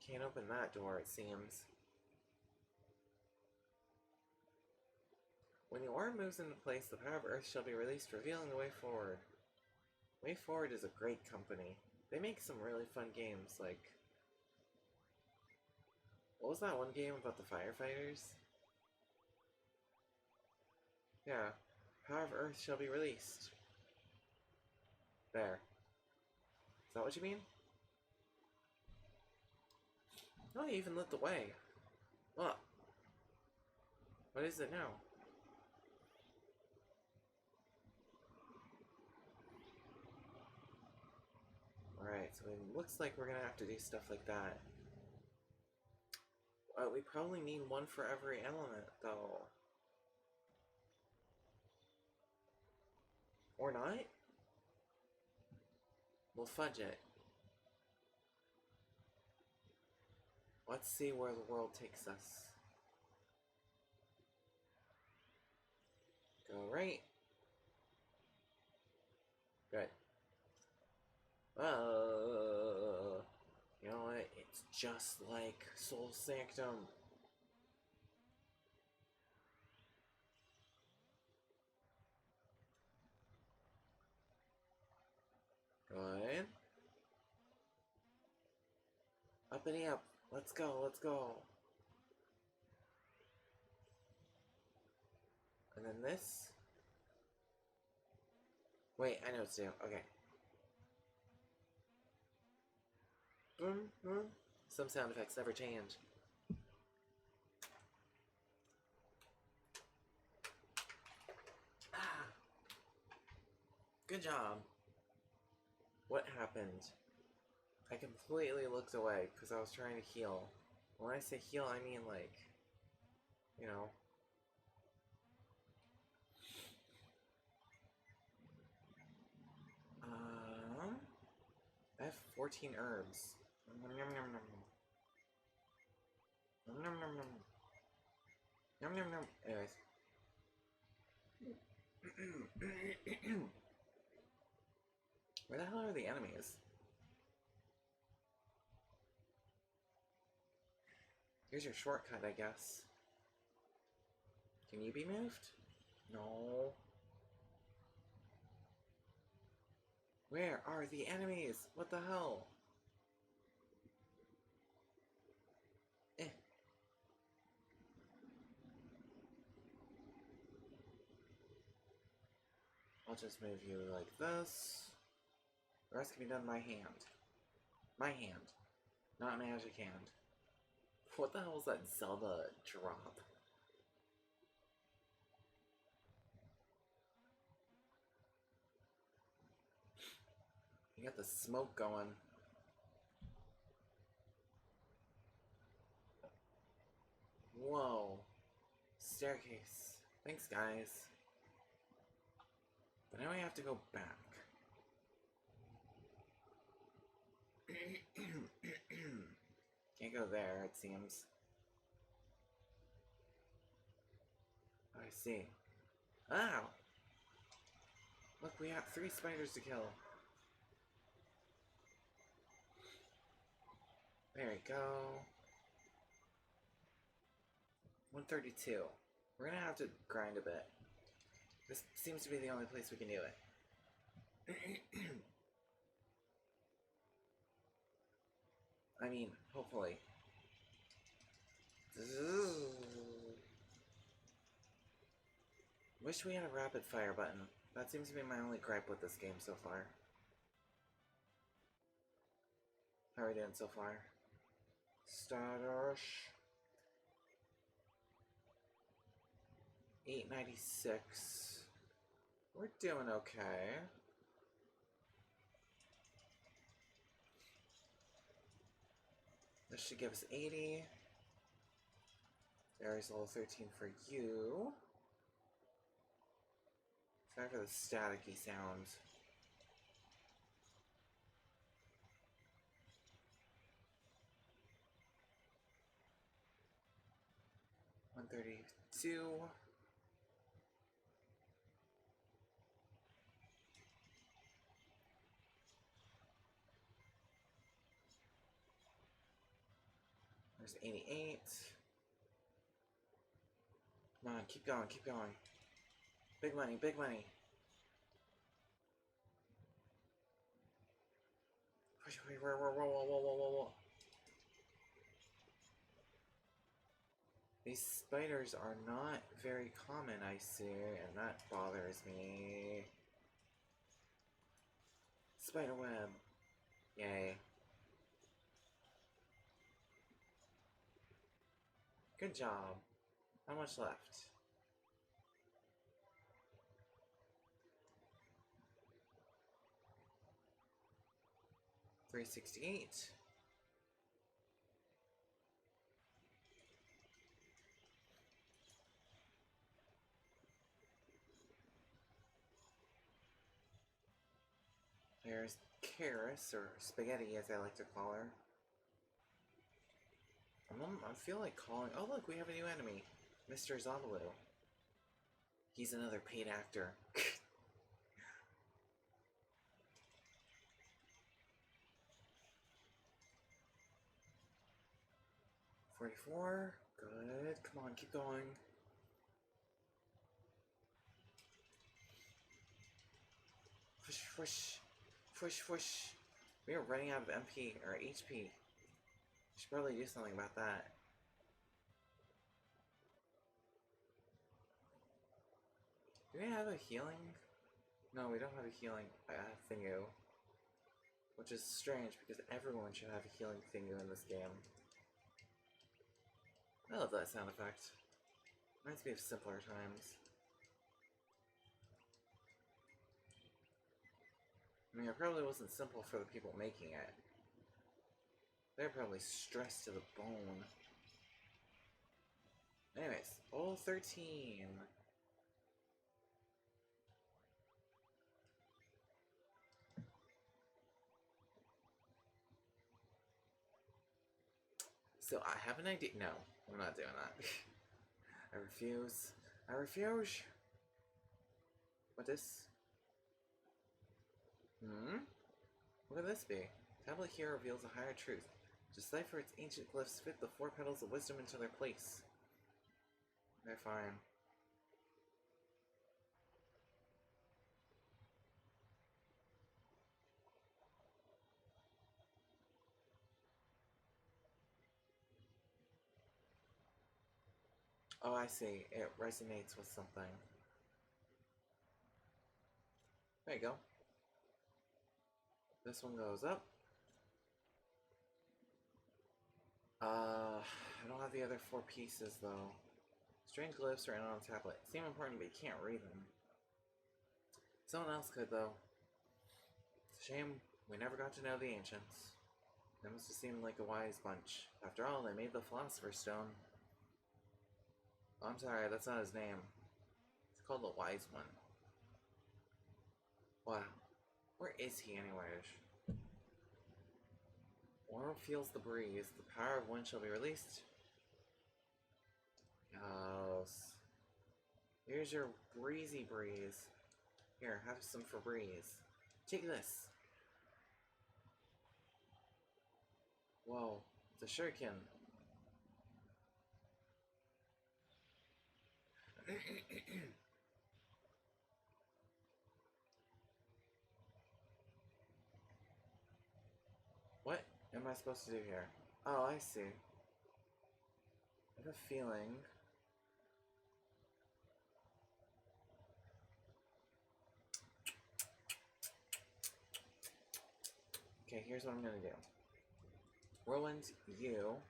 Can't open that door, it seems. When the orb moves into place, the power of Earth shall be released, revealing the way forward. Way Forward is a great company. They make some really fun games, like... What was that one game about the firefighters? Yeah. Power of Earth shall be released. There. Is that what you mean? Oh, you even lit the way. What? What is it now? Alright, so it looks like we're gonna have to do stuff like that. We probably need one for every element, though. Or not? We'll fudge it. Let's see where the world takes us. Go right. Good. You know what? It's just like Soul Sanctum. Good. Uppity up. Let's go, let's go. And then this. Wait, I know what to do. Okay. Some sound effects never change. Ah. Good job. What happened? I completely looked away because I was trying to heal. When I say heal, I mean like, you know. I have 14 herbs. Nom nom nom nom. Nom nom nom nom. Nom nom nom. Anyways. Where the hell are the enemies? Here's your shortcut, I guess. Can you be moved? No. Where are the enemies? What the hell? Eh. I'll just move you like this. The rest can be done by hand. My hand. Not magic hand. What the hell was that Zelda drop? You got the smoke going. Whoa. Staircase. Thanks, guys. But now we have to go back. Can't go there, it seems. I see. Ow! Look, we have 3 spiders to kill. There we go. 132. We're gonna have to grind a bit. This seems to be the only place we can do it. I mean, hopefully. Wish we had a rapid fire button. That seems to be my only gripe with this game so far. How are we doing so far? Status. 896. We're doing okay. This should give us 80. There's level 13 for you. Sorry for the staticky sounds. $132. There's 88. Come on, keep going, keep going. Big money, big money. Whoa, whoa, whoa, whoa, whoa, whoa, whoa. These spiders are not very common, I see, and that bothers me. Spider web. Yay. Good job. How much left? $368. There's Karis, or Spaghetti as I like to call her. I feel like calling... Oh look, we have a new enemy. Mr. Zabalu. He's another paid actor. 44. Good. Come on, keep going. Whoosh, whoosh. Whoosh, whoosh. We are running out of MP, or HP. We should probably do something about that. Do we have a healing? No, we don't have a healing thingu. Which is strange, because everyone should have a healing thingu in this game. I love that sound effect. Reminds me of simpler times. I mean, it probably wasn't simple for the people making it. They're probably stressed to the bone. Anyways, all 13. So I have an idea. No, I'm not doing that. I refuse. I refuse. What this? What could this be? Tablet here reveals a higher truth. Decipher its ancient glyphs, fit the 4 petals of wisdom into their place. Okay, fine. Oh, I see. It resonates with something. There you go. This one goes up. I don't have the other 4 pieces, though. Strange glyphs are in on a tablet. Seem important, but you can't read them. Someone else could, though. It's a shame we never got to know the ancients. They must have seemed like a wise bunch. After all, they made the Philosopher's Stone. Oh, I'm sorry, that's not his name. It's called the Wise One. Wow. Where is he, anyways? Worm feels the breeze. The power of one shall be released. Yes. Here's your breezy breeze. Here, have some for breeze. Take this. Whoa, it's a shuriken. What am I supposed to do here? Oh, I see. I have a feeling. Okay, here's what I'm gonna do. Whirlwind, you.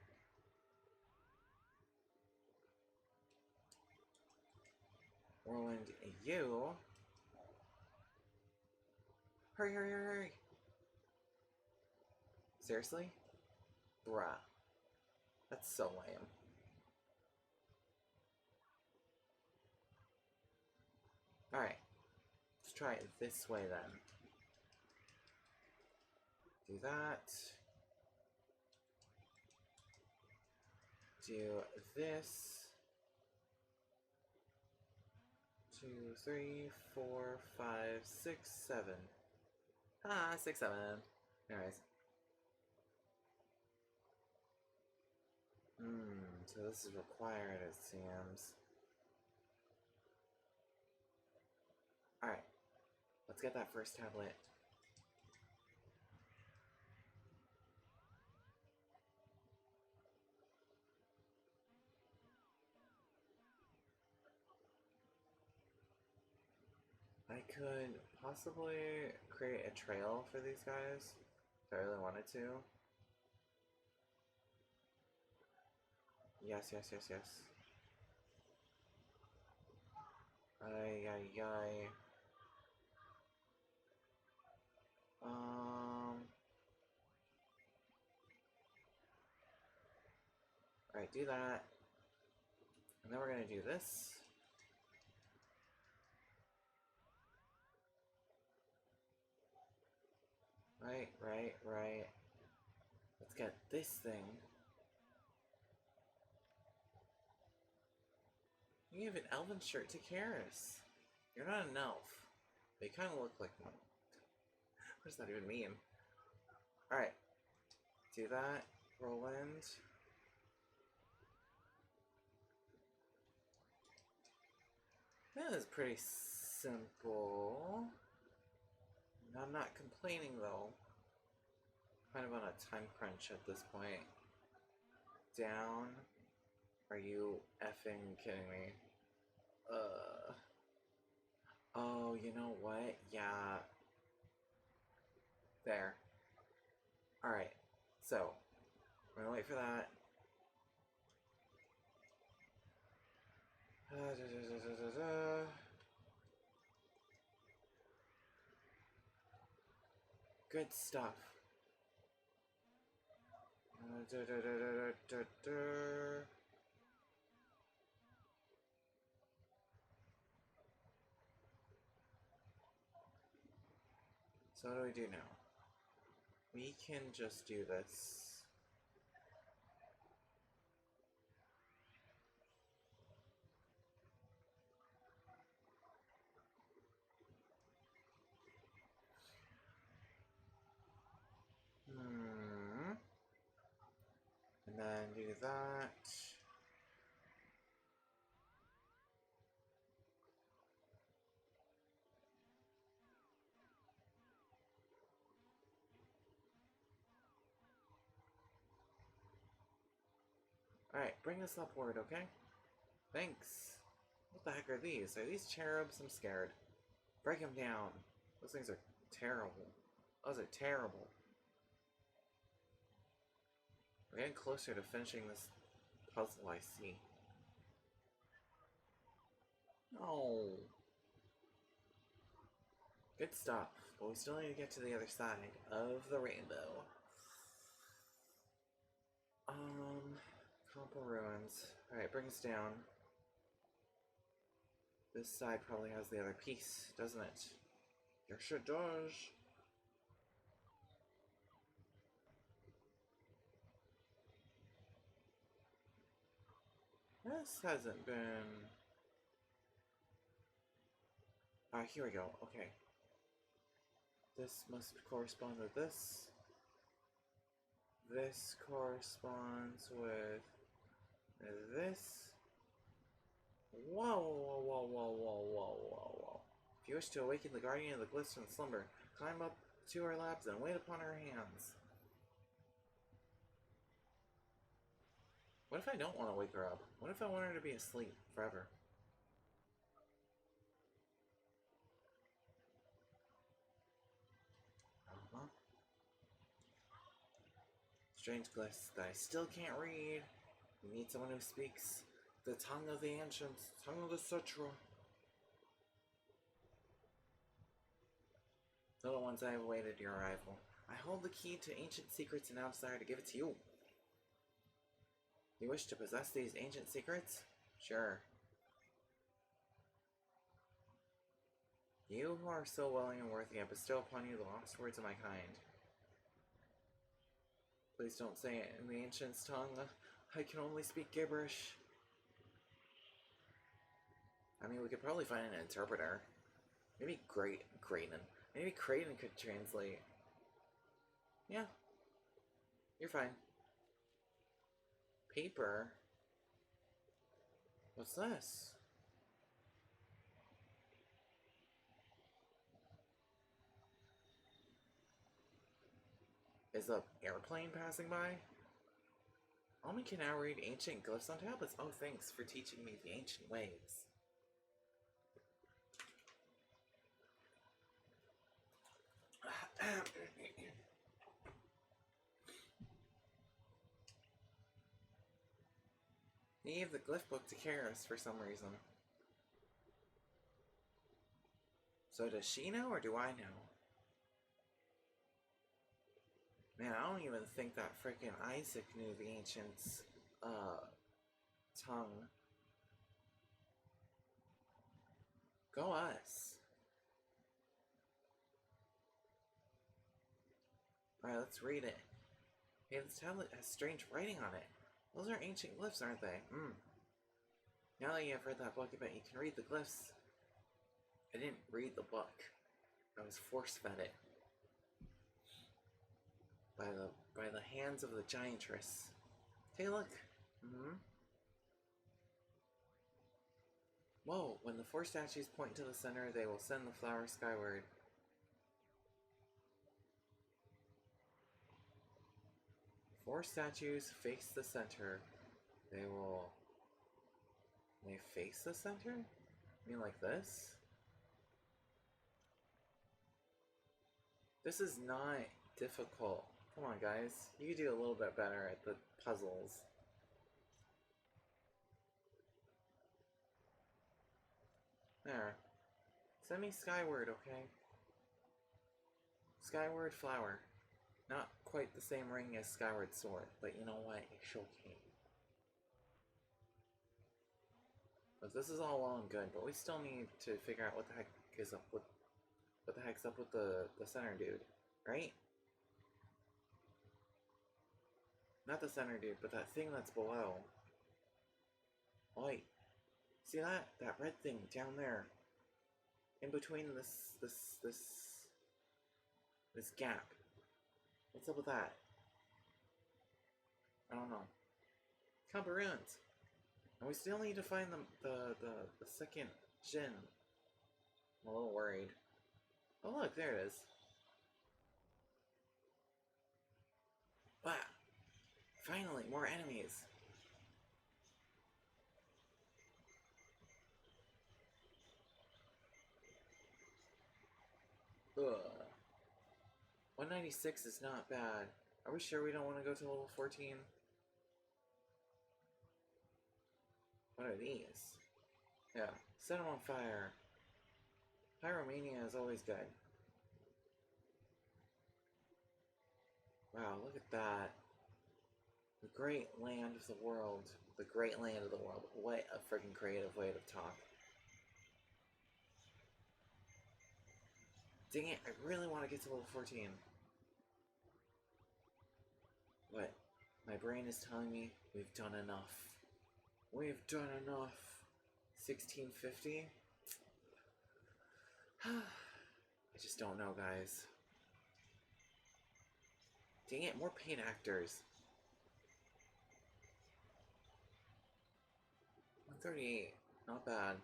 Whirlwind, you. Hurry, hurry, hurry, hurry. Seriously? Bruh. That's so lame. Alright. Let's try it this way then. Do that. Do this. 2, 3, 4, 5, 6, 7. Ah, 6, 7. Anyways. So this is required, it seems. Alright. Let's get that first tablet. I could possibly create a trail for these guys if I really wanted to. Yes, yes, yes, yes. Ay, ay, ay. Alright, do that. And then we're gonna do this. Right, right, right. Let's get this thing. You gave an elven shirt to Karis. You're not an elf. They kind of look like one. What does that even mean? Alright. Do that. Roland. That is pretty simple. I'm not complaining though. Kind of on a time crunch at this point. Down. Are you effing kidding me? Oh, you know what? Yeah. There. Alright. So, we're gonna wait for that. Good stuff. So what do we do now? We can just do this. and do that. Alright, bring us upward, okay? Thanks. What the heck are these? Are these cherubs? I'm scared. Break them down. Those things are terrible. Those are terrible. We're getting closer to finishing this puzzle, I see. Oh. Good stuff. But we still need to get to the other side of the rainbow. Compa ruins. Alright, bring us down. This side probably has the other piece, doesn't it? Yes, it does. This hasn't been... here we go. Okay. This must correspond with this. This corresponds with this. Whoa, whoa, whoa, whoa, whoa, whoa, whoa, whoa. If you wish to awaken the guardian of the glyphs from slumber, climb up to her laps and wait upon her hands. What if I don't want to wake her up? What if I want her to be asleep forever? Strange glyphs that I still can't read. We need someone who speaks the tongue of the ancients, tongue of the sutra. Little ones, I have awaited your arrival. I hold the key to ancient secrets and now desire to give it to you. You wish to possess these ancient secrets? Sure. You who are so willing and worthy, I bestow upon you the lost words of my kind. Please don't say it in the ancient's tongue. I can only speak gibberish. I mean, we could probably find an interpreter. Maybe Graydon. Maybe Graydon could translate. Yeah. You're fine. Paper? What's this? Is an airplane passing by? Almond can now read ancient glyphs on tablets. Oh, thanks for teaching me the ancient ways. He gave the glyph book to Karis for some reason. So does she know or do I know? Man, I don't even think that freaking Isaac knew the ancient's tongue. Go us. Alright, let's read it. Hey, this tablet has strange writing on it. Those are ancient glyphs, aren't they? Now that you have read that book, I bet you can read the glyphs. I didn't read the book. I was force-fed it. By the hands of the giantress. Take a look. Whoa, when the 4 statues point to the center, they will send the flower skyward. Four statues face the center. They face the center? You mean like this? This is not difficult. Come on, guys. You can do a little bit better at the puzzles. There. Send me skyward, okay? Skyward flower. Not quite the same ring as Skyward Sword, but you know what? It's okay. But this is all well and good, but we still need to figure out what the heck is up with what the heck's up with the center dude, right? Not the center dude, but that thing that's below. Oi. See that? That red thing down there. In between this gap. What's up with that? I don't know. Comparant! And we still need to find the second Jin. I'm a little worried. Oh look, there it is. Wow! Finally, more enemies! Ugh. 196 is not bad. Are we sure we don't want to go to level 14? What are these? Yeah, set them on fire. Pyromania is always good. Wow, look at that. The great land of the world. The great land of the world. What a freaking creative way to talk. Dang it, I really want to get to level 14. But my brain is telling me we've done enough. We've done enough. 1650? I just don't know, guys. Dang it, more paid actors. 138, not bad.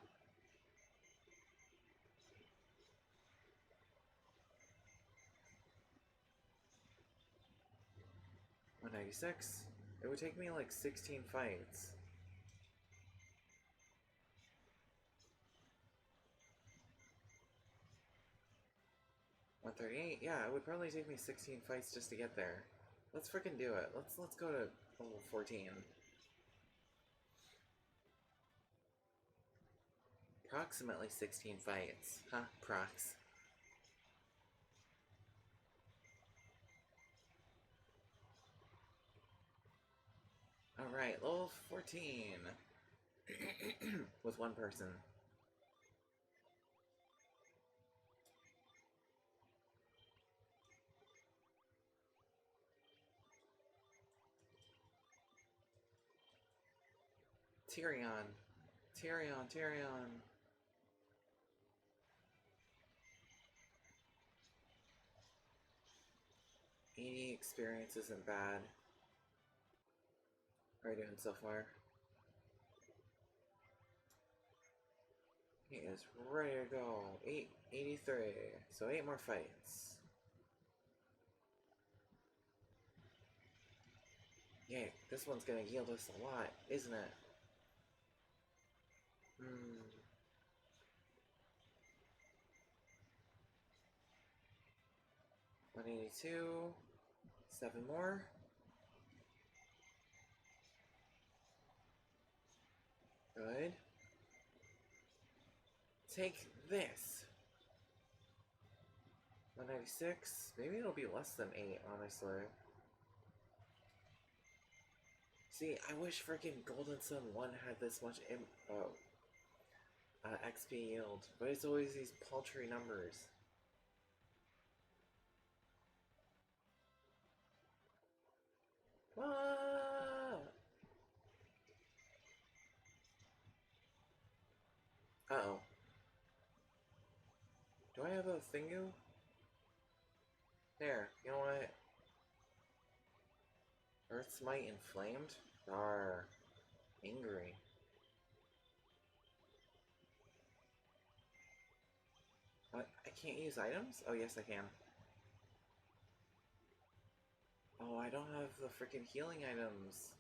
$196. It would take me like 16 fights. $138. Yeah, it would probably take me 16 fights just to get there. Let's freaking do it. Let's go to level 14. Approximately 16 fights. Huh? Prox. Alright, level 14. With one person. Tyrion. Tyrion, Tyrion. $80 experience isn't bad. How are you doing so far? He is ready to go. 883. So 8 more fights. Yay, this one's gonna yield us a lot, isn't it? 182. 7 more. Good. Take this. 196. Maybe it'll be less than 8, honestly. See, I wish freaking Golden Sun 1 had this much XP yield, but it's always these paltry numbers. Ah! Uh-oh. Do I have a thingu? There, you know what? Earth Smite inflamed? Arr. Angry. I can't use items? Oh, yes, I can. Oh, I don't have the freaking healing items.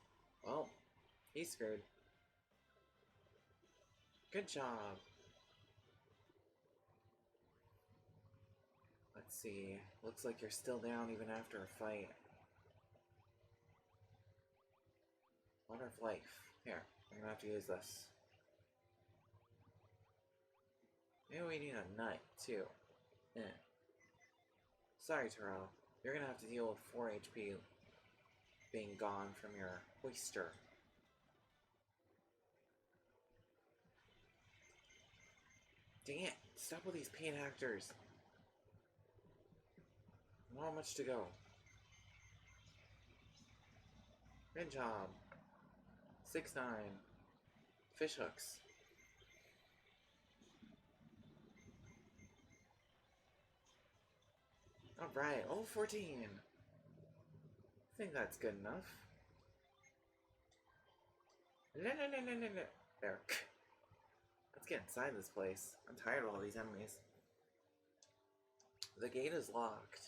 Well, he's screwed. Good job. Let's see. Looks like you're still down even after a fight. Water of life. Here, I'm gonna have to use this. Maybe we need a nut, too. Eh. Sorry, Terrell. You're gonna have to deal with 4 HP being gone from your oyster. Dang it! Stop with these pain actors! Not much to go. Good job. 6-9. Fish hooks. Alright, level 14. I think that's good enough. No, no, no, no, no, no. There. Let's get inside this place. I'm tired of all these enemies. The gate is locked.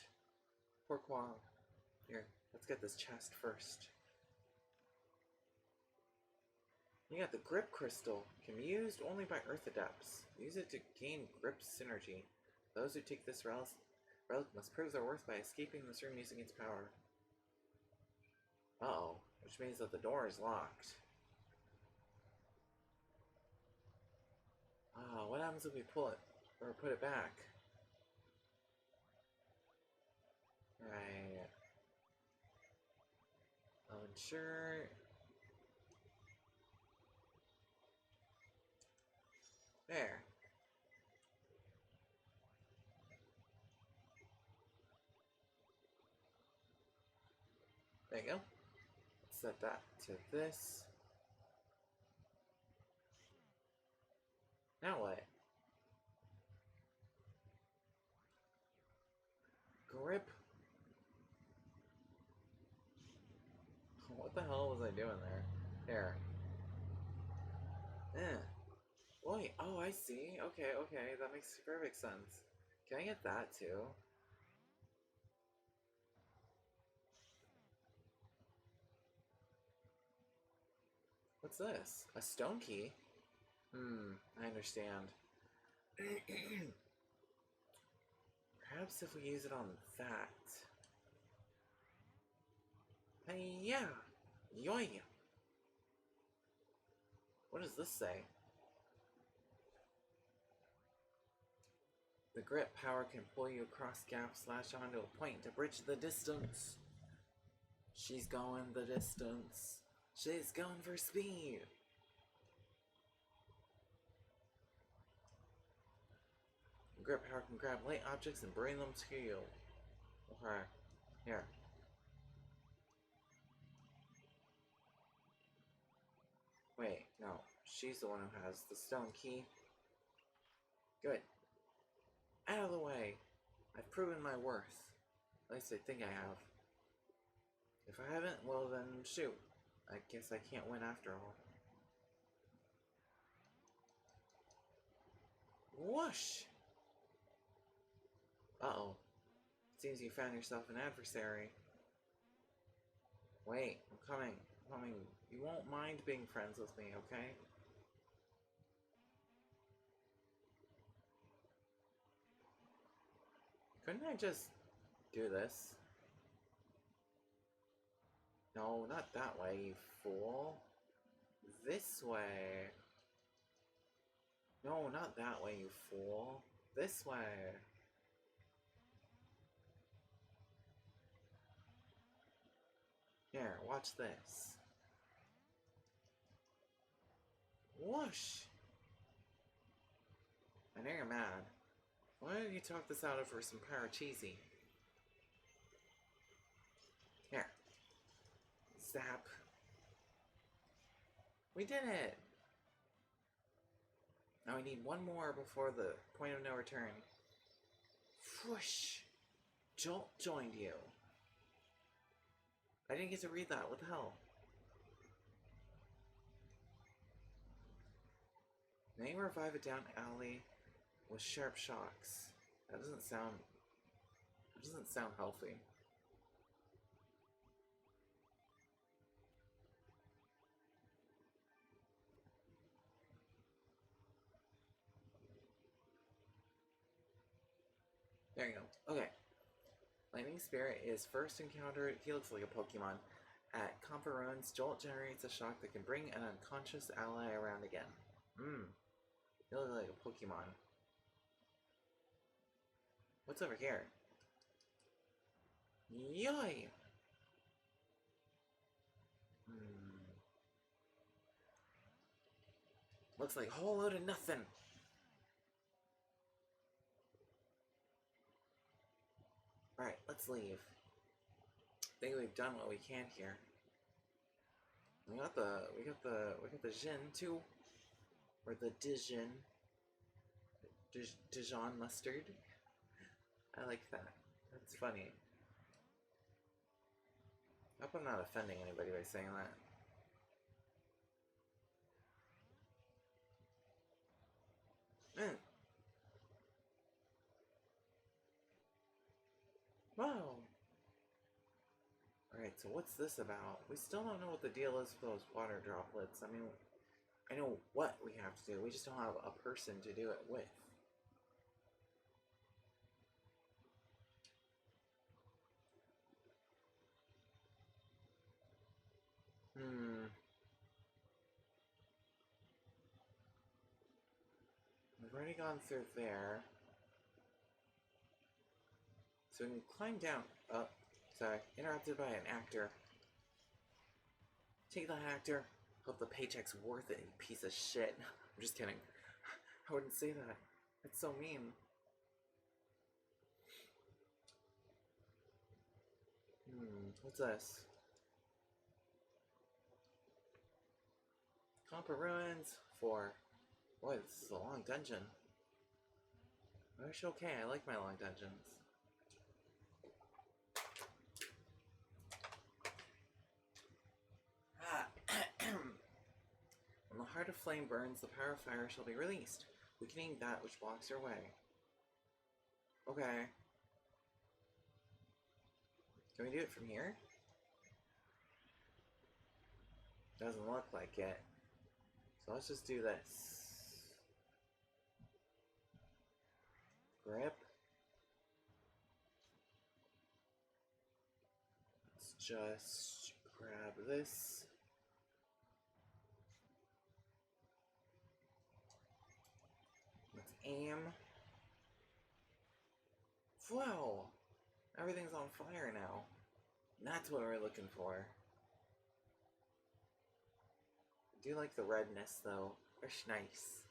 Pourquoi? Here, let's get this chest first. You got the grip crystal. Can be used only by Earth Adepts. Use it to gain grip synergy. Those who take this relic must prove their worth by escaping this room using its power. Uh-oh, which means that the door is locked. What happens if we pull it? Or put it back? Right. Sure. There. There you go. Set that to this. Now what? Grip. What the hell was I doing there? There. Wait, oh, I see. Okay, okay, that makes perfect sense. Can I get that too? What's this? A stone key? I understand. Perhaps if we use it on that. Hey, yeah! Yoy! What does this say? The grip power can pull you across gaps, slash onto a point to bridge the distance. She's going the distance. She's going for speed. The grip power can grab light objects and bring them to you. Okay, here. Wait, no. She's the one who has the stone key. Good. Out of the way. I've proven my worth. At least I think I have. If I haven't, well then shoot. I guess I can't win after all. Whoosh! Uh-oh. Seems you found yourself an adversary. Wait, I'm coming. You won't mind being friends with me, okay? Couldn't I just do this? No, not that way, you fool. This way. No, not that way, you fool. This way. Here, watch this. Whoosh! I know you're mad. Why don't you talk this out over some paracheesy? Here. Zap. We did it! Now we need one more before the point of no return. Whoosh! Jolt joined you. I didn't get to read that. What the hell? Now you revive a down alley with sharp shocks. That doesn't sound healthy. There you go. Okay. Lightning Spirit is first encountered. He looks like a Pokemon. At Compa Ruins, Jolt generates a shock that can bring an unconscious ally around again. He looks like a Pokemon. What's over here? Yoy! Looks like a whole load of nothing. Alright, let's leave. I think we've done what we can here. We got the Jin too. Or the Dijon. Dijon mustard. I like that. That's funny. I hope I'm not offending anybody by saying that. Whoa! Alright, so what's this about? We still don't know what the deal is with those water droplets. I mean, I know what we have to do, we just don't have a person to do it with. We've already gone through there. So we can climb down. Oh, sorry. Interrupted by an actor. Take that, actor. Hope the paycheck's worth it, you piece of shit. I'm just kidding. I wouldn't say that. That's so mean. What's this? Compa Ruins 4. Boy, this is a long dungeon. But it's okay, I like my long dungeons. When the heart of flame burns, the power of fire shall be released, weakening that which blocks your way. Okay. Can we do it from here? Doesn't look like it. So let's just do this. Grip. Let's just grab this. Let's aim. Whoa! Everything's on fire now. That's what we're looking for. I do like the redness though. It's nice.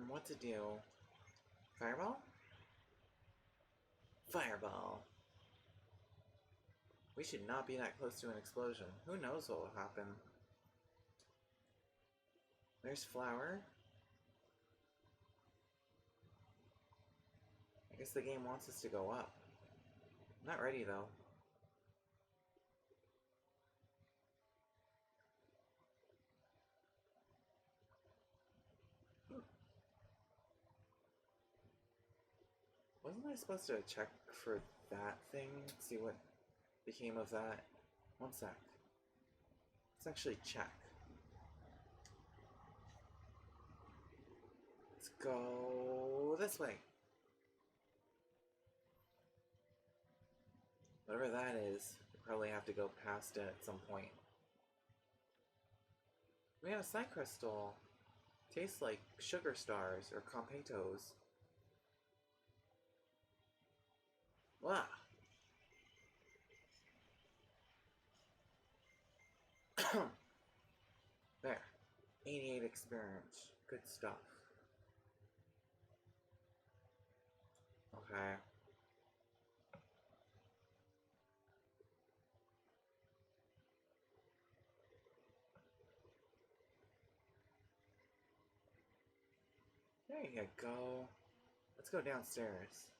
What to do? Fireball? Fireball. We should not be that close to an explosion. Who knows what will happen? There's flour. I guess the game wants us to go up. I'm not ready though. Wasn't I supposed to check for that thing? See what became of that? One sec. Let's actually check. Let's go this way. Whatever that is, we probably have to go past it at some point. We have a side crystal. Tastes like sugar stars or competos. Wow. There. 88 experience. Good stuff. Okay. There you go. Let's go downstairs.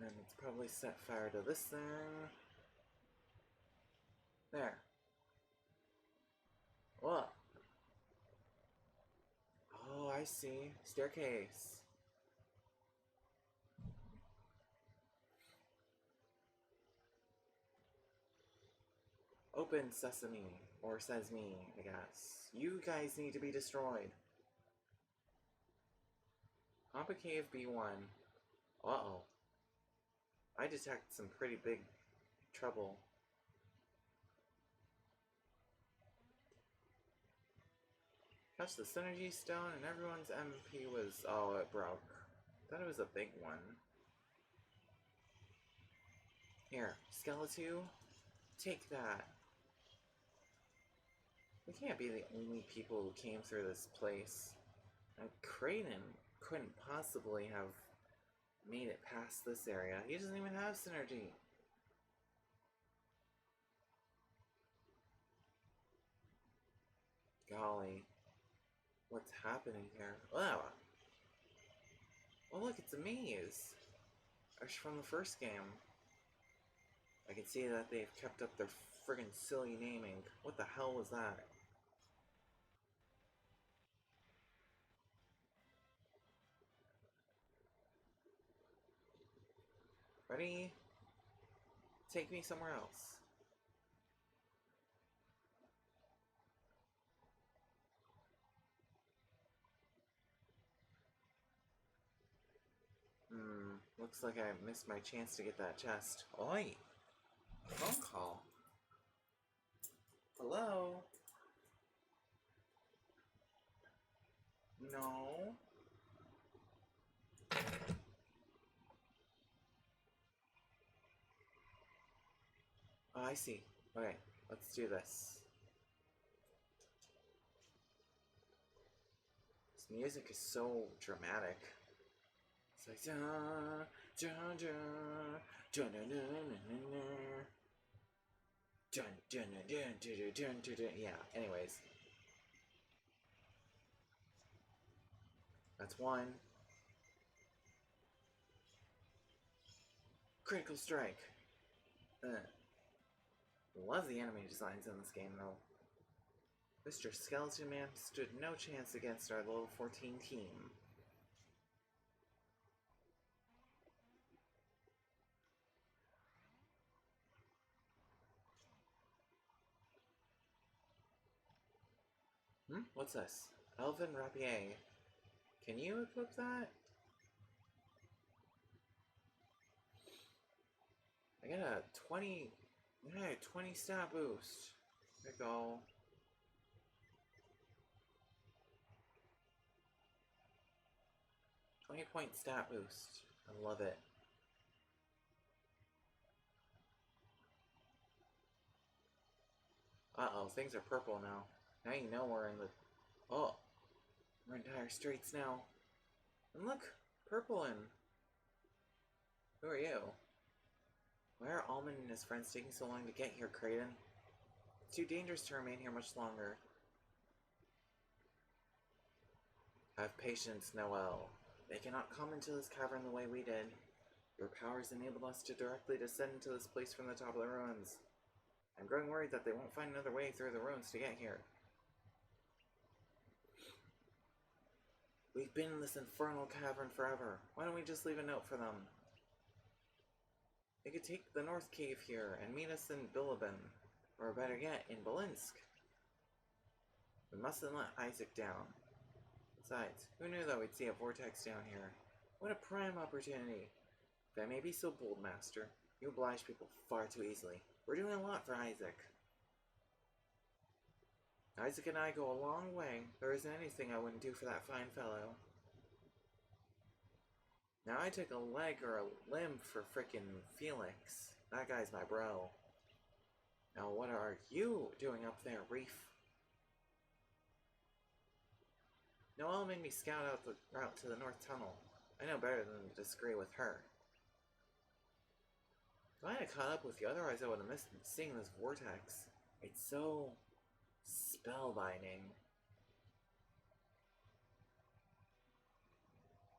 And let's probably set fire to this thing. There. Whoa. Oh, I see. Staircase. Open sesame. Or says me, I guess. You guys need to be destroyed. Compa Cave B1. Uh-oh. I detect some pretty big trouble. Touch the synergy stone and everyone's MP was... Oh, it broke. Thought it was a big one. Here, Skeleton, take that. We can't be the only people who came through this place. And Kraden couldn't possibly have made it past this area. He doesn't even have synergy. Golly. What's happening here? Wow. Oh look, it's a maze. It's from the first game. I can see that they've kept up their friggin' silly naming. What the hell was that? Ready? Take me somewhere else. Looks like I missed my chance to get that chest. Oi! A phone call? Hello? No? Oh, I see. Okay, let's do this. This music is so dramatic. It's like da da da da da da da da. Yeah, anyways. That's one. Critical strike. Love the enemy designs in this game though. Mr. Skeleton Man stood no chance against our level 14 team. What's this? Elven Rapier. Can you equip that? I got a 20 stat boost. There we go. .20 stat boost. I love it. Uh-oh, things are purple now. Now you know we're in the... Oh! We're in dire straits now. And look! Purple in. Who are you? Why are Almond and his friends taking so long to get here, Kraden? It's too dangerous to remain here much longer. Have patience, Noel. They cannot come into this cavern the way we did. Your powers enabled us to directly descend into this place from the top of the ruins. I'm growing worried that they won't find another way through the ruins to get here. We've been in this infernal cavern forever. Why don't we just leave a note for them? They could take the North Cave here and meet us in Bilibin, or better yet, in Belinsk. We mustn't let Isaac down. Besides, who knew that we'd see a vortex down here? What a prime opportunity! If I may be so bold, Master, you oblige people far too easily. We're doing a lot for Isaac. Isaac and I go a long way. There isn't anything I wouldn't do for that fine fellow. Now I took a leg or a limb for frickin' Felix. That guy's my bro. Now what are you doing up there, Reef? Noelle made me scout out the route to the North Tunnel. I know better than to disagree with her. If I had caught up with you, otherwise I would have missed seeing this vortex. It's so... spellbinding.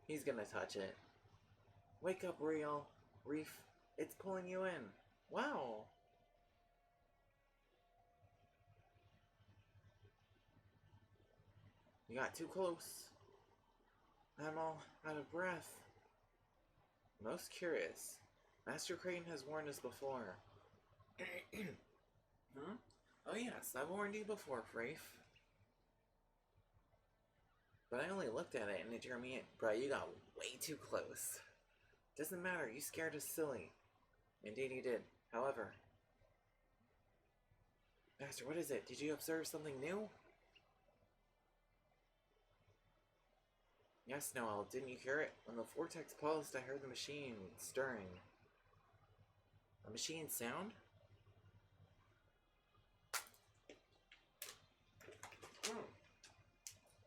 He's gonna touch it. Wake up, Reef. It's pulling you in. Wow. You got too close. I'm all out of breath. Most curious. Master Crane has warned us before. Oh yes, I've warned you before, Rafe. But I only looked at it and it drew me in. Bro, you got way too close. Doesn't matter, you scared us silly. Indeed you did. However... Master, what is it? Did you observe something new? Yes, Noel, didn't you hear it? When the vortex pulsed, I heard the machine stirring. A machine sound?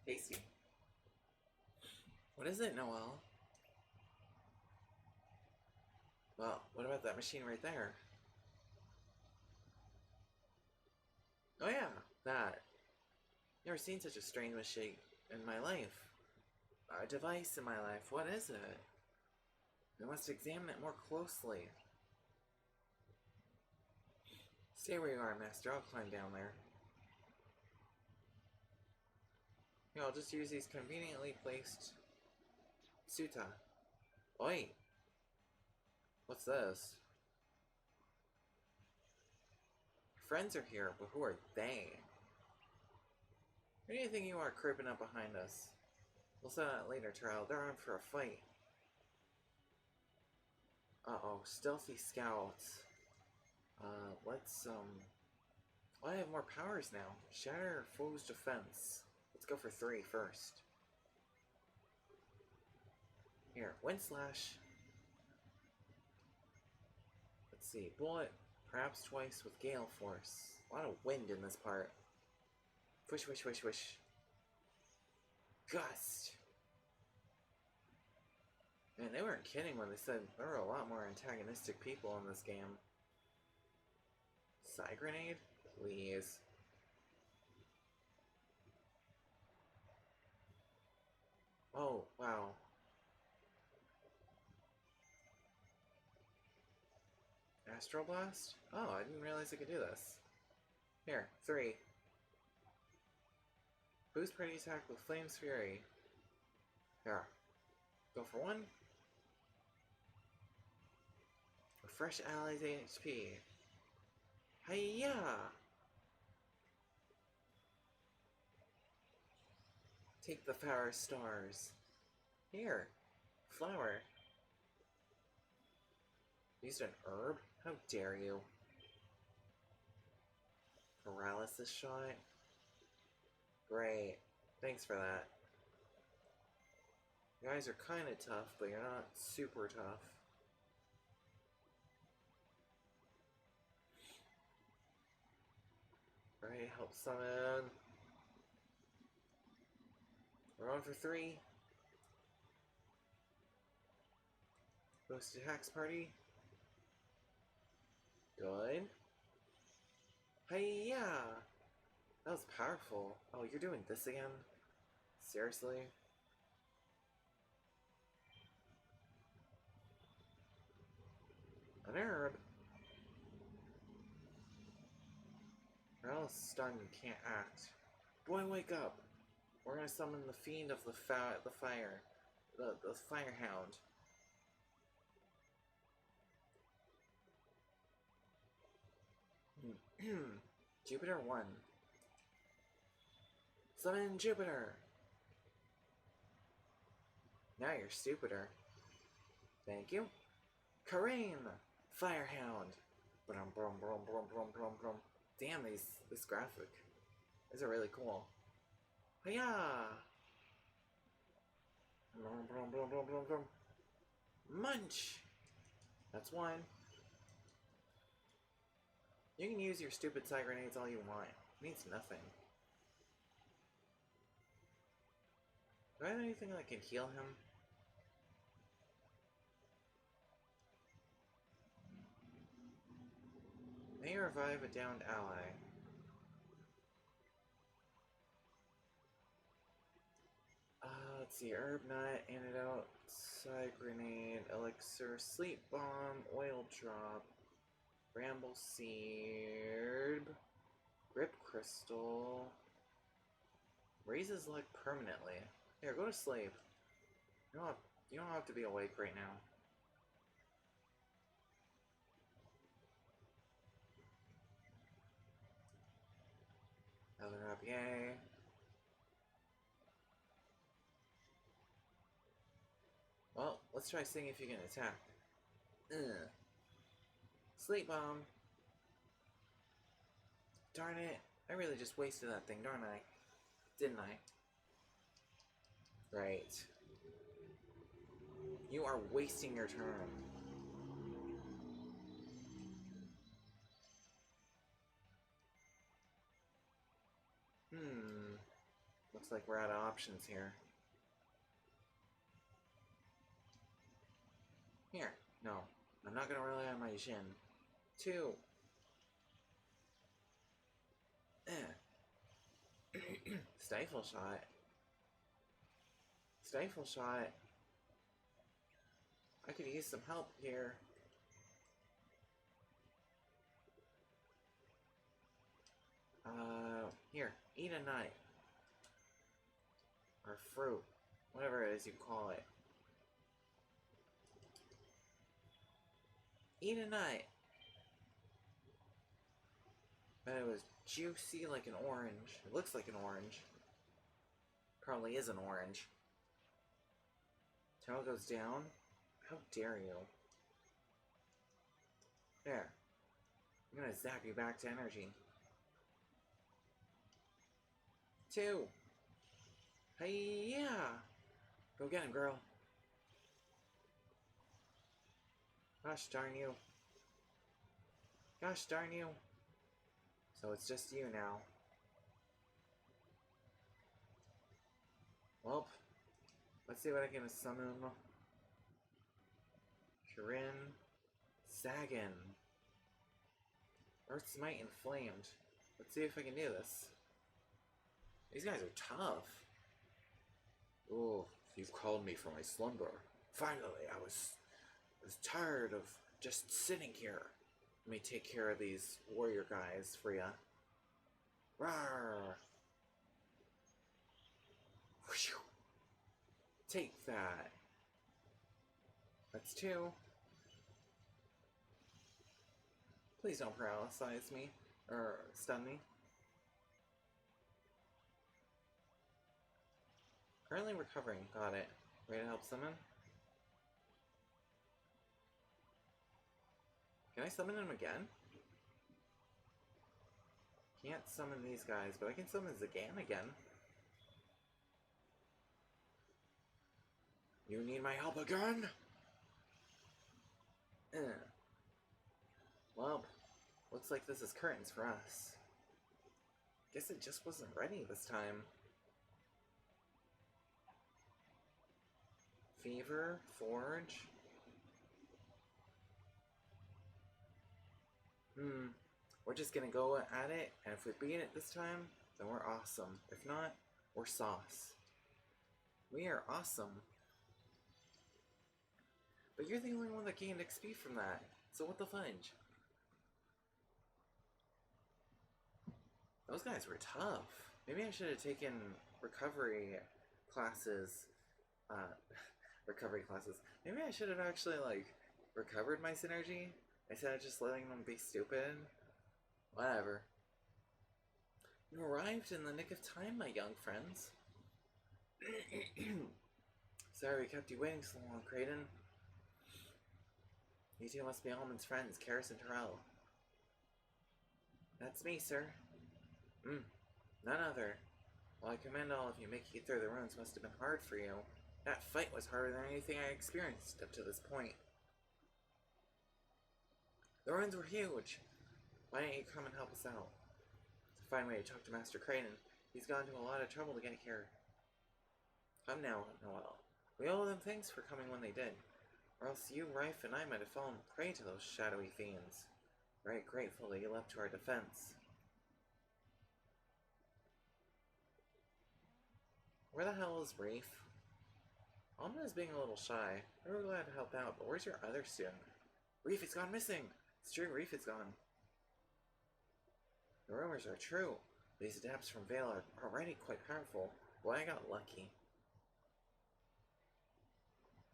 Tasty. What is it, Noel? Well, what about that machine right there? Oh yeah, that. Never seen such a strange machine. in my life. A device in my life. What is it? I must examine it more closely. Stay where you are, Master. I'll climb down there. Here, I'll just use these conveniently placed Suta. Oi! What's this? Friends are here, but who are they? Who do you think you are creeping up behind us? We'll settle that later, Terrell. They're on for a fight. Uh-oh, stealthy scouts. Let's, well, I have more powers now. Shatter foe's defense. Let's go for 3 first. Here, Wind Slash. Let's see, Bullet, perhaps twice with Gale Force. A lot of wind in this part. Wish, wish, wish, wish. Gust! Man, they weren't kidding when they said there were a lot more antagonistic people in this game. Psy Grenade? Please. Oh, wow. Astral Blast? Oh, I didn't realize I could do this. Here, 3. Boost party attack with Flame's Fury. Here. Go for 1. Refresh allies HP. Hiya! Take the Power Stars. Here. Flower. Used an herb? How dare you? Paralysis shot? Great. Thanks for that. You guys are kinda tough, but you're not super tough. Alright, help summon. We're on for 3. Boost attacks party. Good. Hiya! That was powerful. Oh, you're doing this again? Seriously? An herb? Morale's stunned and can't act. Boy, wake up! We're gonna summon the fiend of the fire. The fire hound. Jupiter 1. Summon Jupiter! Now you're stupider. Thank you. Karain! Firehound! Brum brum brum brum brum brum brum. Damn, this graphic. These are really cool. Hiya! Brum brum brum brum brum brum. Munch! That's 1. You can use your stupid Psy Grenades all you want. It means nothing. Do I have anything that can heal him? May revive a downed ally. Let's see. Herb Nut, Antidote, Psy Grenade, Elixir, Sleep Bomb, Oil Drop, Bramble Seed, Grip Crystal, raises leg permanently. Here, go to sleep. You don't have to be awake right now. Another up, yay. Well, let's try seeing if you can attack. Ugh. Sleep Bomb. Darn it. I really just wasted that thing, darn I? Didn't I? Right. You are wasting your turn. Looks like we're out of options here. Here. No. I'm not gonna rely on my Jin. 2. Stifle Shot. stifle shot. I could use some help here. Here, eat a nut. Or fruit. Whatever it is you call it. Eat a nut. But it was juicy like an orange. It looks like an orange. Probably is an orange. Tail goes down. How dare you? There. I'm gonna zap you back to energy. 2. Hey, yeah. Go get him, girl. Gosh darn you. Gosh darn you. So it's just you now. Well, let's see what I can summon. Corinne. Sagan. Earth Smite Inflamed. Let's see if I can do this. These guys are tough. Oh, you've called me from my slumber. Finally, I was tired of just sitting here. Let me take care of these warrior guys for ya. Rawr! Whew. Take that. That's 2. Please don't paralyze me. Or stun me. Currently recovering. Got it. Ready to help summon? Can I summon him again? Can't summon these guys, but I can summon Zagan again. You need my help again? Well, looks like this is curtains for us. Guess it just wasn't ready this time. Fever, Forge. We're just gonna go at it, and if we beat it this time, then we're awesome. If not, we're sauce. We are awesome. But you're the only one that gained XP from that, so what the fudge? Those guys were tough. Maybe I should have taken recovery classes. Maybe I should have actually, like, recovered my synergy instead of just letting them be stupid. Whatever. You arrived in the nick of time, my young friends. Sorry we kept you waiting so long, Creighton. You two must be Almond's friends, Karis and Terrell. That's me, sir. None other. Well, I commend all of you. Making it through the ruins must have been hard for you. That fight was harder than anything I experienced up to this point. The ruins were huge. Why didn't you come and help us out? It's a fine way to talk to Master Creighton. He's gone to a lot of trouble to get here. Come now, Noel. We owe them thanks for coming when they did. Or else you, Rife, and I might have fallen prey to those shadowy fiends. Very grateful that you leapt to our defense. Where the hell is Reef? Almond is being a little shy. We were glad to help out, but where's your other student? Reef has gone missing! It's true, Reef is gone. The rumors are true. These adepts from Vale are already quite powerful. Boy, I got lucky.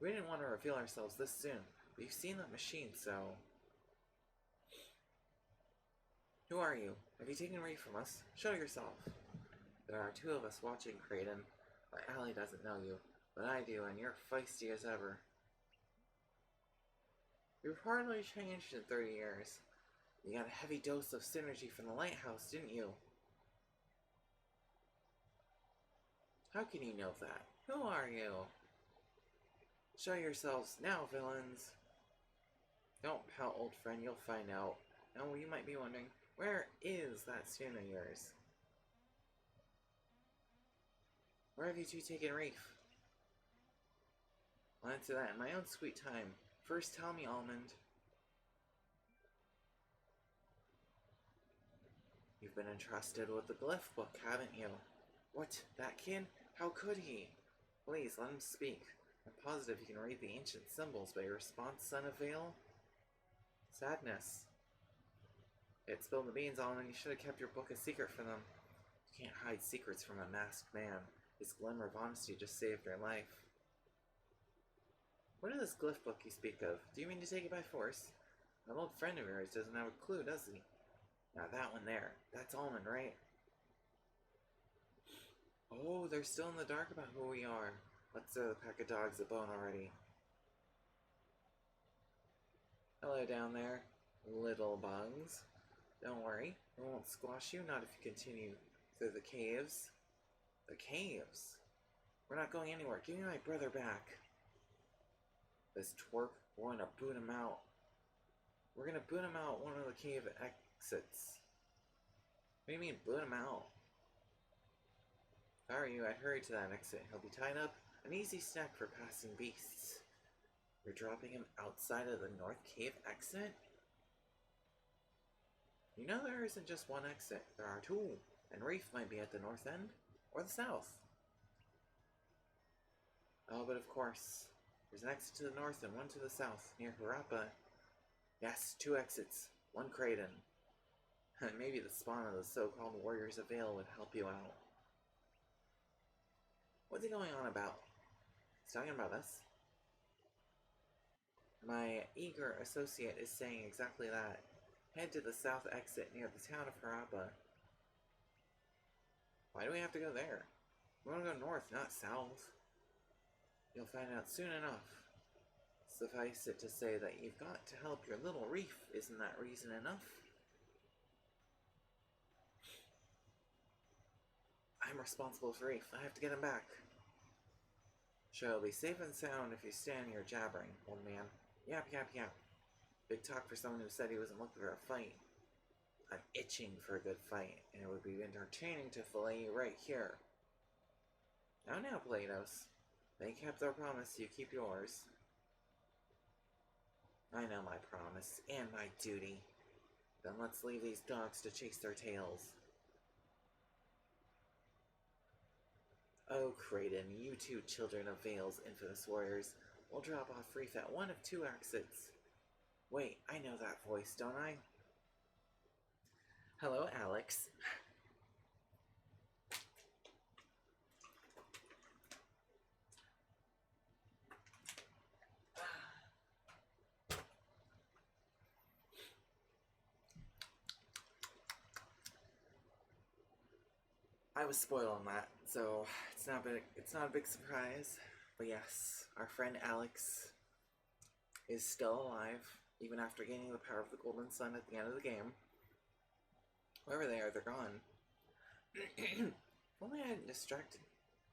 We didn't want to reveal ourselves this soon, but you've seen that machine, so... Who are you? Have you taken Reef from us? Show yourself. There are 2 of us watching, Creighton. My ally doesn't know you, but I do, and you're feisty as ever. You've hardly changed in 30 years. You got a heavy dose of synergy from the lighthouse, didn't you? How can you know that? Who are you? Show yourselves now, villains. Don't pout, old friend, you'll find out. Now you might be wondering, where is that student of yours? Where have you two taken Reef? I'll answer that in my own sweet time. First tell me, Almond. You've been entrusted with the glyph book, haven't you? What? That kid? How could he? Please, let him speak. I'm positive he can read the ancient symbols, but your response, son of Vale? Sadness. It spilled the beans, Almond. You should have kept your book a secret from them. You can't hide secrets from a masked man. His glimmer of honesty just saved your life. What is this glyph book you speak of? Do you mean to take it by force? An old friend of yours doesn't have a clue, does he? Now that one there, that's Almond, right? Oh, they're still in the dark about who we are. Let's throw the pack of dogs a bone already. Hello down there, little bugs. Don't worry, we won't squash you, not if you continue through the caves. The caves? We're not going anywhere. Give me my brother back. This twerp, we're gonna boot him out. We're gonna boot him out one of the cave exits. What do you mean, boot him out? If I were you, I'd hurry to that exit. He'll be tied up. An easy snack for passing beasts. You're dropping him outside of the North Cave exit? You know there isn't just one exit. There are two. And Reef might be at the north end, or the south. Oh, but of course. There's an exit to the north and one to the south, near Harappa. Yes, 2 exits. 1 Kraden. And maybe the spawn of the so-called Warriors of Vale would help you out. What's he going on about? He's talking about us. My eager associate is saying exactly that. Head to the south exit near the town of Harappa. Why do we have to go there? We want to go north, not south. You'll find out soon enough. Suffice it to say that you've got to help your little Reef. Isn't that reason enough? I'm responsible for Reef. I have to get him back. Sure, he'll be safe and sound if you stand here jabbering, old man. Yap, yap, yap. Big talk for someone who said he wasn't looking for a fight. I'm itching for a good fight, and it would be entertaining to fillet you right here. Now, Platos. They kept their promise, you keep yours. I know my promise, and my duty. Then let's leave these dogs to chase their tails. Oh, Kraden, you 2 children of Vale's infamous warriors. We'll drop off Reef at one of 2 exits. Wait, I know that voice, don't I? Hello, Alex. I was spoiled on that, so it's not a big surprise. But yes, our friend Alex is still alive, even after gaining the power of the Golden Sun at the end of the game. Wherever they are, they're gone. If only I hadn't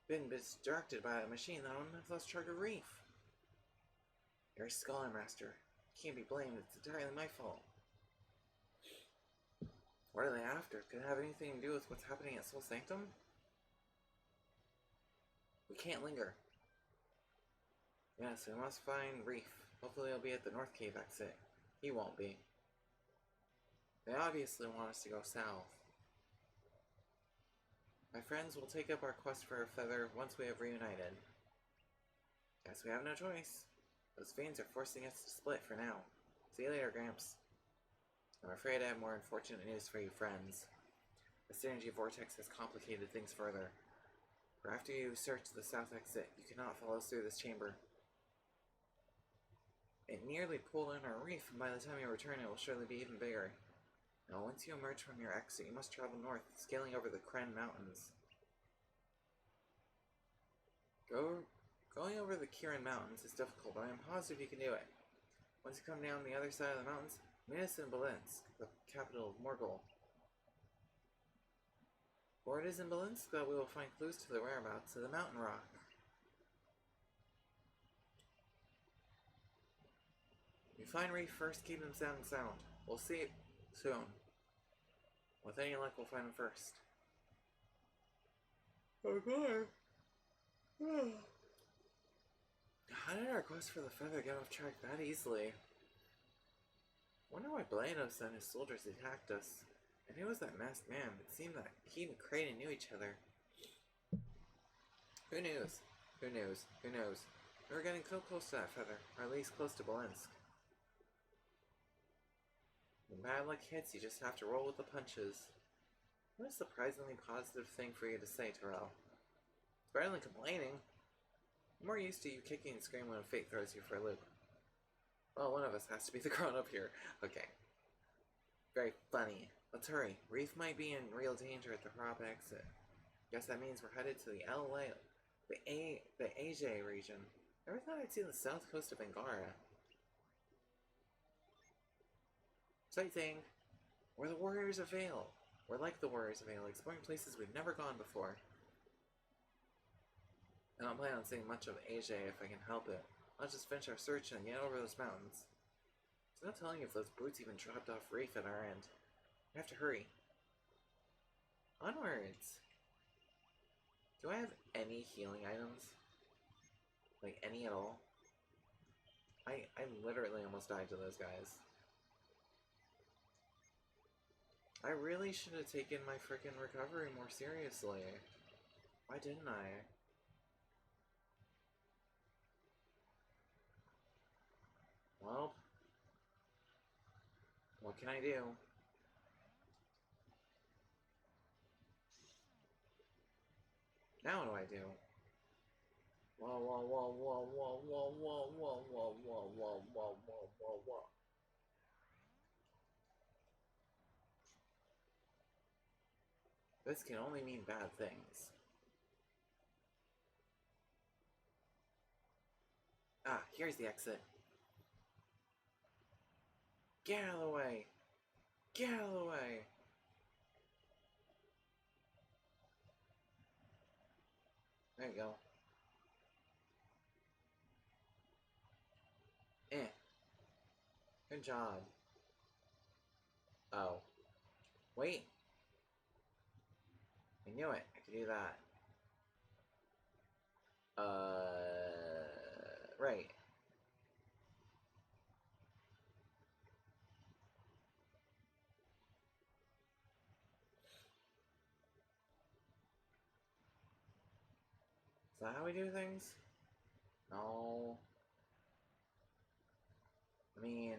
been distracted by a machine, then I wouldn't have lost track of Reef. You're a scholar, Master. Can't be blamed, it's entirely my fault. What are they after? Could it have anything to do with what's happening at Soul Sanctum? We can't linger. Yes, we must find Reef. Hopefully he'll be at the North Cave exit. He won't be. They obviously want us to go south. My friends will take up our quest for a feather once we have reunited. Guess we have no choice. Those fiends are forcing us to split for now. See you later, Gramps. I'm afraid I have more unfortunate news for you, friends. The synergy vortex has complicated things further. For after you search the south exit, you cannot follow through this chamber. It nearly pulled in our Reef, and by the time you return it will surely be even bigger. Now, once you emerge from your exit, you must travel north, scaling over the Kren Mountains. Going over the Kirin Mountains is difficult, but I am positive you can do it. Once you come down the other side of the mountains, meet us in Belinsk, the capital of Morgul. For it is in Belinsk that we will find clues to the whereabouts of the mountain rock. If you find Reef first, keep him sound. We'll see it soon. With any luck, we'll find him first. Okay. How did our quest for the feather get off track that easily? Wonder why Blanos and his soldiers attacked us. And who was that masked man? It seemed that he and Kraden knew each other. Who knows? Who knows? Who knows? We're getting so close to that feather, or at least close to Belensk. When bad luck hits, you just have to roll with the punches. What a surprisingly positive thing for you to say, Terrell. It's better than complaining. I'm more used to you kicking and screaming when fate throws you for a loop. Well, one of us has to be the grown-up here. Okay. Very funny. Let's hurry. Reef might be in real danger at the Rob exit. Guess that means we're headed to the LA, the AJ region. Never thought I'd see the south coast of Angara. Sightseeing. We're the Warriors of Vale. We're like the Warriors of Vale, exploring places we've never gone before. I don't plan on seeing much of AJ if I can help it. I'll just finish our search and get over those mountains. There's no telling if those brutes even dropped off Reef at our end. We have to hurry. Onwards! Do I have any healing items? Like, any at all? I literally almost died to those guys. I really should have taken my frickin' recovery more seriously. Why didn't I? Well, what can I do? Now what do I do? Whoa, whoa, whoa, whoa, whoa, whoa, whoa, whoa, whoa, whoa, whoa, whoa, whoa, whoa, whoa. This can only mean bad things. Ah, here's the exit. Get out of the way! Get out of the way! There you go. Good job. Oh. Wait! I knew it. I could do that. Right. Is that how we do things? No. I mean,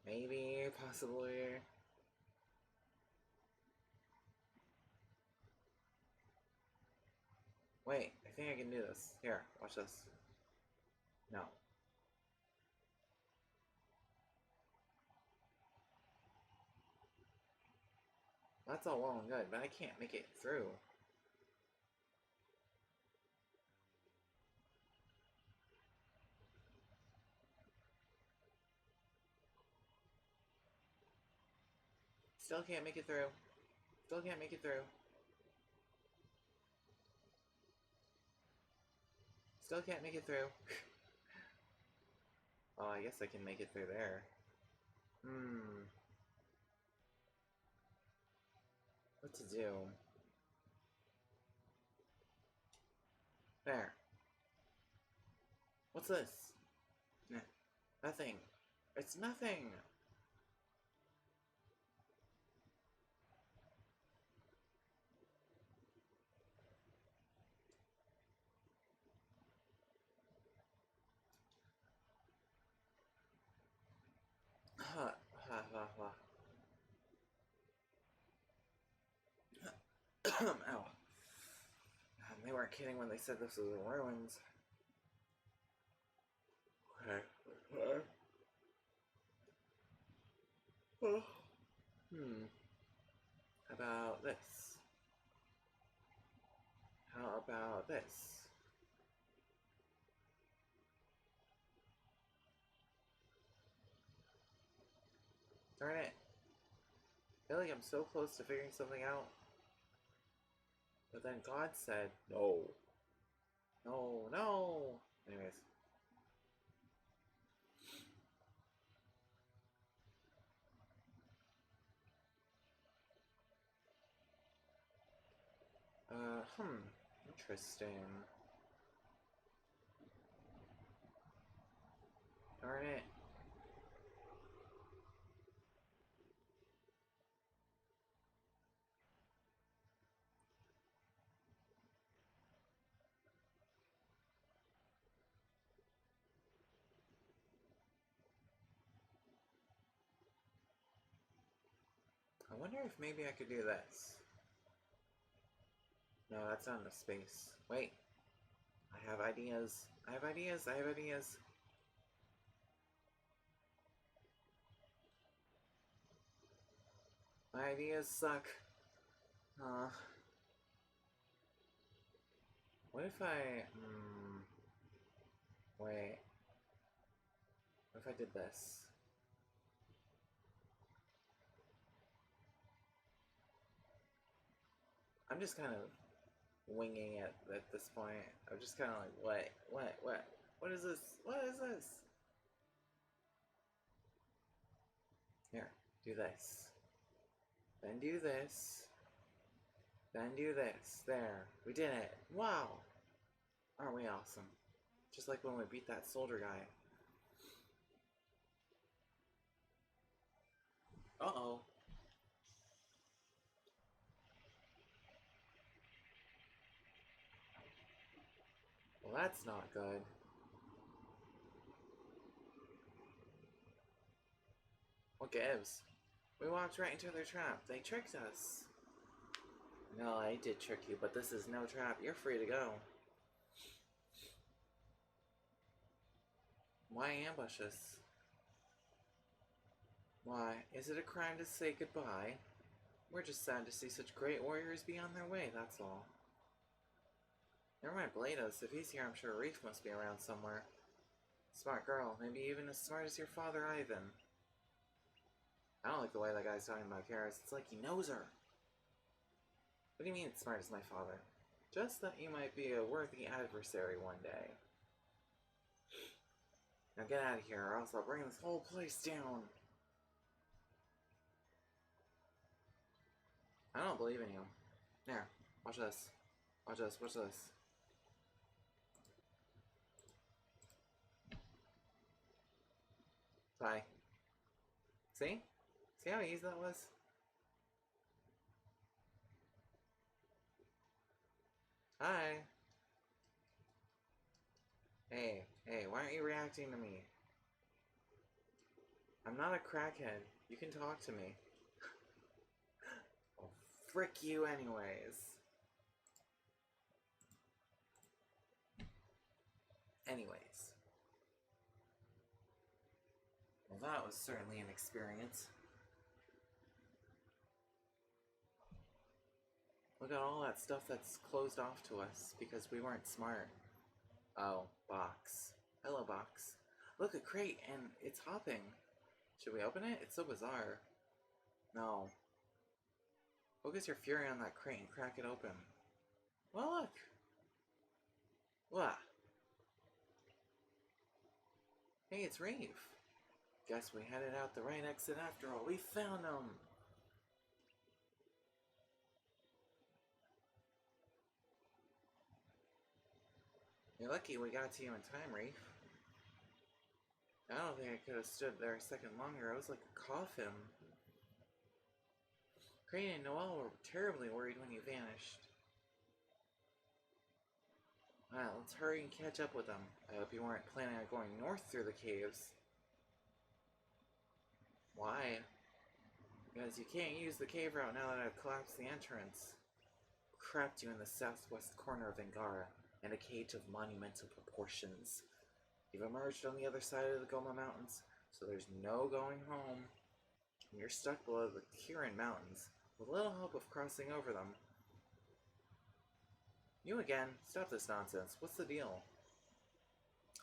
maybe, possibly. Wait, I think I can do this. Here, watch this. No. That's all well and good, but I can't make it through. Still can't make it through. Still can't make it through. Still can't make it through. Oh, I guess I can make it through there. What to do? There. What's this? Nah, nothing. It's nothing! Ha ha ha ha. Ow. They weren't kidding when they said this was the ruins. Okay. How about this? How about this? Darn it. I feel like I'm so close to figuring something out. But then God said, no. No, no! Anyways. Interesting. Darn it. wonder if maybe I could do this. No, that's not enough space. Wait. I have ideas. I have ideas. I have ideas. My ideas suck. What if I... wait. What if I did this? I'm just kind of winging it at this point. I'm just kind of like, what is this? What is this? Here, do this. Then do this. Then do this. There. We did it. Wow. Aren't we awesome? Just like when we beat that soldier guy. Uh-oh. Well, that's not good. What gives? We walked right into their trap. They tricked us. No, I did trick you, but this is no trap. You're free to go. Why ambush us? Why, is it a crime to say goodbye? We're just sad to see such great warriors be on their way, that's all. Never mind Blados. If he's here, I'm sure Reef must be around somewhere. Smart girl, maybe even as smart as your father, Ivan. I don't like the way that guy's talking about Karis. It's like he knows her. What do you mean it's smart as my father? Just that you might be a worthy adversary one day. Now get out of here, or else I'll bring this whole place down. I don't believe in you. Here, watch this. Watch this, watch this. Bye. See? See how easy that was? Hi. Hey, why aren't you reacting to me? I'm not a crackhead. You can talk to me. Well, frick you anyways. Well, that was certainly an experience. Look at all that stuff that's closed off to us because we weren't smart. Oh, box. Hello, box. Look, a crate, and it's hopping. Should we open it? It's so bizarre. No. Focus your fury on that crate and crack it open. Well, look. What? Hey, it's Reef. Guess we headed out the right exit after all. We found him. You're lucky we got to you in time, Reef. I don't think I could have stood there a second longer. I was like a coffin. Crane and Noel were terribly worried when you vanished. Well, let's hurry and catch up with them. I hope you weren't planning on going north through the caves. Why? Because you can't use the cave route now that I've collapsed the entrance. Trapped you in the southwest corner of Angara, in a cage of monumental proportions. You've emerged on the other side of the Goma Mountains, so there's no going home. And you're stuck below the Kirin Mountains, with little hope of crossing over them. You again? Stop this nonsense. What's the deal?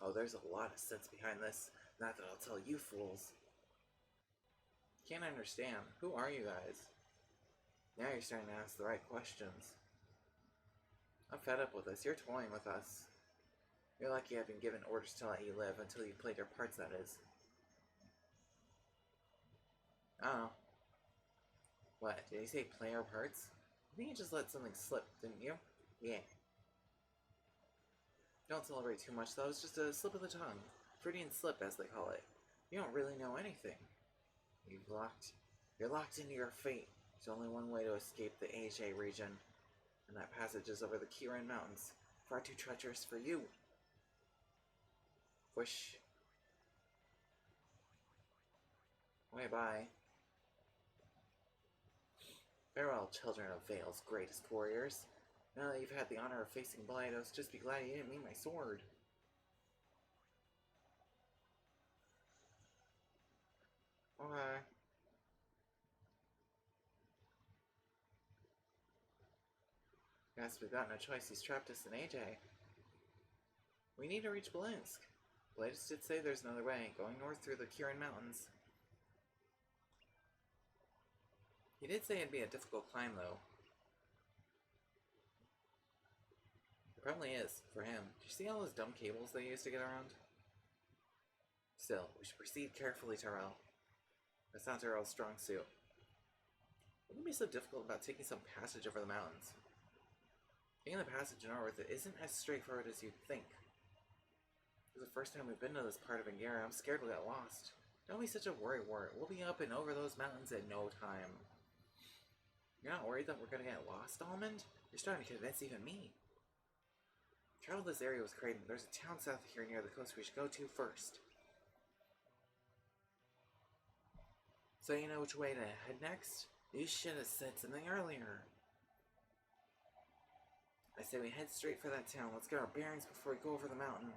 Oh, there's a lot of sense behind this. Not that I'll tell you fools. Can't understand. Who are you guys? Now you're starting to ask the right questions. I'm fed up with this. You're toying with us. You're lucky I've been given orders to let you live until you played your parts, that is. I don't know. What? Did he say play our parts? I think you just let something slip, didn't you? Yeah. Don't celebrate too much, though. It's just a slip of the tongue. Freudian slip, as they call it. You don't really know anything. You're locked into your fate. There's only one way to escape the AJ region, and that passage is over the Kirin Mountains. Far too treacherous for you. Whoosh. Okay, bye. Farewell, children of Vale's greatest warriors. Now that you've had the honor of facing Birdetoured, just be glad you didn't meet my sword. Okay. Guess we've got no choice. He's trapped us in AJ. We need to reach Blinsk. Bladis did say there's another way, going north through the Kirin Mountains. He did say it'd be a difficult climb, though. It probably is, for him. Do you see all those dumb cables they used to get around? Still, we should proceed carefully, Tyrell. That's not Tyrell's strong suit. What would be so difficult about taking some passage over the mountains? Taking the passage north isn't as straightforward as you'd think. This is the first time we've been to this part of Angara. I'm scared we'll get lost. Don't be such a worrywart. We'll be up and over those mountains in no time. You're not worried that we're gonna get lost, Almond? You're starting to convince even me. Travel this area was Creighton. There's a town south of here near the coast we should go to first. So you know which way to head next? You should have said something earlier. I say we head straight for that town. Let's get our bearings before we go over the mountain.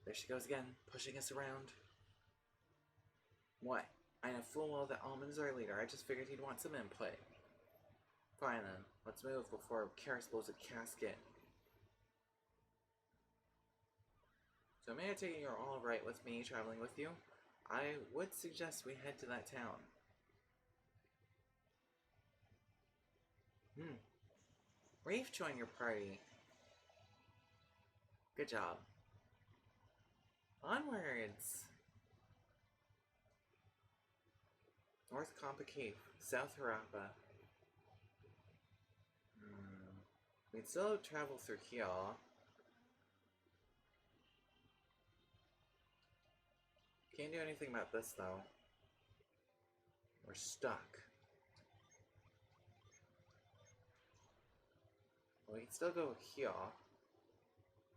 There she goes again, pushing us around. What? I know full well that Almond is our leader. I just figured he'd want some input. Fine then, let's move before Karis blows a casket. So may I take it you're all right with me traveling with you? I would suggest we head to that town. Rafe joined your party. Good job. Onwards! North Compa Cave, South Harappa. We'd still travel through here. Can't do anything about this though. We're stuck. We can still go here.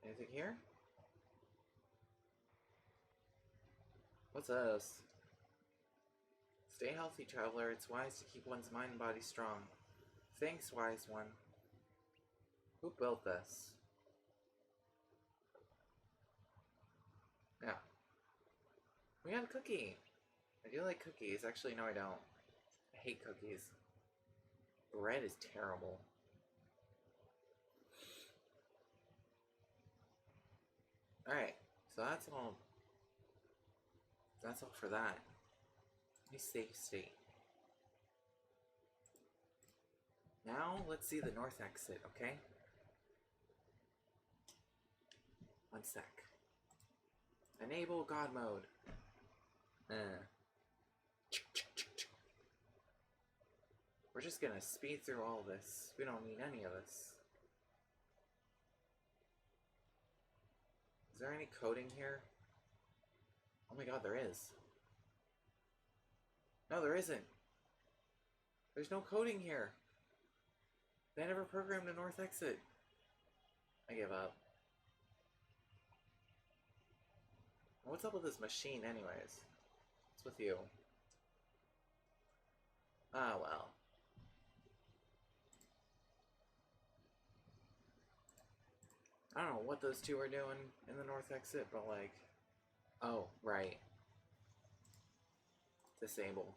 Anything here? What's this? Stay healthy, traveler. It's wise to keep one's mind and body strong. Thanks, wise one. Who built this? Yeah. We have a cookie. I do like cookies. Actually, no, I don't. I hate cookies. Bread is terrible. Alright, so that's all. That's all for that. Nice safe state. Now, let's see the north exit, okay? One sec. Enable God mode. We're just gonna speed through all this. We don't need any of this. Is there any coding here? Oh my god, there is. No, there isn't. There's no coding here. They never programmed a north exit. I give up. What's up with this machine anyways? What's with you? Ah, well. I don't know what those two are doing in the north exit, but like... Oh, right. Disable.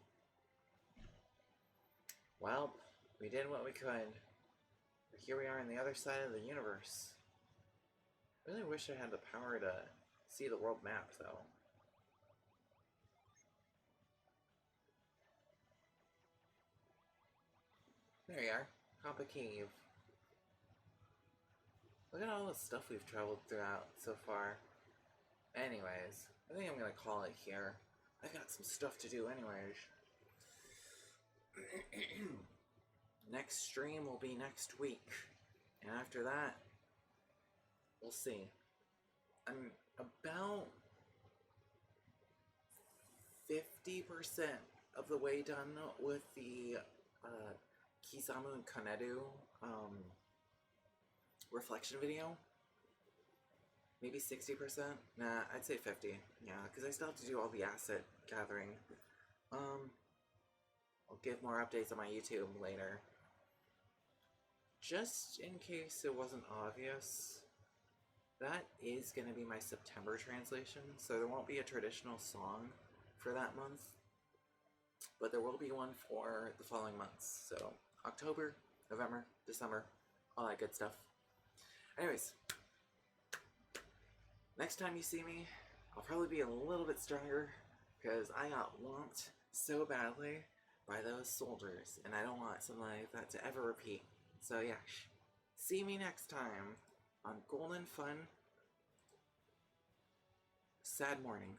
Well, we did what we could. But here we are on the other side of the universe. I really wish I had the power to see the world map, though. There you are. Compa Cave. Look at all the stuff we've traveled throughout so far. Anyways, I think I'm gonna call it here. I've got some stuff to do anyways. Next stream will be next week. And after that, we'll see. I'm about 50% of the way done with the Kizamu and Kanedu reflection video. Maybe 60%? Nah, I'd say 50. Yeah, because I still have to do all the asset gathering. I'll give more updates on my YouTube later. Just in case it wasn't obvious, that is going to be my September translation, so there won't be a traditional song for that month, but there will be one for the following months. So October, November, December, all that good stuff. Anyways, next time you see me, I'll probably be a little bit stronger because I got whomped so badly by those soldiers, and I don't want something like that to ever repeat. So yeah, see me next time on Golden Fun Sad Morning.